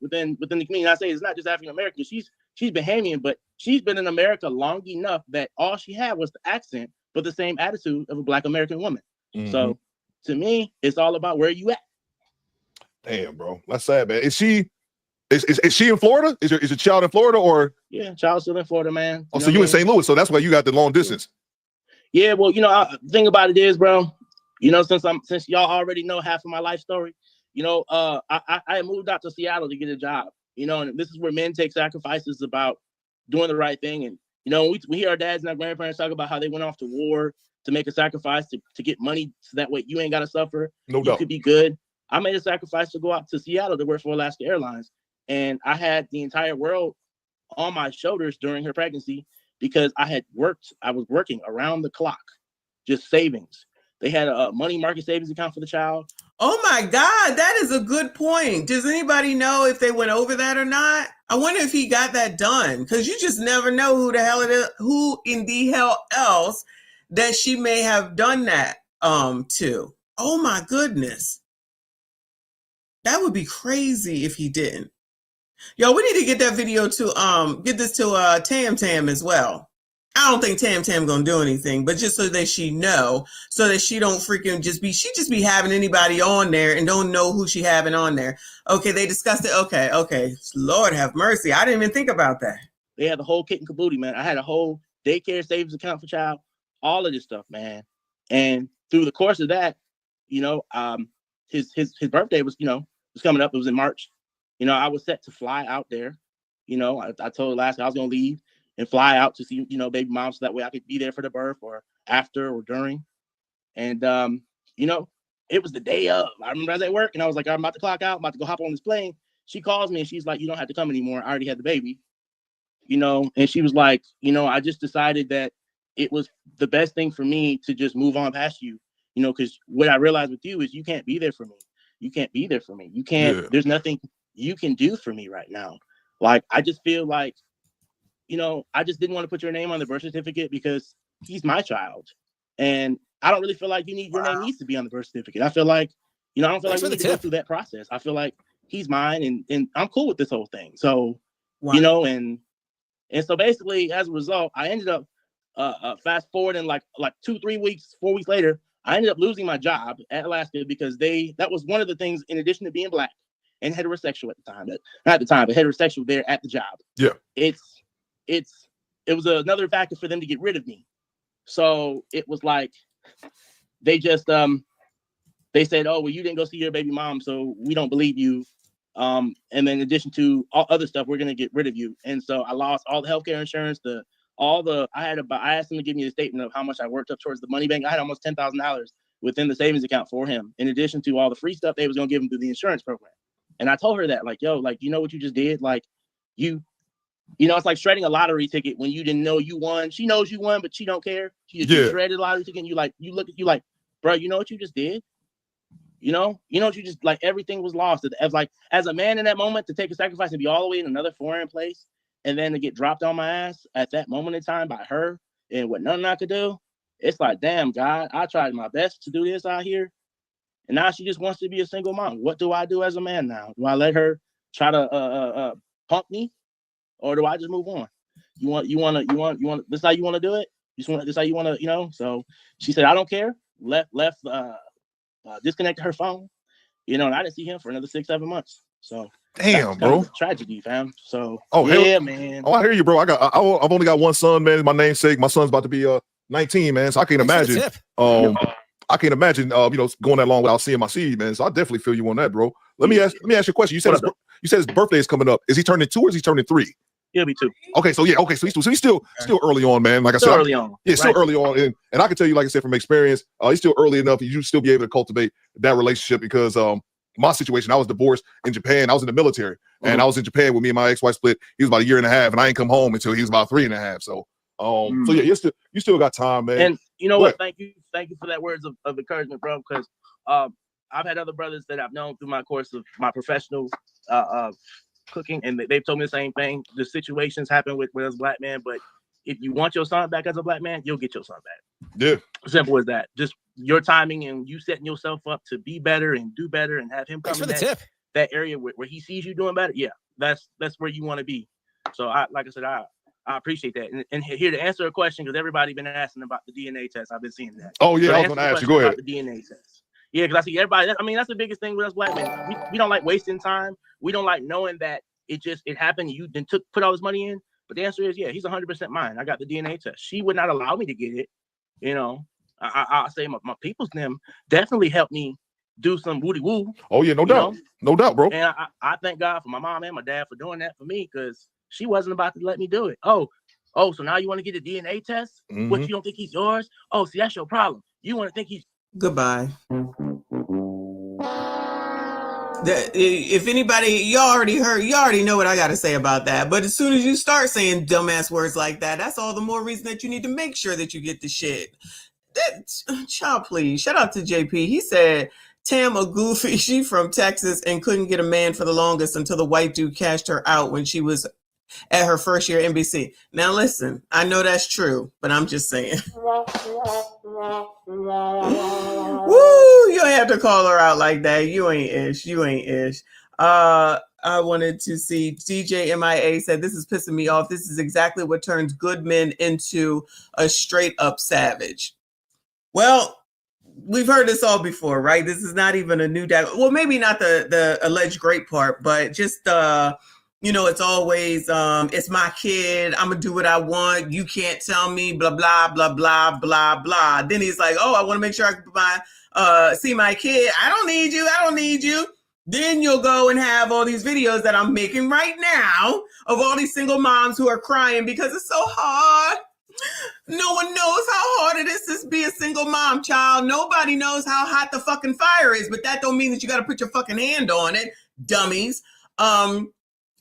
community. I say it's not just African-American. She's Bahamian, but she's been in America long enough that all she had was the accent, but the same attitude of a Black American woman. Mm-hmm. So to me, it's all about where you at. Damn, bro. That's sad, man. Is she in Florida? Is your child in Florida or? Yeah, child's still in Florida, man. Oh, so you in St. Louis, so that's why you got the long distance. Yeah, well, you know, the thing about it is, bro, you know, since y'all already know half of my life story, you know, I moved out to Seattle to get a job, you know, and this is where men take sacrifices about doing the right thing. And, you know, we hear our dads and our grandparents talk about how they went off to war to make a sacrifice to get money so that way you ain't got to suffer. No doubt. You could be good. I made a sacrifice to go out to Seattle to work for Alaska Airlines. And I had the entire world on my shoulders during her pregnancy because I was working around the clock, just savings, They had a money market savings account for the child. Oh my God, that is a good point. Does anybody know if they went over that or not? I wonder if he got that done, because you just never know who the hell it is, who in the hell else that she may have done that to. Oh my goodness. That would be crazy if he didn't. Yo, we need to get that video to get this to Tam Tam as well. I don't think Tam Tam gonna do anything, but just so that she know, so that she don't freaking just be having anybody on there and don't know who she having on there. Okay, they discussed it. Okay. Lord have mercy. I didn't even think about that. They had the whole kit and caboodle, man. I had a whole daycare savings account for child, all of this stuff, man. And through the course of that, you know, his birthday was, you know, was coming up. It was in March. You know, I was set to fly out there. You know, I told Alaska I was gonna leave and fly out to see, you know, baby mom, so that way I could be there for the birth or after or during. And, you know, it was the day of. I remember I was at work and I was like, I'm about to clock out, I'm about to go hop on this plane. She calls me and she's like, you don't have to come anymore. I already had the baby, you know? And she was like, you know, I just decided that it was the best thing for me to just move on past you, you know, because what I realized with you is you can't be there for me. You can't be there for me. You can't, There's nothing you can do for me right now. Like, I just feel like, you know, I just didn't want to put your name on the birth certificate because he's my child. And I don't really feel like your name needs to be on the birth certificate. I feel like, you know, I don't feel like we need to go through that process. I feel like he's mine and I'm cool with this whole thing. So, you know, and so basically as a result, I ended up fast forwarding like 2-3 weeks, 4 weeks later, I ended up losing my job at Alaska because that was one of the things, in addition to being Black and heterosexual at the time, not at the time, but heterosexual there at the job. Yeah. It was another factor for them to get rid of me. So it was like, they just, they said, oh, well, you didn't go see your baby mom, so we don't believe you. And then in addition to all other stuff, we're going to get rid of you. And so I lost all the healthcare insurance, I asked them to give me a statement of how much I worked up towards the money bank. I had almost $10,000 within the savings account for him, in addition to all the free stuff they was going to give him through the insurance program. And I told her that, like, yo, like, you know what you just did? Like, you know, it's like shredding a lottery ticket when you didn't know you won. She knows you won, but she don't care. She just shredded a lottery ticket and you look at you like, bro, you know what you just did? You know what you just, like, everything was lost. As a man in that moment, to take a sacrifice and be all the way in another foreign place and then to get dropped on my ass at that moment in time by her and what nothing I could do, it's like, damn, God, I tried my best to do this out here. And now she just wants to be a single mom. What do I do as a man now? Do I let her try to pump me? Or do I just move on? You want this is how you want to do it? This is how you want to, you know? So she said, I don't care. Disconnected her phone, you know, and I didn't see him for another 6-7 months. So damn, bro, tragedy, fam. So man. Oh, I hear you, bro. I've only got one son, man. My namesake. My son's about to be 19, man. So I can't imagine. I can't imagine, you know, going that long without seeing my seed, man. So I definitely feel you on that, bro. Let me ask you a question. You said his birthday is coming up. Is he turning 2 or is he turning 3? He'll be 2. Okay, so he's still early on, man. Like I said, early on. Yeah, still early on, and I can tell you, like I said, from experience, he's still early enough. You still be able to cultivate that relationship because my situation, I was divorced in Japan. I was in the military, and I was in Japan with me and my ex-wife split. He was about 1.5 years, and I ain't come home until he was about 3.5. So, so yeah, you still got time, man. And you know what? Thank you for that words of encouragement, bro. Because I've had other brothers that I've known through my course of my professional cooking, and they've told me the same thing. The situations happen with us Black men, but if you want your son back as a Black man, you'll get your son back. Yeah, simple as that. Just your timing and you setting yourself up to be better and do better and have him come in that area where he sees you doing better. Yeah, that's where you want to be. So I appreciate that. And here to answer a question, because everybody been asking about the DNA test. I've been seeing that. Oh yeah, I was gonna ask you. Go ahead. The DNA test. Yeah, because I see everybody. I mean, that's the biggest thing with us Black men. We don't like wasting time. We don't like knowing that it happened. You then put all this money in. But the answer is, yeah, he's 100% mine. I got the DNA test. She would not allow me to get it. You know, I say my people's them definitely helped me do some woody woo. Oh yeah, no doubt, bro. And I thank God for my mom and my dad for doing that for me, because she wasn't about to let me do it. Oh, so now you want to get a DNA test? What, you don't think he's yours? Oh, see, that's your problem. You want to think he's goodbye. If anybody, you already know what I got to say about that. But as soon as you start saying dumbass words like that, that's all the more reason that you need to make sure that you get the shit. child, please. Shout out to JP. He said, Tam a goofy. She from Texas and couldn't get a man for the longest until the white dude cashed her out when she was at her first year at NBC. Now listen, I know that's true, but I'm just saying. Woo, you don't have to call her out like that. You ain't ish. You ain't ish. I wanted to see DJ MIA said, this is pissing me off. This is exactly what turns good men into a straight up savage. Well, we've heard this all before, right? This is not even a new well, maybe not the alleged great part, but just you know, it's always it's my kid, I'm gonna do what I want, you can't tell me, blah blah blah blah blah blah. Then he's like, oh, I want to make sure I can see my kid. I don't need you. Then you'll go and have all these videos that I'm making right now of all these single moms who are crying because it's so hard. No one knows how hard it is to be a single mom, child. Nobody knows how hot the fucking fire is, but that don't mean that you got to put your fucking hand on it, dummies.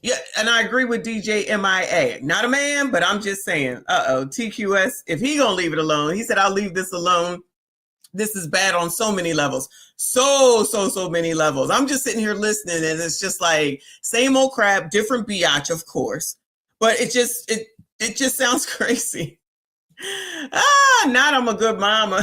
Yeah, and I agree with DJ MIA. Not a man, but I'm just saying, TQS, if he gonna leave it alone, he said, I'll leave this alone. This is bad on so many levels. So many levels. I'm just sitting here listening, and it's just like same old crap, different biatch, of course. But it just sounds crazy. Not I'm a good mama.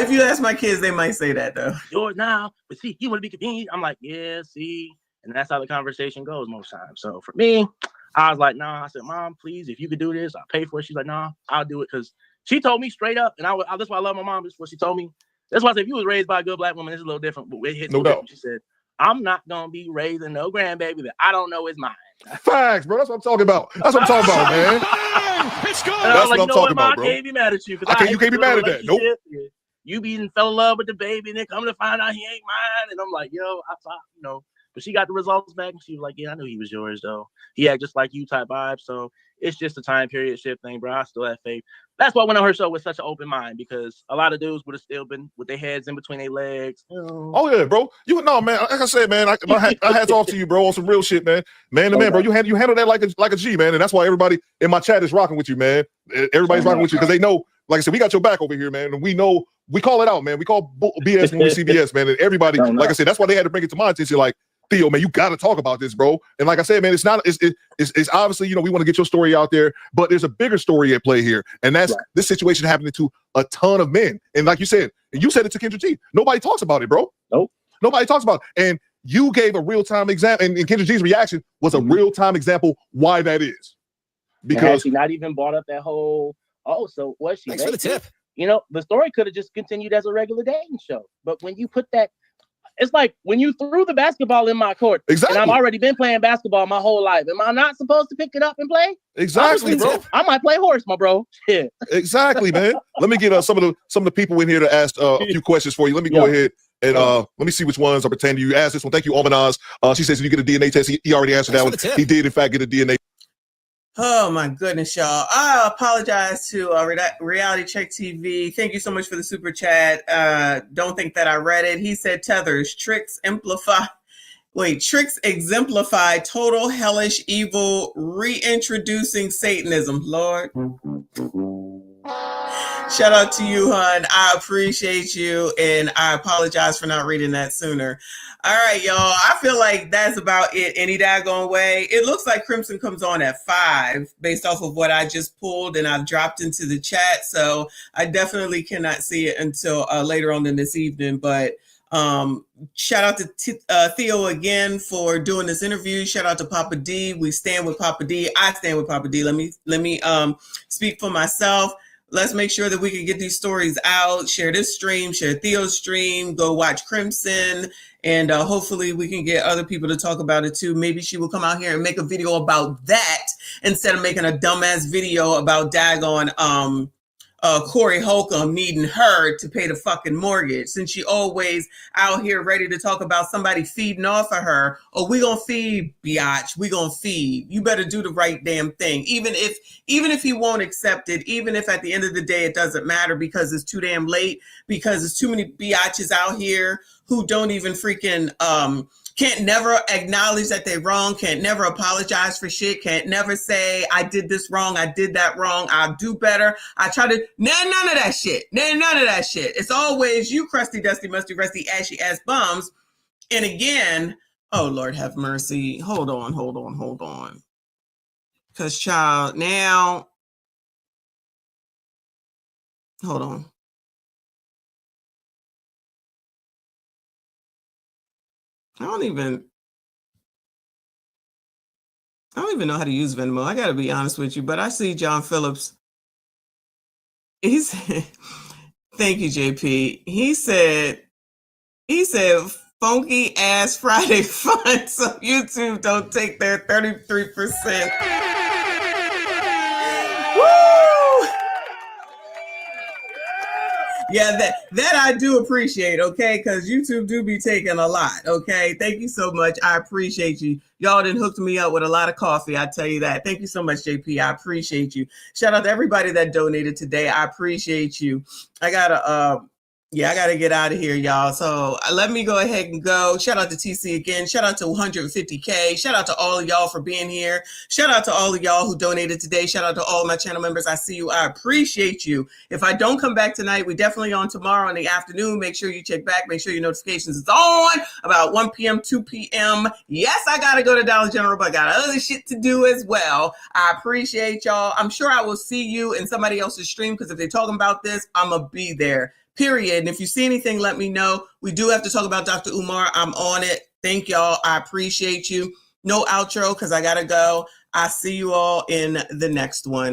If you ask my kids, they might say that though. Yours now, but see, you want to be convenient. I'm like, yeah, see, and that's how the conversation goes most times. So for me, I was like, nah. I said, Mom, please, if you could do this, I'll pay for it. She's like, nah, I'll do it because she told me straight up, and that's why I love my mom. That's what she told me. That's why I said, if you was raised by a good black woman, it's a little different. But it hits no doubt. She said, I'm not gonna be raising no grandbaby that I don't know is mine. Facts, bro. That's what I'm talking about. That's what I'm talking about, man. It's good. That's what I'm talking about, bro. I can't be mad at you. You can't be mad at that. Nope. You fell in love with the baby, and then come to find out he ain't mine. And I'm like, yo, I thought, you know. But she got the results back, and she was like, yeah, I knew he was yours, though. He had just like you type vibe. So it's just a time period shift thing, bro. I still have faith. That's why I went on her show with such an open mind, because a lot of dudes would have still been with their heads in between their legs. Oh yeah, bro. You know, man. Like I said, man, I hats off to you, bro, on some real shit, man. Man to man, bro. You handle that like a G, man, and that's why everybody in my chat is rocking with you, man. Everybody's rocking with you because they know, like I said, we got your back over here, man, and we know we call it out, man. We call BS when we see BS, man, and everybody, like I said, that's why they had to bring it to my attention, like, Theo, man, you got to talk about this, bro. And like I said, man, it's obviously, you know, we want to get your story out there, but there's a bigger story at play here. And that's this situation happening to a ton of men. And like you said it to Kendra G. Nobody talks about it, bro. Nope. Nobody talks about it. And you gave a real-time example, and Kendra G's reaction was a real-time example why that is. Because she not even brought up that whole, so was she? Thanks for the tip. You know, the story could have just continued as a regular dating show. But when you put that, it's like when you threw the basketball in my court, and I've already been playing basketball my whole life. Am I not supposed to pick it up and play? Exactly, bro. I might play horse, my bro. Shit. Exactly, man. Let me get some of the people in here to ask a few questions for you. Let me go ahead and let me see which ones are pertaining to you. Ask this one. Thank you, Omanaz. She says, "Did you get a DNA test?" He already answered that one. He did, in fact, get a DNA. Oh my goodness, y'all. I apologize to Reality Check TV. Thank you so much for the super chat. Don't think that I read it. He said tethers, tricks exemplify total hellish evil, reintroducing Satanism. Lord. Shout out to you, hon. I appreciate you, and I apologize for not reading that sooner. All right, y'all. I feel like that's about it any daggone way. It looks like Crimson comes on at 5 based off of what I just pulled and I've dropped into the chat. So I definitely cannot see it until later on in this evening. But shout out to Theo again for doing this interview. Shout out to Papa D. We stand with Papa D. I stand with Papa D. Let me speak for myself. Let's make sure that we can get these stories out. Share this stream, share Theo's stream, go watch Crimson, and hopefully we can get other people to talk about it too. Maybe she will come out here and make a video about that instead of making a dumbass video about daggone Corey Holcomb needing her to pay the fucking mortgage, since she always out here ready to talk about somebody feeding off of her. Oh, we gonna feed, biatch. We gonna feed. You better do the right damn thing. Even if he won't accept it, even if at the end of the day it doesn't matter because it's too damn late, because there's too many biatches out here who don't even freaking can't never acknowledge that they're wrong, can't never apologize for shit, can't never say, I did this wrong, I did that wrong, I'll do better. I try to, none of that shit. None of that shit. It's always you crusty, dusty, musty, rusty, ashy ass bums. And again, oh Lord have mercy. Hold on. Because child, now, hold on. I don't even know how to use Venmo. I got to be honest with you, but I see John Phillips. He said, thank you, JP. He said, funky ass Friday fun, so YouTube don't take their 33%. Woo! Yeah, that I do appreciate, okay? Because YouTube do be taking a lot, okay? Thank you so much. I appreciate you. Y'all done hooked me up with a lot of coffee, I tell you that. Thank you so much, JP. I appreciate you. Shout out to everybody that donated today. I appreciate you. I gotta get out of here, y'all. So let me go ahead and go. Shout out to TC again. Shout out to 150K. Shout out to all of y'all for being here. Shout out to all of y'all who donated today. Shout out to all my channel members. I see you. I appreciate you. If I don't come back tonight, we definitely on tomorrow in the afternoon. Make sure you check back. Make sure your notifications is on about 1 p.m., 2 p.m. Yes, I got to go to Dollar General, but I got other shit to do as well. I appreciate y'all. I'm sure I will see you in somebody else's stream because if they're talking about this, I'm going to be there. Period. And if you see anything, let me know. We do have to talk about Dr. Umar. I'm on it. Thank y'all. I appreciate you. No outro because I got to go. I see you all in the next one.